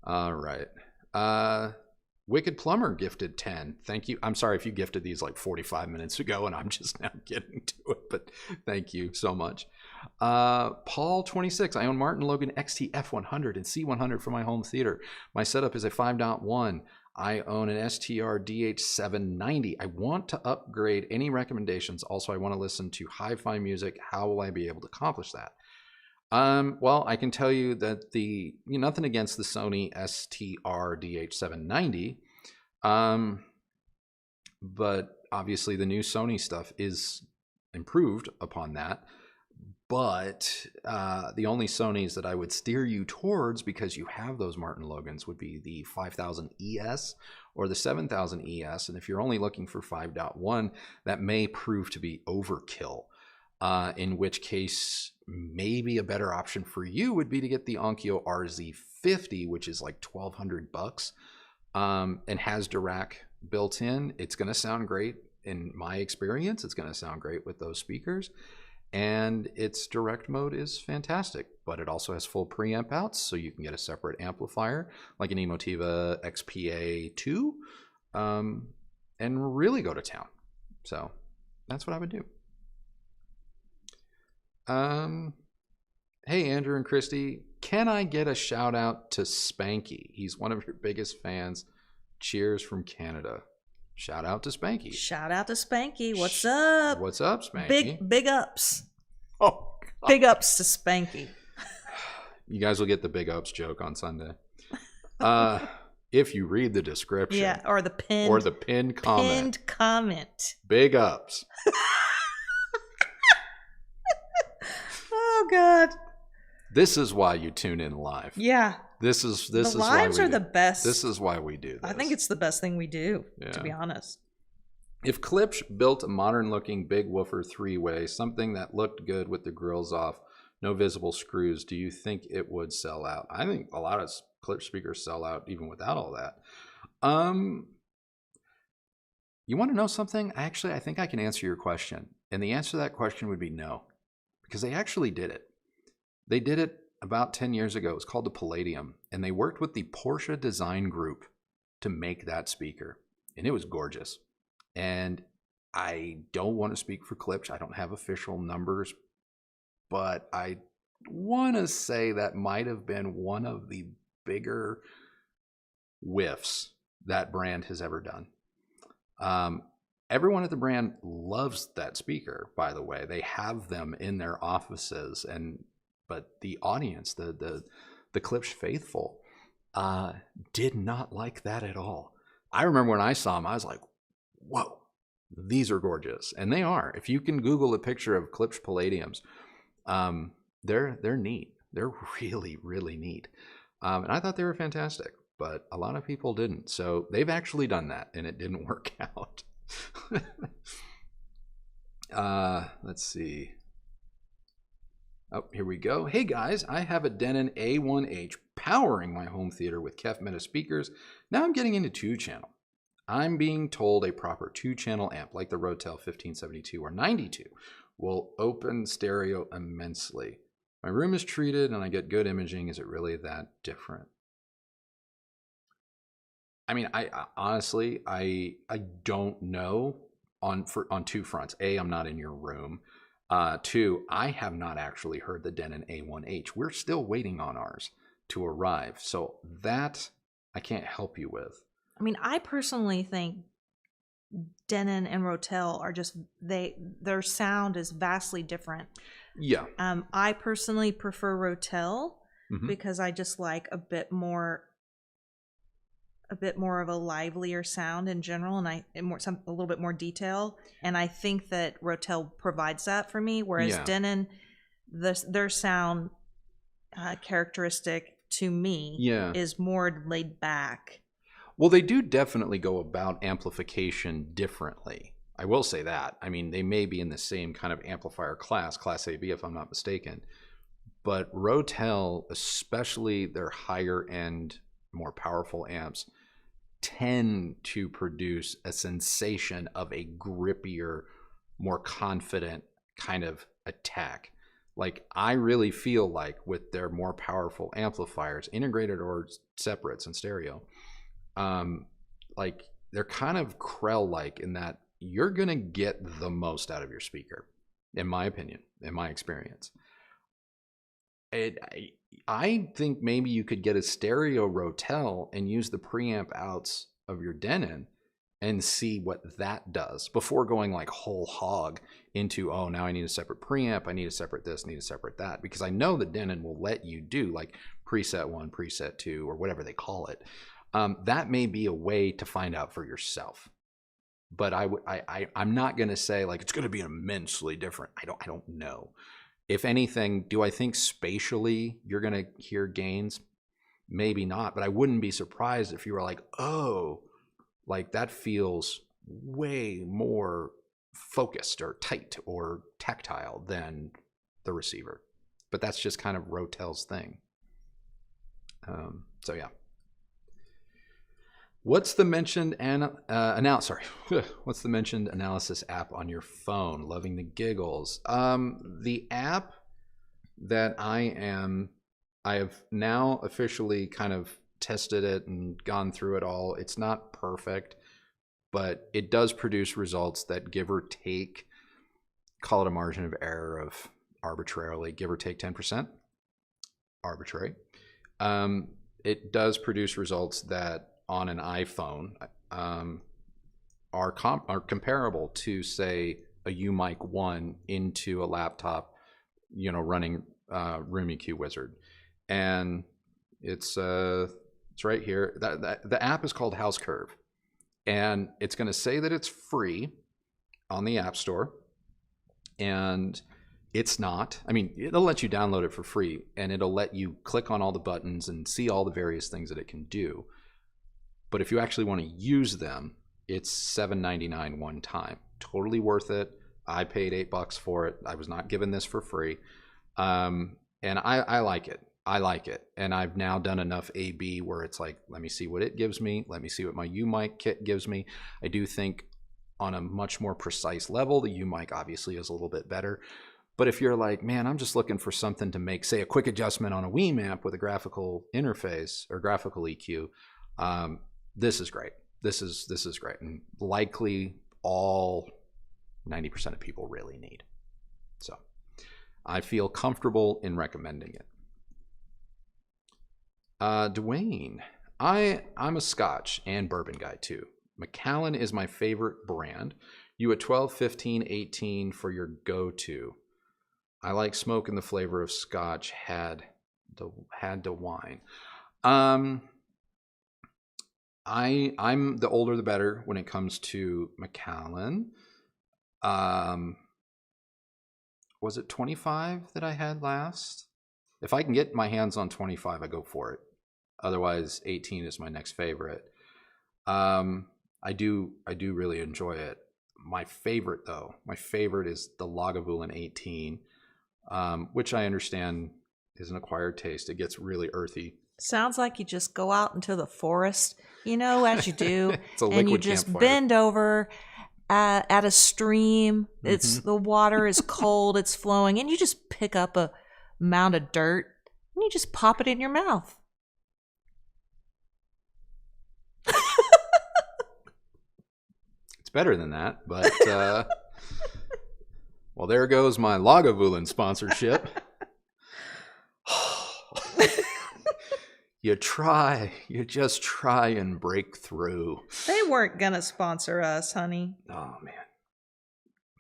S2: All right. Wicked Plumber gifted 10. Thank you. I'm sorry if you gifted these like 45 minutes ago and I'm just now getting to it, but thank you so much. Paul 26. I own Martin Logan XT F100 and C100 for my home theater. My setup is a 5.1. I own an STR DH790. I want to upgrade. Any recommendations? Also, I want to listen to HiFi music. How will I be able to accomplish that? Well, I can tell you that nothing against the Sony STR DH790, but obviously the new Sony stuff is improved upon that. But the only Sonys that I would steer you towards, because you have those Martin Logans, would be the 5000 ES or the 7000 ES. And if you're only looking for 5.1, that may prove to be overkill. In which case, maybe a better option for you would be to get the Onkyo RZ50, which is like $1,200, and has Dirac built in. It's going to sound great. In my experience, it's going to sound great with those speakers. And its direct mode is fantastic, but it also has full preamp outs, so you can get a separate amplifier like an Emotiva XPA2, and really go to town. So that's what I would do. Hey, Andrew and Kristi, can I get a shout out to Spanky? He's one of your biggest fans. Cheers from Canada. Shout out to Spanky.
S1: Shout out to Spanky. What's up?
S2: What's up, Spanky?
S1: Big ups.
S2: Oh, God.
S1: Big ups to Spanky.
S2: You guys will get the big ups joke on Sunday. If you read the description.
S1: Yeah, or the pinned comment. Pinned comment.
S2: Big ups.
S1: Oh, God.
S2: This is why you tune in live.
S1: Yeah.
S2: This is
S1: the lives are the best.
S2: This is why we do this.
S1: I think it's the best thing we do, to be honest.
S2: If Klipsch built a modern-looking big woofer three-way, something that looked good with the grills off, no visible screws, do you think it would sell out? I think a lot of Klipsch speakers sell out even without all that. You want to know something? I think I can answer your question. And the answer to that question would be no. Because they actually did it. They did it about 10 years ago. It was called the Palladium. And they worked with the Porsche Design Group to make that speaker. And it was gorgeous. And I don't want to speak for Klipsch. I don't have official numbers. But I want to say that might have been one of the bigger whiffs that brand has ever done. Everyone at the brand loves that speaker, by the way. They have them in their offices, but the audience, the Klipsch faithful, did not like that at all. I remember when I saw them, I was like, whoa, these are gorgeous. And they are. If you can Google a picture of Klipsch Palladiums, they're neat. They're really, really neat. And I thought they were fantastic, but a lot of people didn't. So they've actually done that, and it didn't work out. Let's see. Oh, here we go. Hey guys, I have a Denon A1H powering my home theater with Kef Meta speakers. Now I'm getting into 2-channel. I'm being told a proper 2-channel amp like the Rotel 1572 or 92 will open stereo immensely. My room is treated and I get good imaging. Is it really that different? I mean, I honestly, I don't know on two fronts. A, I'm not in your room. Two, I have not actually heard the Denon A1H. We're still waiting on ours to arrive. So that I can't help you with.
S1: I mean, I personally think Denon and Rotel are just, their sound is vastly different.
S2: Yeah.
S1: I personally prefer Rotel because I just like a bit more of a livelier sound in general, and a little bit more detail. And I think that Rotel provides that for me, whereas Denon, their sound characteristic to me is more laid back.
S2: Well, they do definitely go about amplification differently. I will say that. I mean, they may be in the same kind of amplifier class AB, if I'm not mistaken. But Rotel, especially their higher end, more powerful amps, tend to produce a sensation of a grippier, more confident kind of attack. Like, I really feel like with their more powerful amplifiers, integrated or separates in stereo, like they're kind of Krell-like in that you're going to get the most out of your speaker, in my opinion, in my experience. I think maybe you could get a stereo Rotel and use the preamp outs of your Denon and see what that does before going like whole hog into, oh, now I need a separate preamp, I need a separate this, need a separate that, because I know that Denon will let you do like preset 1, preset 2, or whatever they call it. That may be a way to find out for yourself. But I'm not going to say like it's going to be immensely different. I don't know. If anything, do I think spatially you're going to hear gains? Maybe not, but I wouldn't be surprised if you were like, oh, like that feels way more focused or tight or tactile than the receiver. But that's just kind of Rotel's thing. So yeah. What's the mentioned What's the mentioned analysis app on your phone? Loving the giggles. The app that I have now officially kind of tested it and gone through it all. It's not perfect, but it does produce results that give or take, call it a margin of error of arbitrarily, give or take 10%. Arbitrary. It does produce results that on an iPhone are comparable to, say, a UMic 1 into a laptop, running Room EQ Wizard. And it's right here. The app is called House Curve, and it's going to say that it's free on the App Store, and it's not. I mean, it'll let you download it for free, and it'll let you click on all the buttons and see all the various things that it can do. But if you actually want to use them, it's $7.99 one time. Totally worth it. I paid $8 for it. I was not given this for free, and I like it. I like it. And I've now done enough A/B where it's like, let me see what it gives me. Let me see what my UMic kit gives me. I do think on a much more precise level, the UMic obviously is a little bit better. But if you're like, man, I'm just looking for something to make, say, a quick adjustment on a Wii-amp with a graphical interface or graphical EQ, this is great. This is great. And likely all 90% of people really need. So I feel comfortable in recommending it. Dwayne, I'm a Scotch and bourbon guy too. Macallan is my favorite brand. You at 12, 15, 18 for your go-to. I like smoke and the flavor of Scotch had to wine. I'm the older the better when it comes to Macallan. Was it 25 that I had last? If I can get my hands on 25, I go for it. Otherwise, 18 is my next favorite. I do really enjoy it. My favorite is the Lagavulin 18, which I understand is an acquired taste. It gets really earthy.
S1: Sounds like you just go out into the forest, as you do,
S2: and
S1: you just
S2: campfire.
S1: Bend over at a stream. It's the water is cold, it's flowing, and you just pick up a mound of dirt and you just pop it in your mouth.
S2: It's better than that, but well, there goes my Lagavulin sponsorship. You just try and break through.
S1: They weren't gonna sponsor us, honey.
S2: Oh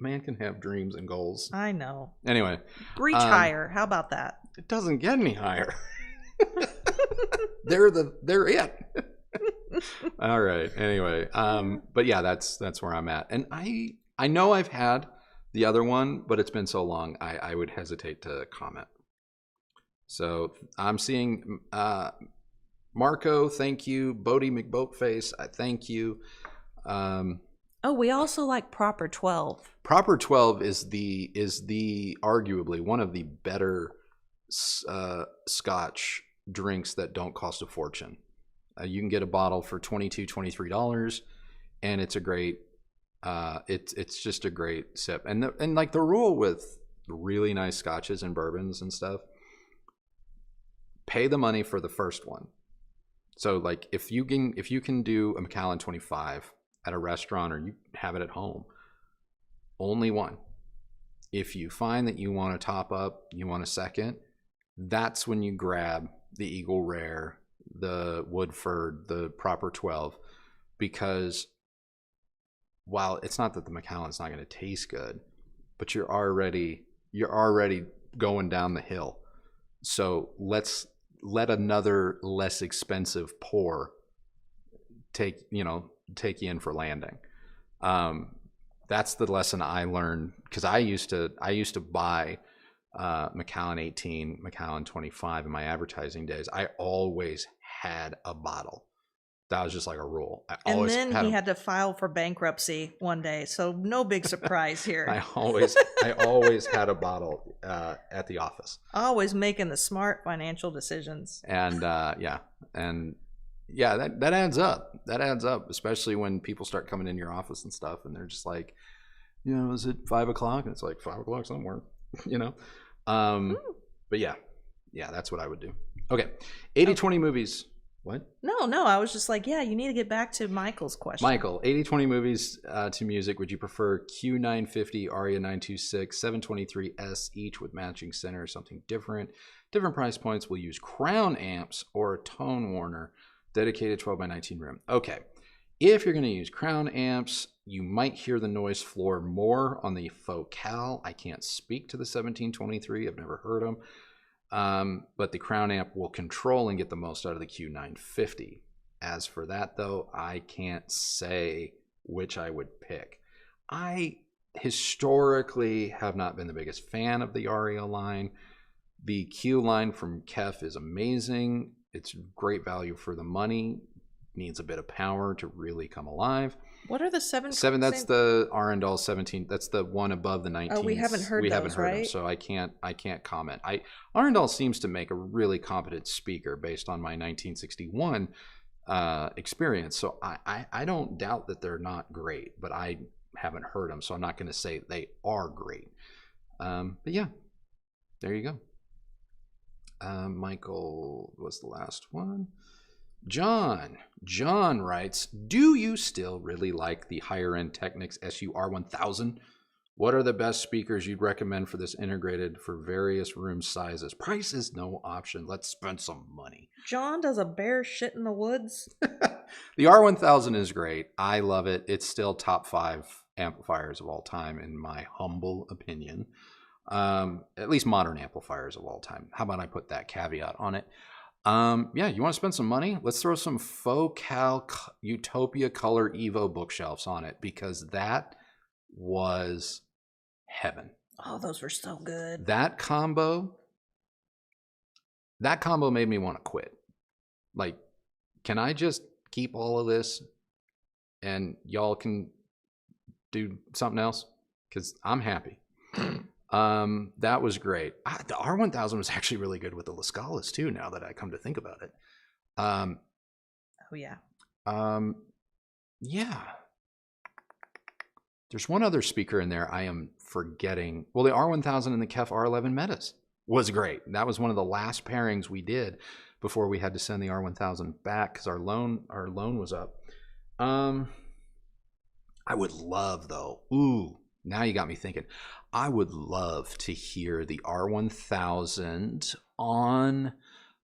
S2: man can have dreams and goals.
S1: I know.
S2: Anyway,
S1: reach higher. How about that?
S2: It doesn't get any higher. They're it. All right. Anyway, but yeah, that's where I'm at, and I know I've had the other one, but it's been so long, I would hesitate to comment. So I'm seeing Marco, thank you. Bodie McBoatface, thank you.
S1: We also like Proper 12.
S2: Proper 12 is the arguably one of the better Scotch drinks that don't cost a fortune. You can get a bottle for $22, $23, and it's a great. It's just a great sip. And like the rule with really nice scotches and bourbons and stuff, pay the money for the first one. So like if you can do a Macallan 25 at a restaurant or you have it at home, only one. If you find that you want to top up, you want a second, that's when you grab the Eagle Rare, the Woodford, the Proper 12, because while it's not that the Macallan's not going to taste good, but you're already going down the hill. So let's let another less expensive pour take you in for landing. That's the lesson I learned, because I used to buy Macallan 18, Macallan 25 in my advertising days. I always had a bottle. That was just like a rule.
S1: And then he had to file for bankruptcy one day, so no big surprise here.
S2: I always had a bottle at the office.
S1: Always making the smart financial decisions.
S2: And that adds up. That adds up, especially when people start coming in your office and stuff, and they're just like, is it 5 o'clock? And it's like 5 o'clock somewhere, But yeah, that's what I would do. Okay, 80-20 movies. What?
S1: No, I was just like, you need to get back to Michael's question.
S2: Michael, 80-20 movies to music. Would you prefer Q950, Aria 926, 723S each with matching center, or something different? Different price points. Will use Crown amps or a Tone Warner dedicated 12x19 room. Okay, if you're going to use Crown amps, you might hear the noise floor more on the Focal. I can't speak to the 1723. I've never heard them. But the Crown amp will control and get the most out of the Q950. As for that, though, I can't say which I would pick. I historically have not been the biggest fan of the Aria line. The Q line from Kef is amazing. It's great value for the money. Needs a bit of power to really come alive.
S1: What are the seven?
S2: That's the Arundel 17. That's the one above the 19.
S1: Oh, we haven't heard those, right?
S2: Them, so I can't comment. Arundel seems to make a really competent speaker based on my 1961 experience. So I don't doubt that they're not great, but I haven't heard them, so I'm not going to say they are great. But yeah, there you go. Michael was the last one. John writes, do you still really like the higher end Technics SUR 1000? What are the best speakers you'd recommend for this integrated for various room sizes? Price is no option. Let's spend some money.
S1: John, does a bear shit in the woods?
S2: The R1000 is great. I love it. It's still top 5 amplifiers of all time, in my humble opinion. At least modern amplifiers of all time. How about I put that caveat on it? You want to spend some money? Let's throw some Focal Utopia Color Evo bookshelves on it, because that was heaven.
S1: Oh, those were so good.
S2: That combo made me want to quit. Like, can I just keep all of this and y'all can do something else? Because I'm happy. That was great. The R1000 was actually really good with the Lascalas too, now that I come to think about it. Yeah. There's one other speaker in there I am forgetting. Well, the R1000 and the Kef R11 Metas was great. That was one of the last pairings we did before we had to send the R1000 back because our loan was up. I would love, though. Ooh, now you got me thinking. I would love to hear the R1000 on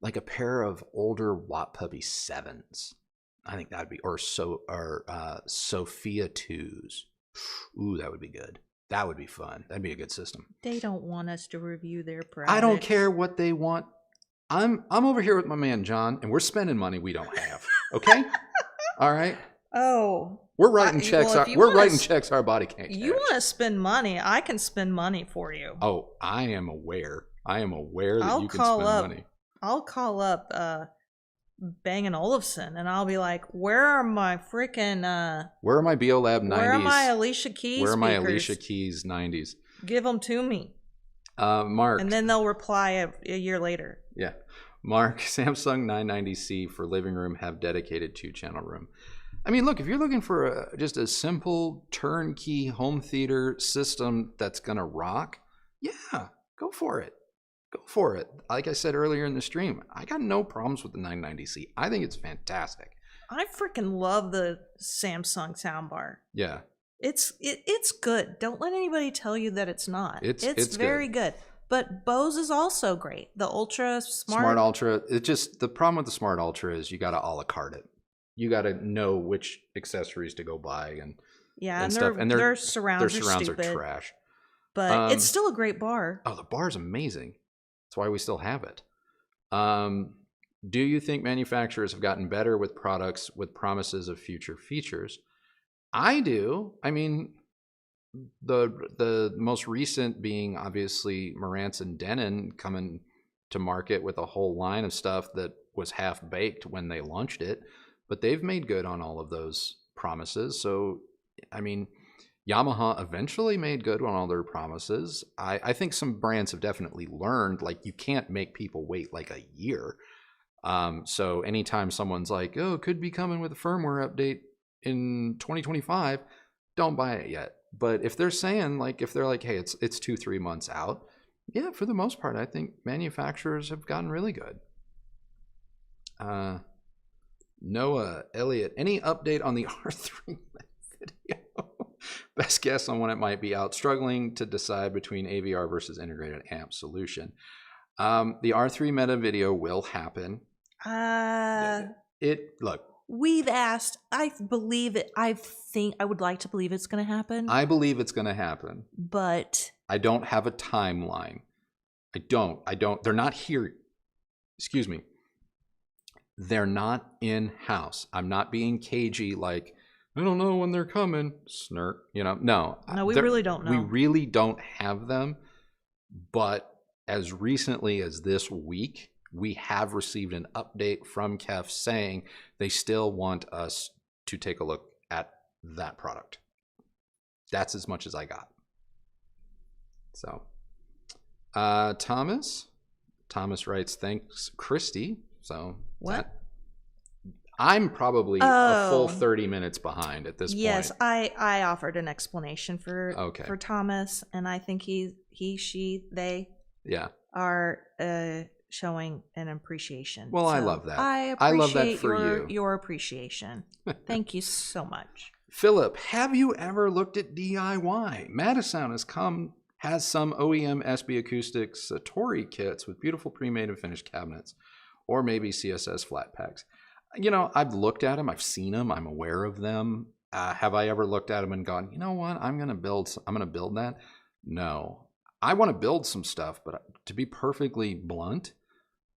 S2: like a pair of older Watt Puppy 7s. I think that'd be, or Sophia 2s. Ooh, that would be good. That would be fun. That'd be a good system.
S1: They don't want us to review their products.
S2: I don't care what they want. I'm over here with my man John, and we're spending money we don't have. Okay? All right.
S1: Oh.
S2: We're writing checks. We're writing checks our body can't cash.
S1: You want to spend money? I can spend money for you.
S2: Oh, I am aware. that you can spend money.
S1: I'll call up Bang & Olufsen, and I'll be like, "Where are my freaking
S2: Where are my BioLab 90s?
S1: Where are my Alicia Keys?
S2: Where are my
S1: speakers?
S2: Alicia Keys 90s?
S1: Give them to me."
S2: Mark.
S1: And then they'll reply a year later.
S2: Yeah, Mark. Samsung 990C for living room have dedicated 2-channel room. I mean, look, if you're looking for just a simple turnkey home theater system that's going to rock, yeah, go for it. Go for it. Like I said earlier in the stream, I got no problems with the 990C. I think it's fantastic.
S1: I freaking love the Samsung soundbar.
S2: Yeah.
S1: It's good. Don't let anybody tell you that it's not.
S2: It's
S1: very good. But Bose is also great. The Ultra
S2: Smart Ultra. The problem with the Smart Ultra is you got to a la carte it. You got to know which accessories to go buy, and
S1: Yeah,
S2: and
S1: and
S2: stuff. And
S1: their surrounds,
S2: are
S1: stupid,
S2: trash.
S1: but it's still a great bar.
S2: Oh, the bar's amazing. That's why we still have it. Do you think manufacturers have gotten better with products with promises of future features? I do. I mean, the most recent being obviously Marantz and Denon coming to market with a whole line of stuff that was half baked when they launched it, but they've made good on all of those promises. So, I mean, Yamaha eventually made good on all their promises. I think some brands have definitely learned, like, you can't make people wait like a year. So anytime someone's like, oh, it could be coming with a firmware update in 2025, don't buy it yet. But if they're saying, like, if they're like, hey, it's 2-3 months out, yeah, for the most part, I think manufacturers have gotten really good. Noah Elliott, any update on the R3 video? Best guess on when it might be out. Struggling to decide between AVR versus integrated amp solution. The R3 meta video will happen. Look.
S1: We've asked. I believe it. I would like to believe it's going to happen.
S2: I believe it's going to happen.
S1: But
S2: I don't have a timeline. I don't. They're not here. Excuse me. They're not in-house. I'm not being cagey like, I don't know when they're coming. Snort. No.
S1: No, we really don't know.
S2: We really don't have them. But as recently as this week, we have received an update from KEF saying they still want us to take a look at that product. That's as much as I got. So, Thomas writes, thanks, Kristi. So
S1: what?
S2: I'm probably a full 30 minutes behind at this point.
S1: Yes, I offered an explanation for Thomas, and I think he, she, they are showing an appreciation.
S2: Well, so I love that.
S1: I love that for your appreciation. Thank you so much.
S2: Philip, have you ever looked at DIY? Matasound has some OEM SB Acoustics Satori kits with beautiful pre-made and finished cabinets, or maybe CSS flat packs. I've looked at them. I've seen them. I'm aware of them. Have I ever looked at them and gone, you know what? I'm going to build that? No. I want to build some stuff, but to be perfectly blunt,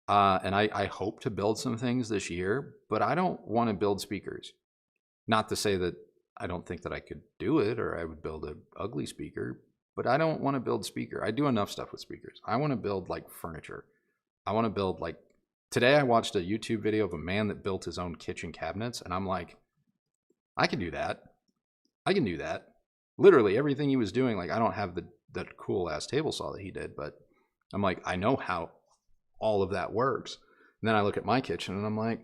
S2: and I hope to build some things this year, but I don't want to build speakers. Not to say that I don't think that I could do it or I would build an ugly speaker, but I don't want to build speaker. I do enough stuff with speakers. I want to build like furniture. I want to build like, today I watched a YouTube video of a man that built his own kitchen cabinets, and I'm like, I can do that. I can do that. Literally everything he was doing, like, I don't have that cool ass table saw that he did, but I'm like, I know how all of that works. And then I look at my kitchen and I'm like,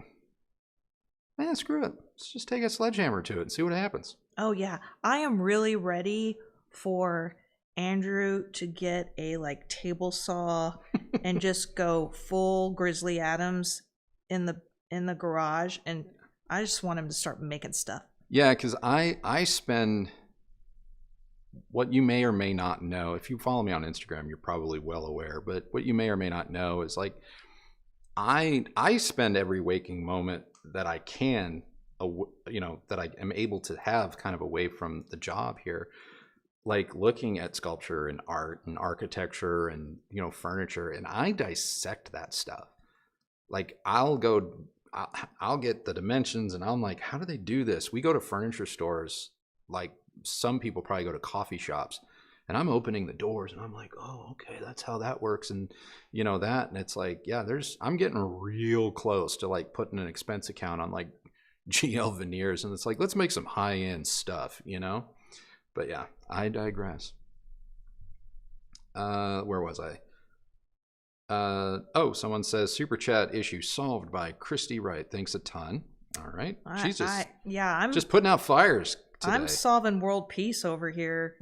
S2: man, screw it. Let's just take a sledgehammer to it and see what happens.
S1: Oh yeah. I am really ready for Andrew to get a table saw and just go full Grizzly Adams in the garage, and I just want him to start making stuff.
S2: Yeah, because I spend, what you may or may not know, if you follow me on Instagram, you're probably well aware, but what you may or may not know is like, I spend every waking moment that I can, that I am able to have kind of away from the job here, like looking at sculpture and art and architecture and, furniture, and I dissect that stuff. Like I'll get the dimensions and I'm like, how do they do this? We go to furniture stores, like some people probably go to coffee shops, and I'm opening the doors and I'm like, oh, okay, that's how that works. And that, and it's like, yeah, I'm getting real close to like putting an expense account on like GL veneers. And it's like, let's make some high end stuff, but yeah, I digress. Where was I? Someone says super chat issue solved by Kristi Wright. Thanks a ton. All right. She's I'm just putting out fires today.
S1: I'm solving world peace over here.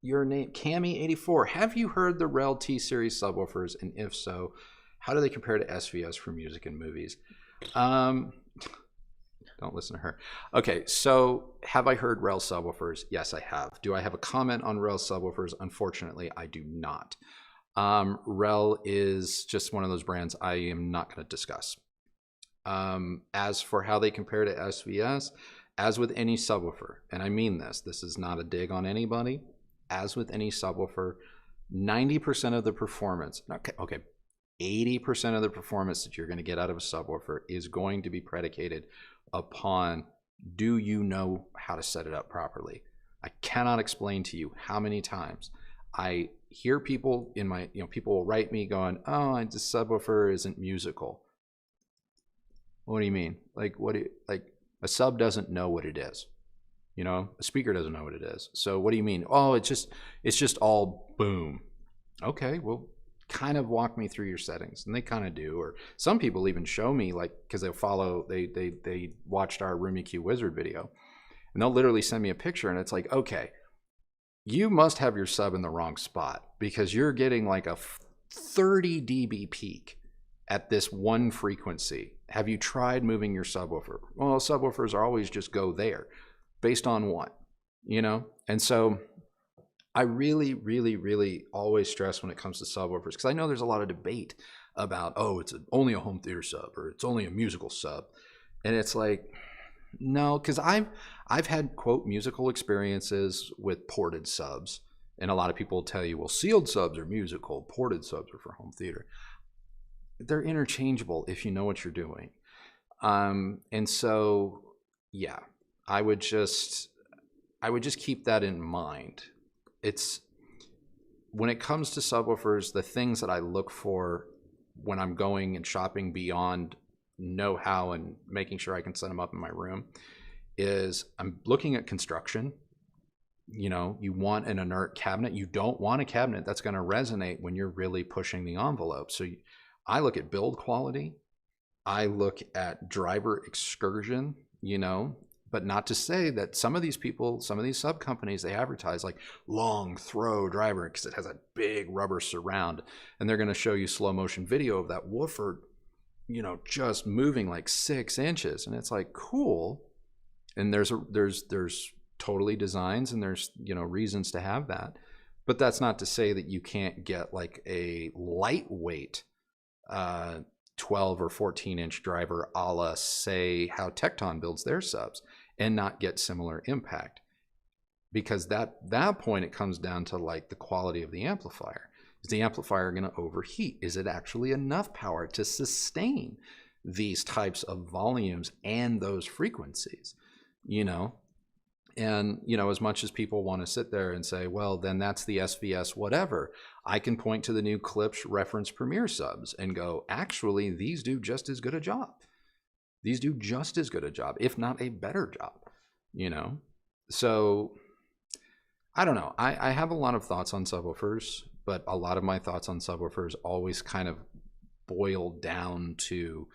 S2: Your name, Cammy84. Have you heard the Rel T series subwoofers? And if so, how do they compare to SVS for music and movies? Don't listen to her. Okay, so have I heard Rel subwoofers? Yes, I have. Do I have a comment on Rel subwoofers? Unfortunately, I do not. Rel is just one of those brands I am not going to discuss. As for how they compare to SVS, as with any subwoofer, and I mean this is not a dig on anybody, as with any subwoofer, 90% of the performance, okay, 80% of the performance that you're going to get out of a subwoofer is going to be predicated upon, do you know how to set it up properly? I cannot explain to you how many times I hear people in my, people will write me going, oh, this subwoofer isn't musical. What do you mean? Like, a sub doesn't know what it is. A speaker doesn't know what it is. So what do you mean? Oh, it's just all boom. Okay, well, kind of walk me through your settings. And they kind of do. Or some people even show me, like, because they watched our Room EQ Wizard video, and they'll literally send me a picture, and it's like, okay, you must have your sub in the wrong spot, because you're getting like a 30 dB peak at this one frequency. Have you tried moving your subwoofer? Well, subwoofers are always just go there. Based on what? And so I really, really, really always stress when it comes to subwoofers, because I know there's a lot of debate about, oh, it's only a home theater sub, or it's only a musical sub. And it's like, no, because I've had, quote, musical experiences with ported subs. And a lot of people will tell you, well, sealed subs are musical, ported subs are for home theater. They're interchangeable if you know what you're doing. And so, yeah, I would just keep that in mind. It's, when it comes to subwoofers, the things that I look for when I'm going and shopping beyond know-how and making sure I can set them up in my room is I'm looking at construction. You want an inert cabinet. You don't want a cabinet that's going to resonate when you're really pushing the envelope. So I look at build quality. I look at driver excursion, but not to say that some of these sub companies, they advertise like long throw driver because it has a big rubber surround, and they're going to show you slow motion video of that woofer, just moving like 6 inches. And it's like, cool. And there's totally designs, and there's, reasons to have that. But that's not to say that you can't get like a lightweight 12 or 14 inch driver a la, say, how Tecton builds their subs, and not get similar impact. Because that point, it comes down to like the quality of the amplifier. Is the amplifier going to overheat? Is it actually enough power to sustain these types of volumes and those frequencies? And, as much as people want to sit there and say, well, then that's the SVS whatever, I can point to the new Klipsch reference Premier subs and go, actually, these do just as good a job. These do just as good a job, if not a better job, So, I don't know. I have a lot of thoughts on subwoofers, but a lot of my thoughts on subwoofers always kind of boil down to,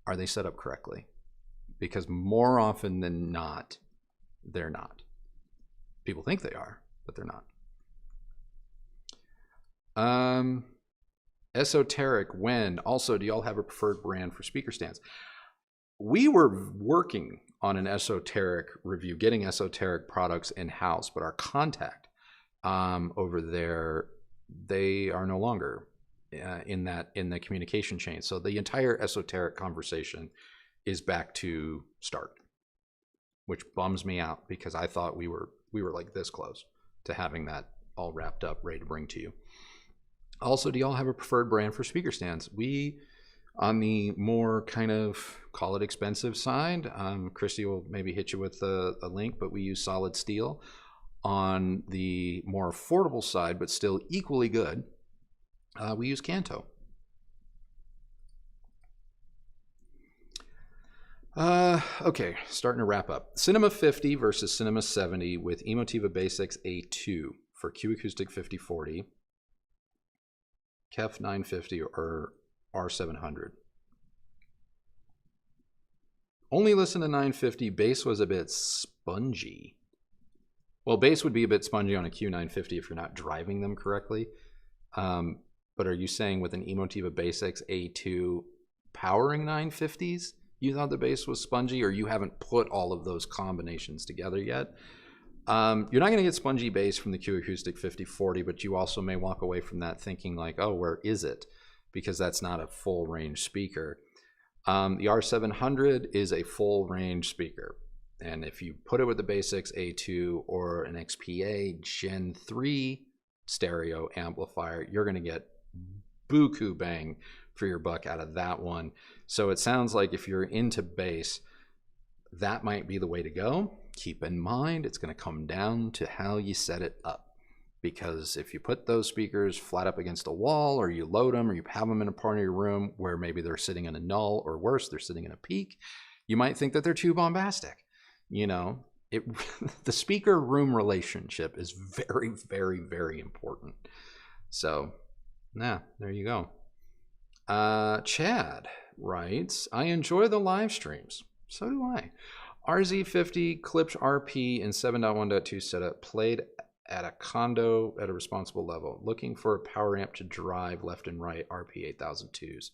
S2: are they set up correctly? Because more often than not, they're not. People think they are, but they're not. Esoteric, when? Also, do y'all have a preferred brand for speaker stands? We were working on an esoteric review, getting esoteric products in-house, but our contact over there, they are no longer in the communication chain. So the entire esoteric conversation is back to start, which bums me out, because I thought we were like this close to having that all wrapped up, ready to bring to you. Also, do y'all have a preferred brand for speaker stands? We, on the more kind of, call it expensive side, Kristi will maybe hit you with a link, but we use Solid Steel. On the more affordable side, but still equally good, we use Kanto. Okay, starting to wrap up. Cinema 50 versus Cinema 70 with Emotiva Basics A2 for Q Acoustic 5040, KEF 950 or R700. Only listen to 950. Bass was a bit spongy. Well, bass would be a bit spongy on a Q950 if you're not driving them correctly. But are you saying with an Emotiva Basics A2 powering 950s, you thought the bass was spongy, or you haven't put all of those combinations together yet? You're not going to get spongy bass from the Q Acoustic 5040, but you also may walk away from that thinking like, oh, where is it? Because that's not a full range speaker. The R700 is a full range speaker. And if you put it with the basics A2 or an XPA Gen 3 stereo amplifier, you're going to get buku bang for your buck out of that one. So it sounds like if you're into bass, that might be the way to go. Keep in mind, it's going to come down to how you set it up. Because if you put those speakers flat up against a wall, or you load them, or you have them in a part of your room where maybe they're sitting in a null, or worse, they're sitting in a peak, you might think that they're too bombastic. You know, the speaker room relationship is very, very, very important. So, yeah, there you go. Chad writes, I enjoy the live streams. So do I. RZ50 clipped RP in 7.1.2 setup, played at a condo at a responsible level, looking for a power amp to drive left and right RP 8002s,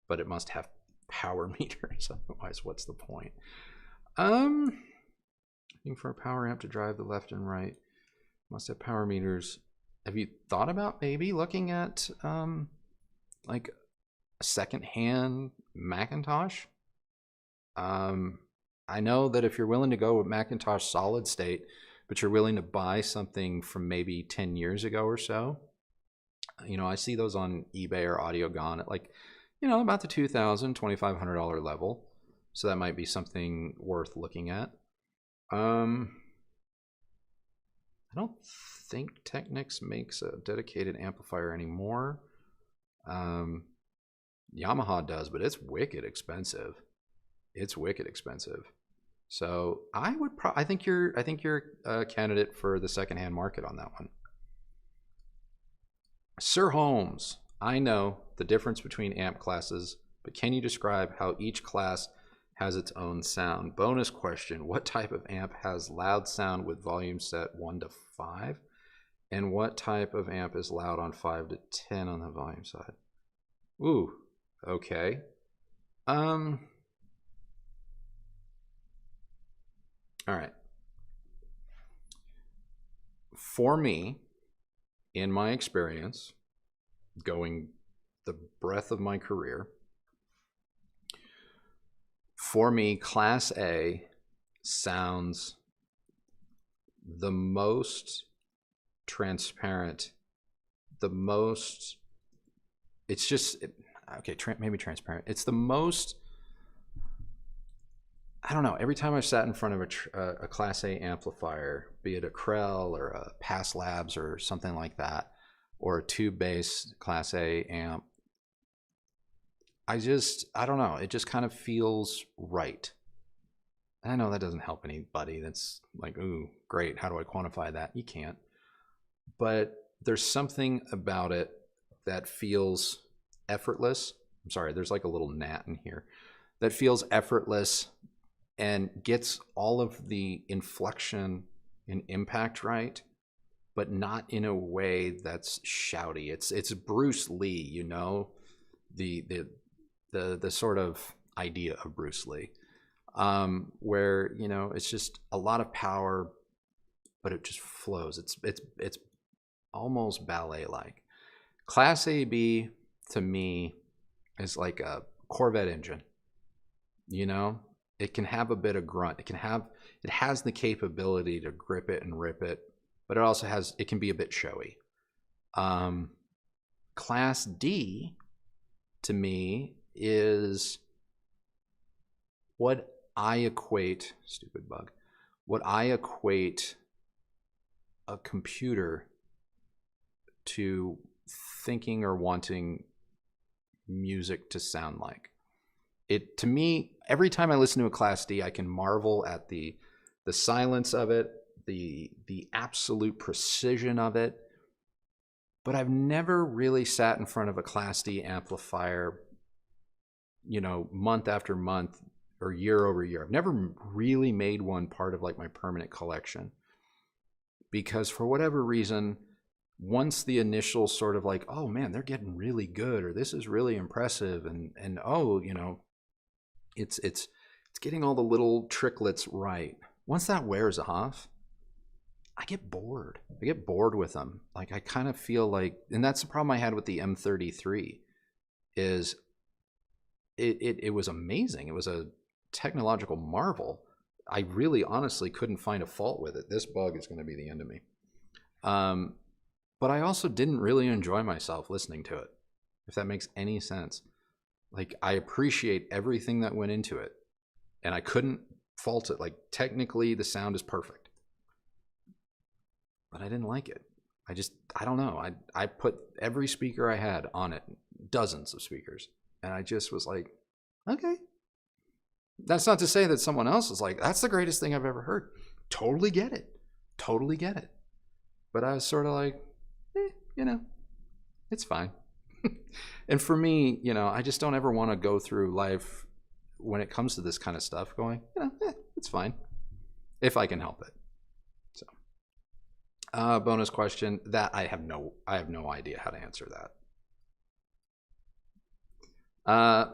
S2: but it must have power meters, otherwise what's the point? Looking for a power amp to drive the left and right, must have power meters. Have you thought about maybe looking at like a second-hand Macintosh? I know that if you're willing to go with Macintosh solid state, but you're willing to buy something from maybe 10 years ago or so, you know, I see those on eBay or AudioGone at like, you know, about the $2,000, $2,500 level. So that might be something worth looking at. I don't think Technics makes a dedicated amplifier anymore. Yamaha does, but it's wicked expensive. It's wicked expensive. So I think you're a candidate for the secondhand market on that one. Sir Holmes, I know the difference between amp classes, but can you describe how each class has its own sound? Bonus question, what type of amp has loud sound with volume set 1 to 5? And what type of amp is loud on 5 to 10 on the volume side? Ooh, okay. All right. For me, in my experience, going the breadth of my career, for me, Class A sounds the most transparent, the most, it's just, okay, maybe transparent. It's the most, I don't know, every time I've sat in front of a Class A amplifier, be it a Krell or a Pass Labs or something like that, or a tube-based Class A amp, I don't know, it just kind of feels right. I know that doesn't help anybody that's like, ooh, great, how do I quantify that? You can't. But there's something about it that feels effortless. I'm sorry, there's like a little gnat in here. That feels effortless and gets all of the inflection and impact right, but not in a way that's shouty. It's Bruce Lee, you know, the sort of idea of Bruce Lee, where, you know, it's just a lot of power, but it just flows. It's almost ballet-like. Class AB to me is like a Corvette engine. You know, it can have a bit of grunt. It has the capability to grip it and rip it, but it can be a bit showy. Class D to me is what I equate a computer to thinking or wanting music to sound like. It, to me, every time I listen to a Class D, I can marvel at the silence of it, the absolute precision of it. But I've never really sat in front of a Class D amplifier, you know, month after month or year over year. I've never really made one part of like my permanent collection, because for whatever reason, once the initial sort of like, oh man, they're getting really good, or this is really impressive, and oh, you know, it's getting all the little tricklets right. Once that wears off, I get bored. I get bored with them. Like, I kind of feel like, and that's the problem I had with the M33, is it was amazing. It was a technological marvel. I really honestly couldn't find a fault with it. This bug is going to be the end of me. But I also didn't really enjoy myself listening to it, if that makes any sense. Like, I appreciate everything that went into it, and I couldn't fault it. Like, technically the sound is perfect, but I didn't like it. I don't know. I put every speaker I had on it, dozens of speakers, and I just was like, okay. That's not to say that someone else is like, that's the greatest thing I've ever heard. Totally get it. Totally get it. But I was sort of like, it's fine. And for me, I just don't ever want to go through life when it comes to this kind of stuff going, it's fine if I can help it. So, bonus question that I have no idea how to answer that.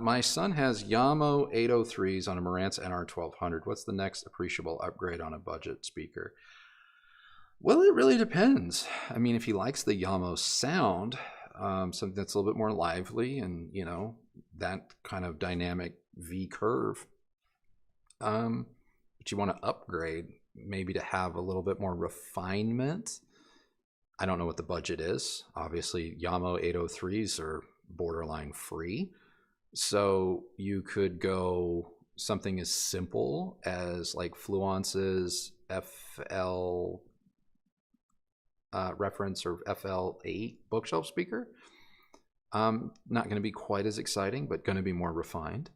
S2: My son has Yamo 803s on a Marantz NR1200. What's the next appreciable upgrade on a budget speaker? Well, it really depends. I mean, if he likes the Yamo sound, something that's a little bit more lively and, that kind of dynamic V curve, but you want to upgrade maybe to have a little bit more refinement. I don't know what the budget is. Obviously, Yamo 803s are borderline free. So you could go something as simple as like Fluence's FL reference or FL8 bookshelf speaker. Not going to be quite as exciting, but going to be more refined.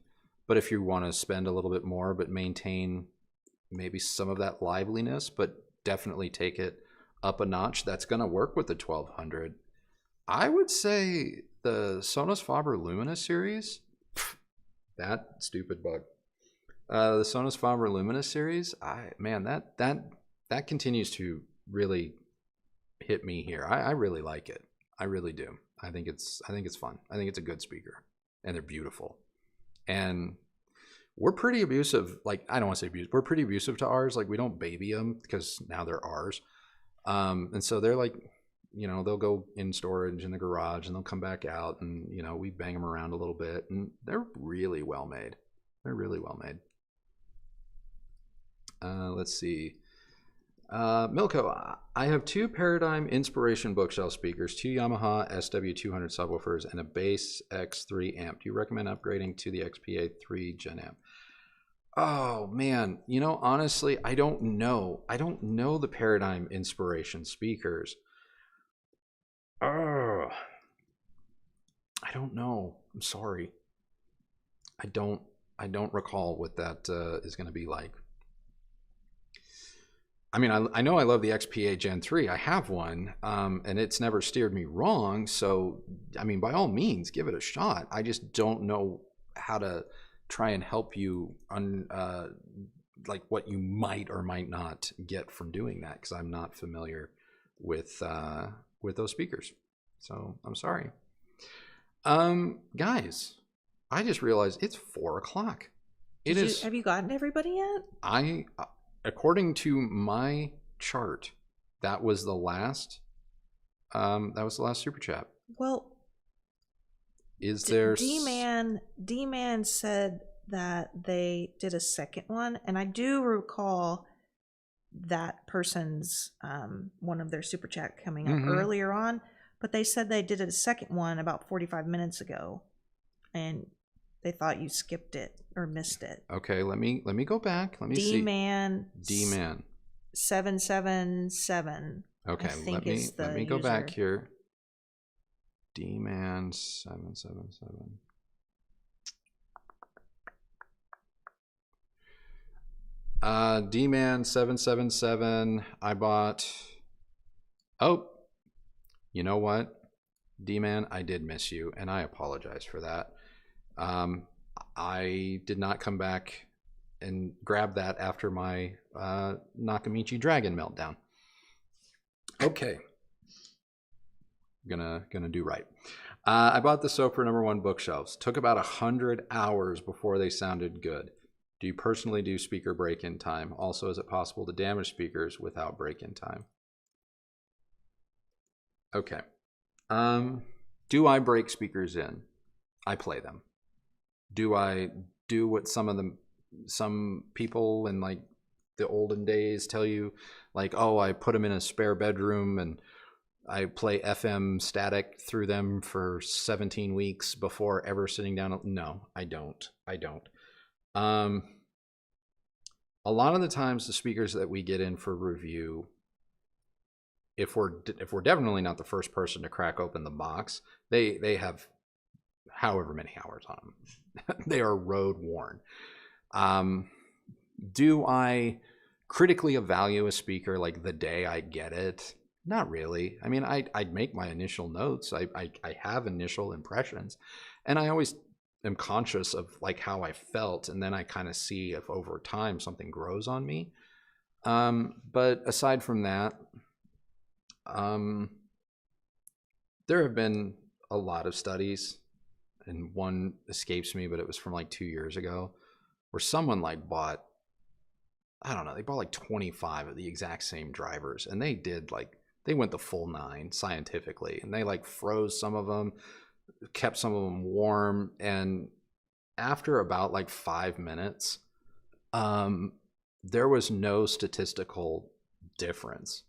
S2: But if you want to spend a little bit more, but maintain maybe some of that liveliness, but definitely take it up a notch, that's going to work with the 1200. I would say the Sonos Faber Lumina series, that stupid bug. The Sonos Faber Lumina series, that continues to really hit me here. I really like it. I really do. I think it's fun. I think it's a good speaker, and they're beautiful. And we're pretty abusive. Like, I don't want to say abusive. We're pretty abusive to ours. Like, we don't baby them because now they're ours. And so they're like, they'll go in storage in the garage and they'll come back out, and we bang them around a little bit, and they're really well made. They're really well made. Let's see. Milko, I have 2 Paradigm Inspiration bookshelf speakers, 2 Yamaha SW200 subwoofers, and a Bass X3 amp. Do you recommend upgrading to the XPA 3 Gen amp? Oh man, honestly, I don't know. I don't know the Paradigm Inspiration speakers. I don't know. I'm sorry. I don't recall what that is going to be like. I mean, I know I love the XPA Gen 3. I have one, and it's never steered me wrong. So, I mean, by all means, give it a shot. I just don't know how to try and help you on like what you might or might not get from doing that, because I'm not familiar with those speakers. So I'm sorry. Guys, I just realized it's 4 o'clock.
S1: Have you gotten everybody yet?
S2: According to my chart, that was the last super chat.
S1: Well,
S2: is there
S1: D-Man said that they did a second one, and I do recall that person's one of their super chat coming up earlier on, but they said they did a second one about 45 minutes ago, and they thought you skipped it or missed it.
S2: Okay, let me go back. Let me see.
S1: D-Man 777.
S2: Okay, let me go back here. D-Man 777. D-Man 777. I bought. Oh, you know what, D-Man, I did miss you, and I apologize for that. I did not come back and grab that after my Nakamichi Dragon meltdown. Okay, gonna do right. I bought the Soper #1 bookshelves. Took about 100 hours before they sounded good. Do you personally do speaker break-in time? Also, is it possible to damage speakers without break-in time? Okay. Do I break speakers in? I play them. Do I do what some people in like the olden days tell you, like, oh, I put them in a spare bedroom and I play FM static through them for 17 weeks before ever sitting down? No, I don't. A lot of the times the speakers that we get in for review, if we're definitely not the first person to crack open the box, they have however many hours on them. They are road worn. Do I critically evaluate a speaker like the day I get it? Not really. I mean, I'd make my initial notes. I have initial impressions, and I always am conscious of like how I felt, and then I kind of see if over time something grows on me. But aside from that, there have been a lot of studies, and one escapes me, but it was from like 2 years ago, where someone like bought, I don't know, they bought like 25 of the exact same drivers, and they went the full 9 scientifically, and they like froze some of them, kept some of them warm, and after about like 5 minutes, there was no statistical difference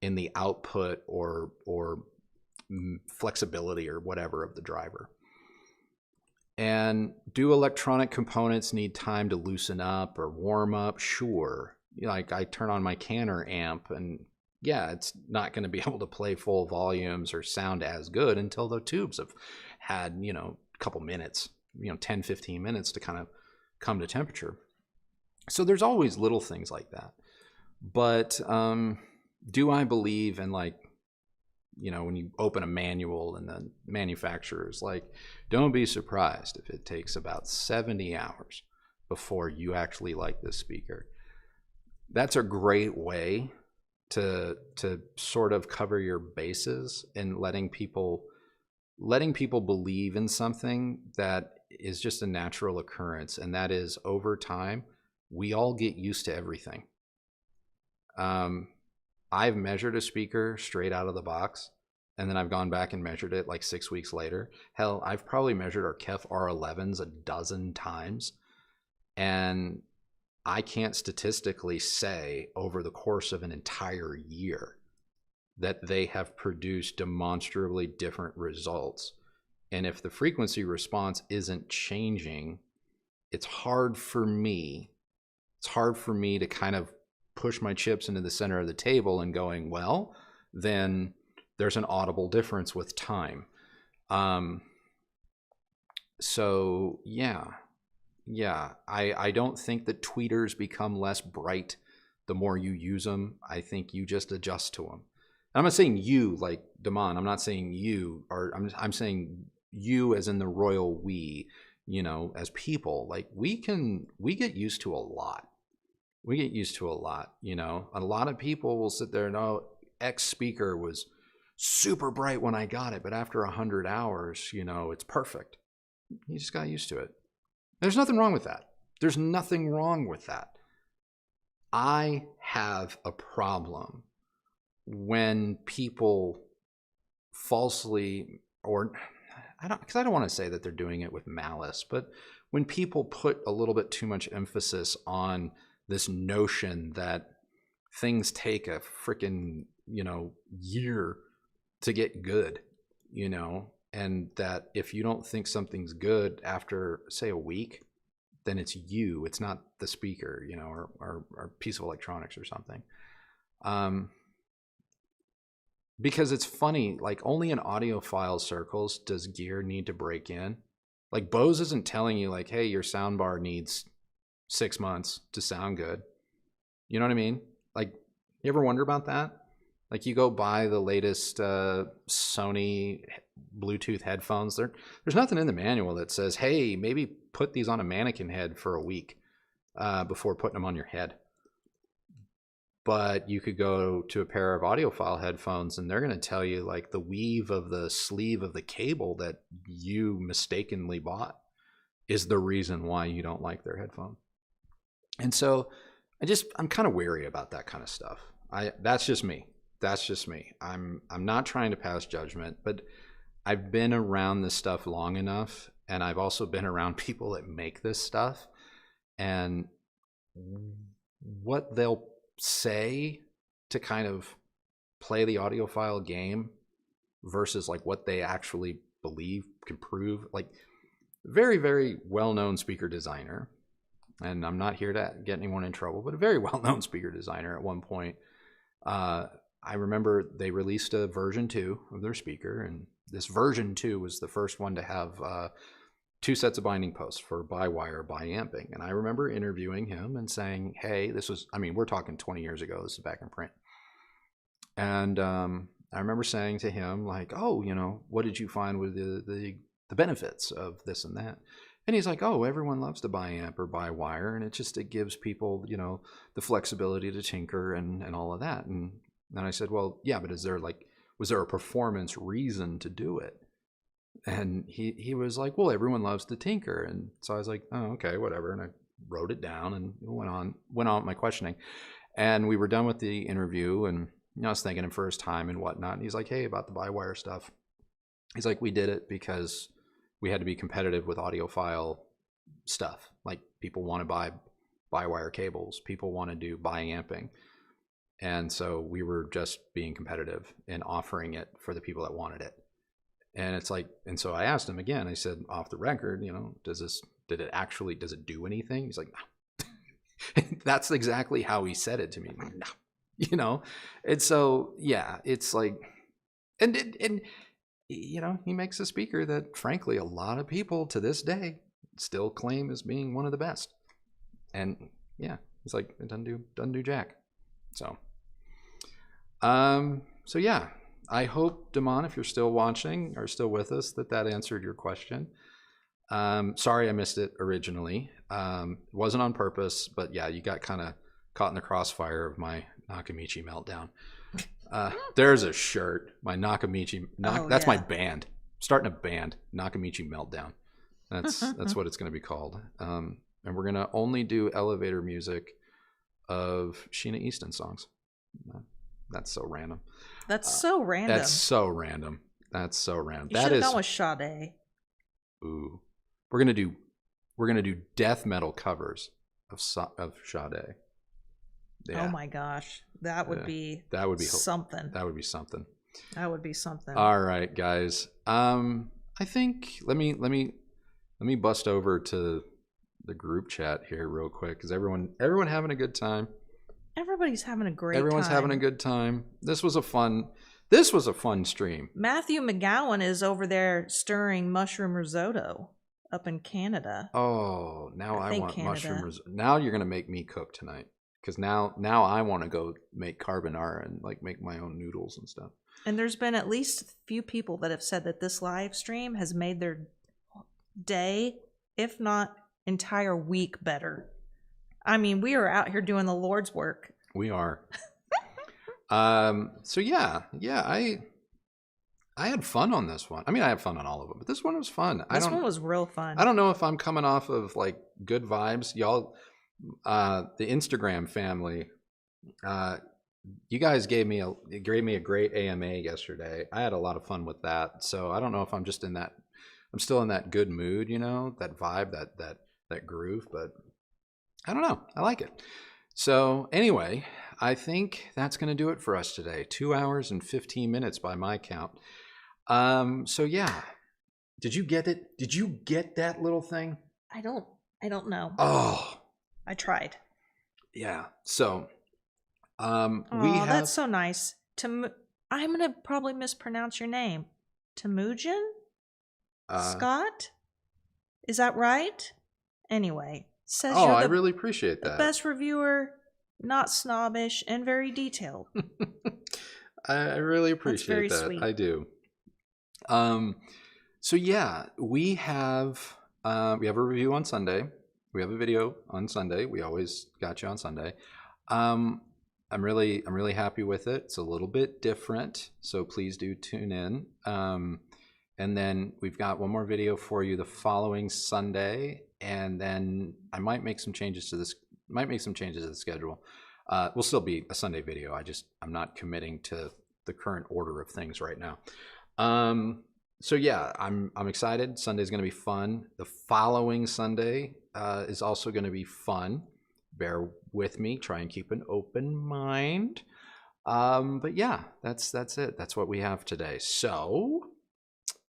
S2: in the output or flexibility or whatever of the driver. And do electronic components need time to loosen up or warm up? Sure. Like I turn on my Canner amp and yeah, it's not going to be able to play full volumes or sound as good until the tubes have had, a couple minutes, 10, 15 minutes to kind of come to temperature. So there's always little things like that. But do I believe in like, when you open a manual and the manufacturer's like, don't be surprised if it takes about 70 hours before you actually like this speaker. That's a great way to sort of cover your bases and letting people believe in something that is just a natural occurrence, and that is over time we all get used to everything. I've measured a speaker straight out of the box, and then I've gone back and measured it like 6 weeks later. Hell, I've probably measured our KEF R11s a dozen times, and I can't statistically say over the course of an entire year that they have produced demonstrably different results. And if the frequency response isn't changing, it's hard for me to kind of push my chips into the center of the table and going, well, then there's an audible difference with time. So yeah, I don't think that tweeters become less bright the more you use them. I think you just adjust to them. And I'm not saying you like Damon. I'm not saying you, or I'm saying you as in the royal we, as people. Like we get used to a lot. We get used to a lot, A lot of people will sit there and, oh, X speaker was super bright when I got it, but after 100 hours, it's perfect. You just got used to it. There's nothing wrong with that. There's nothing wrong with that. I have a problem when people falsely, because I don't want to say that they're doing it with malice, but when people put a little bit too much emphasis on this notion that things take a freaking, year to get good, and that if you don't think something's good after, say, a week, then it's not the speaker, or piece of electronics or something. Because it's funny, like only in audiophile circles does gear need to break in. Like Bose isn't telling you like, hey, your soundbar needs 6 months to sound good. You know what I mean? Like, you ever wonder about that? Like you go buy the latest Sony Bluetooth headphones. There's nothing in the manual that says, hey, maybe put these on a mannequin head for a week before putting them on your head. But you could go to a pair of audiophile headphones and they're going to tell you like the weave of the sleeve of the cable that you mistakenly bought is the reason why you don't like their headphone. And so I'm kind of wary about that kind of stuff. That's just me. I'm not trying to pass judgment, but I've been around this stuff long enough and I've also been around people that make this stuff, and what they'll say to kind of play the audiophile game versus like what they actually believe can prove. Like, very, very well-known speaker designer, and I'm not here to get anyone in trouble, but a very well-known speaker designer at one point. I remember they released a version 2 of their speaker, and this version 2 was the first one to have 2 sets of binding posts for by-wire, by-amping. And I remember interviewing him and saying, hey, this was, I mean, we're talking 20 years ago. This is back in print. And I remember saying to him, like, oh, you know, what did you find with the benefits of this and that? And he's like, oh, everyone loves to bi-amp or by-wire, and it gives people, you know, the flexibility to tinker and all of that. And I said, well, yeah, but was there a performance reason to do it? And he was like, well, everyone loves to tinker. And so I was like, oh, okay, whatever. And I wrote it down and went on with my questioning. And we were done with the interview, and you know, I was thanking him for his time and whatnot. And he's like, hey, about the by-wire stuff. He's like, we did it because we had to be competitive with audiophile stuff. Like, people want to buy by-wire cables. People want to do bi-amping. And so we were just being competitive and offering it for the people that wanted it. And it's like, and so I asked him again, I said, off the record, you know, does it do anything? He's like, no. That's exactly how he said it to me. Like, no, you know? And so, yeah, it's like, and you know, he makes a speaker that frankly, a lot of people to this day still claim as being one of the best. And yeah, it's like, it doesn't do jack. So, so yeah, I hope, Damon, if you're still watching or still with us, that answered your question. Sorry I missed it originally. It wasn't on purpose, but yeah, you got kind of caught in the crossfire of my Nakamichi meltdown. There's a shirt, my Nakamichi. That's my band. I'm starting a band, Nakamichi Meltdown. That's what it's going to be called. And we're going to only do elevator music of Sheena Easton songs. That's so random.
S1: That's so random.
S2: That's so random.
S1: You should have gone with Sade.
S2: Ooh, we're gonna do death metal covers of Sade. Yeah.
S1: Oh my gosh, that would be something.
S2: That would be something.
S1: That would be something.
S2: All right, guys. I think let me bust over to the group chat here real quick, because everyone having a good time.
S1: Everybody's having a great time.
S2: Everyone's having a good time. This was a fun stream.
S1: Matthew McGowan is over there stirring mushroom risotto up in Canada.
S2: Oh, now I want Canada. Mushroom risotto. Now you're gonna make me cook tonight, because now I want to go make carbonara and like make my own noodles and stuff.
S1: And there's been at least a few people that have said that this live stream has made their day, if not entire week, better. I mean, we are out here doing the Lord's work.
S2: We are. So yeah, I had fun on this one. I mean, I had fun on all of them, but this one was fun.
S1: This one was real fun.
S2: I don't know if I'm coming off of like good vibes, y'all. The Instagram family, you guys gave me a great AMA yesterday. I had a lot of fun with that. So I don't know if I'm just I'm still in that good mood, you know, that vibe, that groove, but I don't know. I like it. So anyway, I think that's going to do it for us today. 2 hours and 15 minutes by my count. So yeah, did you get it? Did you get that little thing?
S1: I don't know.
S2: Oh,
S1: I tried.
S2: Yeah. So,
S1: that's so nice. I'm going to probably mispronounce your name. Temujin? Scott? Is that right? Anyway. Says
S2: I really appreciate that.
S1: The best reviewer, not snobbish, and very detailed.
S2: I really appreciate that. Sweet. I do. So yeah, we have a review on Sunday. We have a video on Sunday. We always got you on Sunday. I'm really happy with it. It's a little bit different, so please do tune in. And then we've got one more video for you the following Sunday, and then I might make some changes to this. Might make some changes to the schedule. Will still be a Sunday video. I'm not committing to the current order of things right now. So yeah, I'm excited. Sunday's going to be fun. The following Sunday is also going to be fun. Bear with me. Try and keep an open mind. But yeah, that's it. That's what we have today. So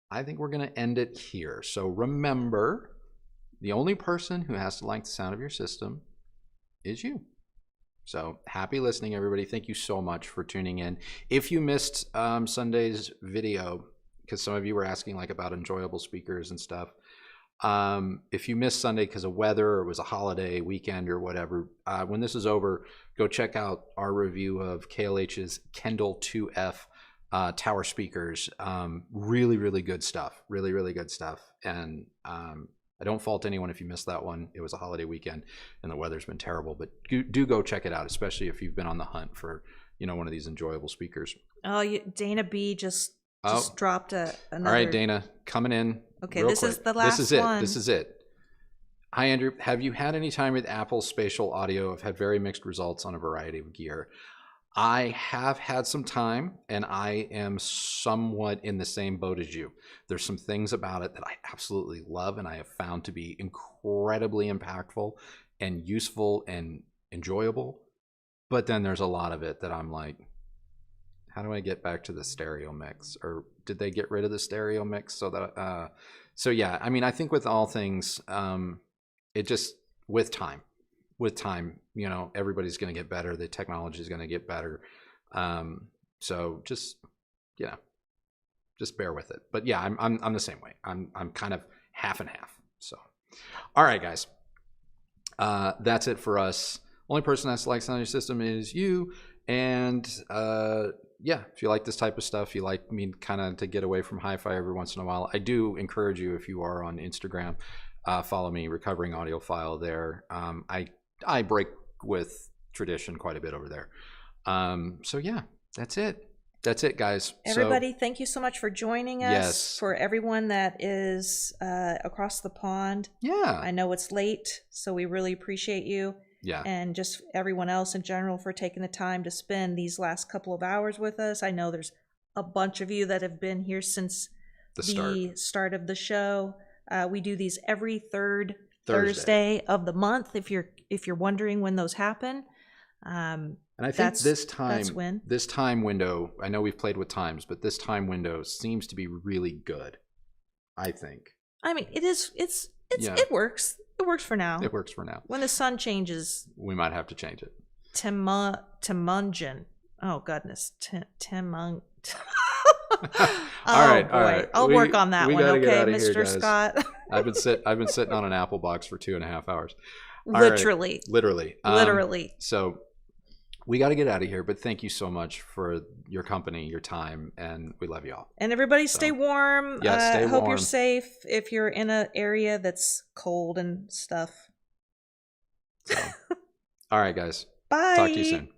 S2: I think we're going to end it here. So remember, the only person who has to like the sound of your system is you. So happy listening, everybody. Thank you so much for tuning in. If you missed Sunday's video, because some of you were asking like about enjoyable speakers and stuff. If you missed Sunday because of weather or it was a holiday weekend or whatever, when this is over, go check out our review of KLH's Kendall 2F tower speakers. Really, really good stuff. Really, really good stuff. And I don't fault anyone if you missed that one. It was a holiday weekend and the weather's been terrible, but do go check it out, especially if you've been on the hunt for, one of these enjoyable speakers.
S1: Oh, Dana B just dropped another.
S2: All right, Dana, coming in.
S1: Okay, this is the last one.
S2: This is it. Hi, Andrew. Have you had any time with Apple's spatial audio? I've had very mixed results on a variety of gear. I have had some time, and I am somewhat in the same boat as you. There's some things about it that I absolutely love, and I have found to be incredibly impactful and useful and enjoyable. But then there's a lot of it that I'm like, how do I get back to the stereo mix? Or did they get rid of the stereo mix? So that, so yeah, I mean, I think with all things, it just, with time, everybody's going to get better. The technology is going to get better. So just, just bear with it. But yeah, I'm the same way. I'm kind of half and half. So, all right, guys, that's it for us. Only person that's likes on your system is you. And, yeah, if you like this type of stuff, you like me kind of to get away from HiFi every once in a while, I do encourage you, if you are on Instagram, follow me, Recovering Audiophile there. I break with tradition quite a bit over there. So yeah, that's it. That's it, guys.
S1: Everybody, thank you so much for joining us.
S2: Yes.
S1: For everyone that is across the pond.
S2: Yeah.
S1: I know it's late, so we really appreciate you.
S2: Yeah.
S1: And just everyone else in general for taking the time to spend these last couple of hours with us. I know there's a bunch of you that have been here since the start of the show. We do these every third Thursday of the month. If you're wondering when those happen,
S2: and I think this time window. I know we've played with times, but this time window seems to be really good. I think. I mean, it is. It works. It works for now. It works for now. When the sun changes, we might have to change it. Timunjan. Oh goodness. Timung. All right. I'll work on that one. Okay, Mr. Scott. I've been sitting on an Apple box for 2.5 hours. Literally. So we got to get out of here, but thank you so much for your company, your time, and we love you all. And everybody stay warm. Yeah, stay warm. Hope you're safe if you're in an area that's cold and stuff. So. All right, guys. Bye. Talk to you soon.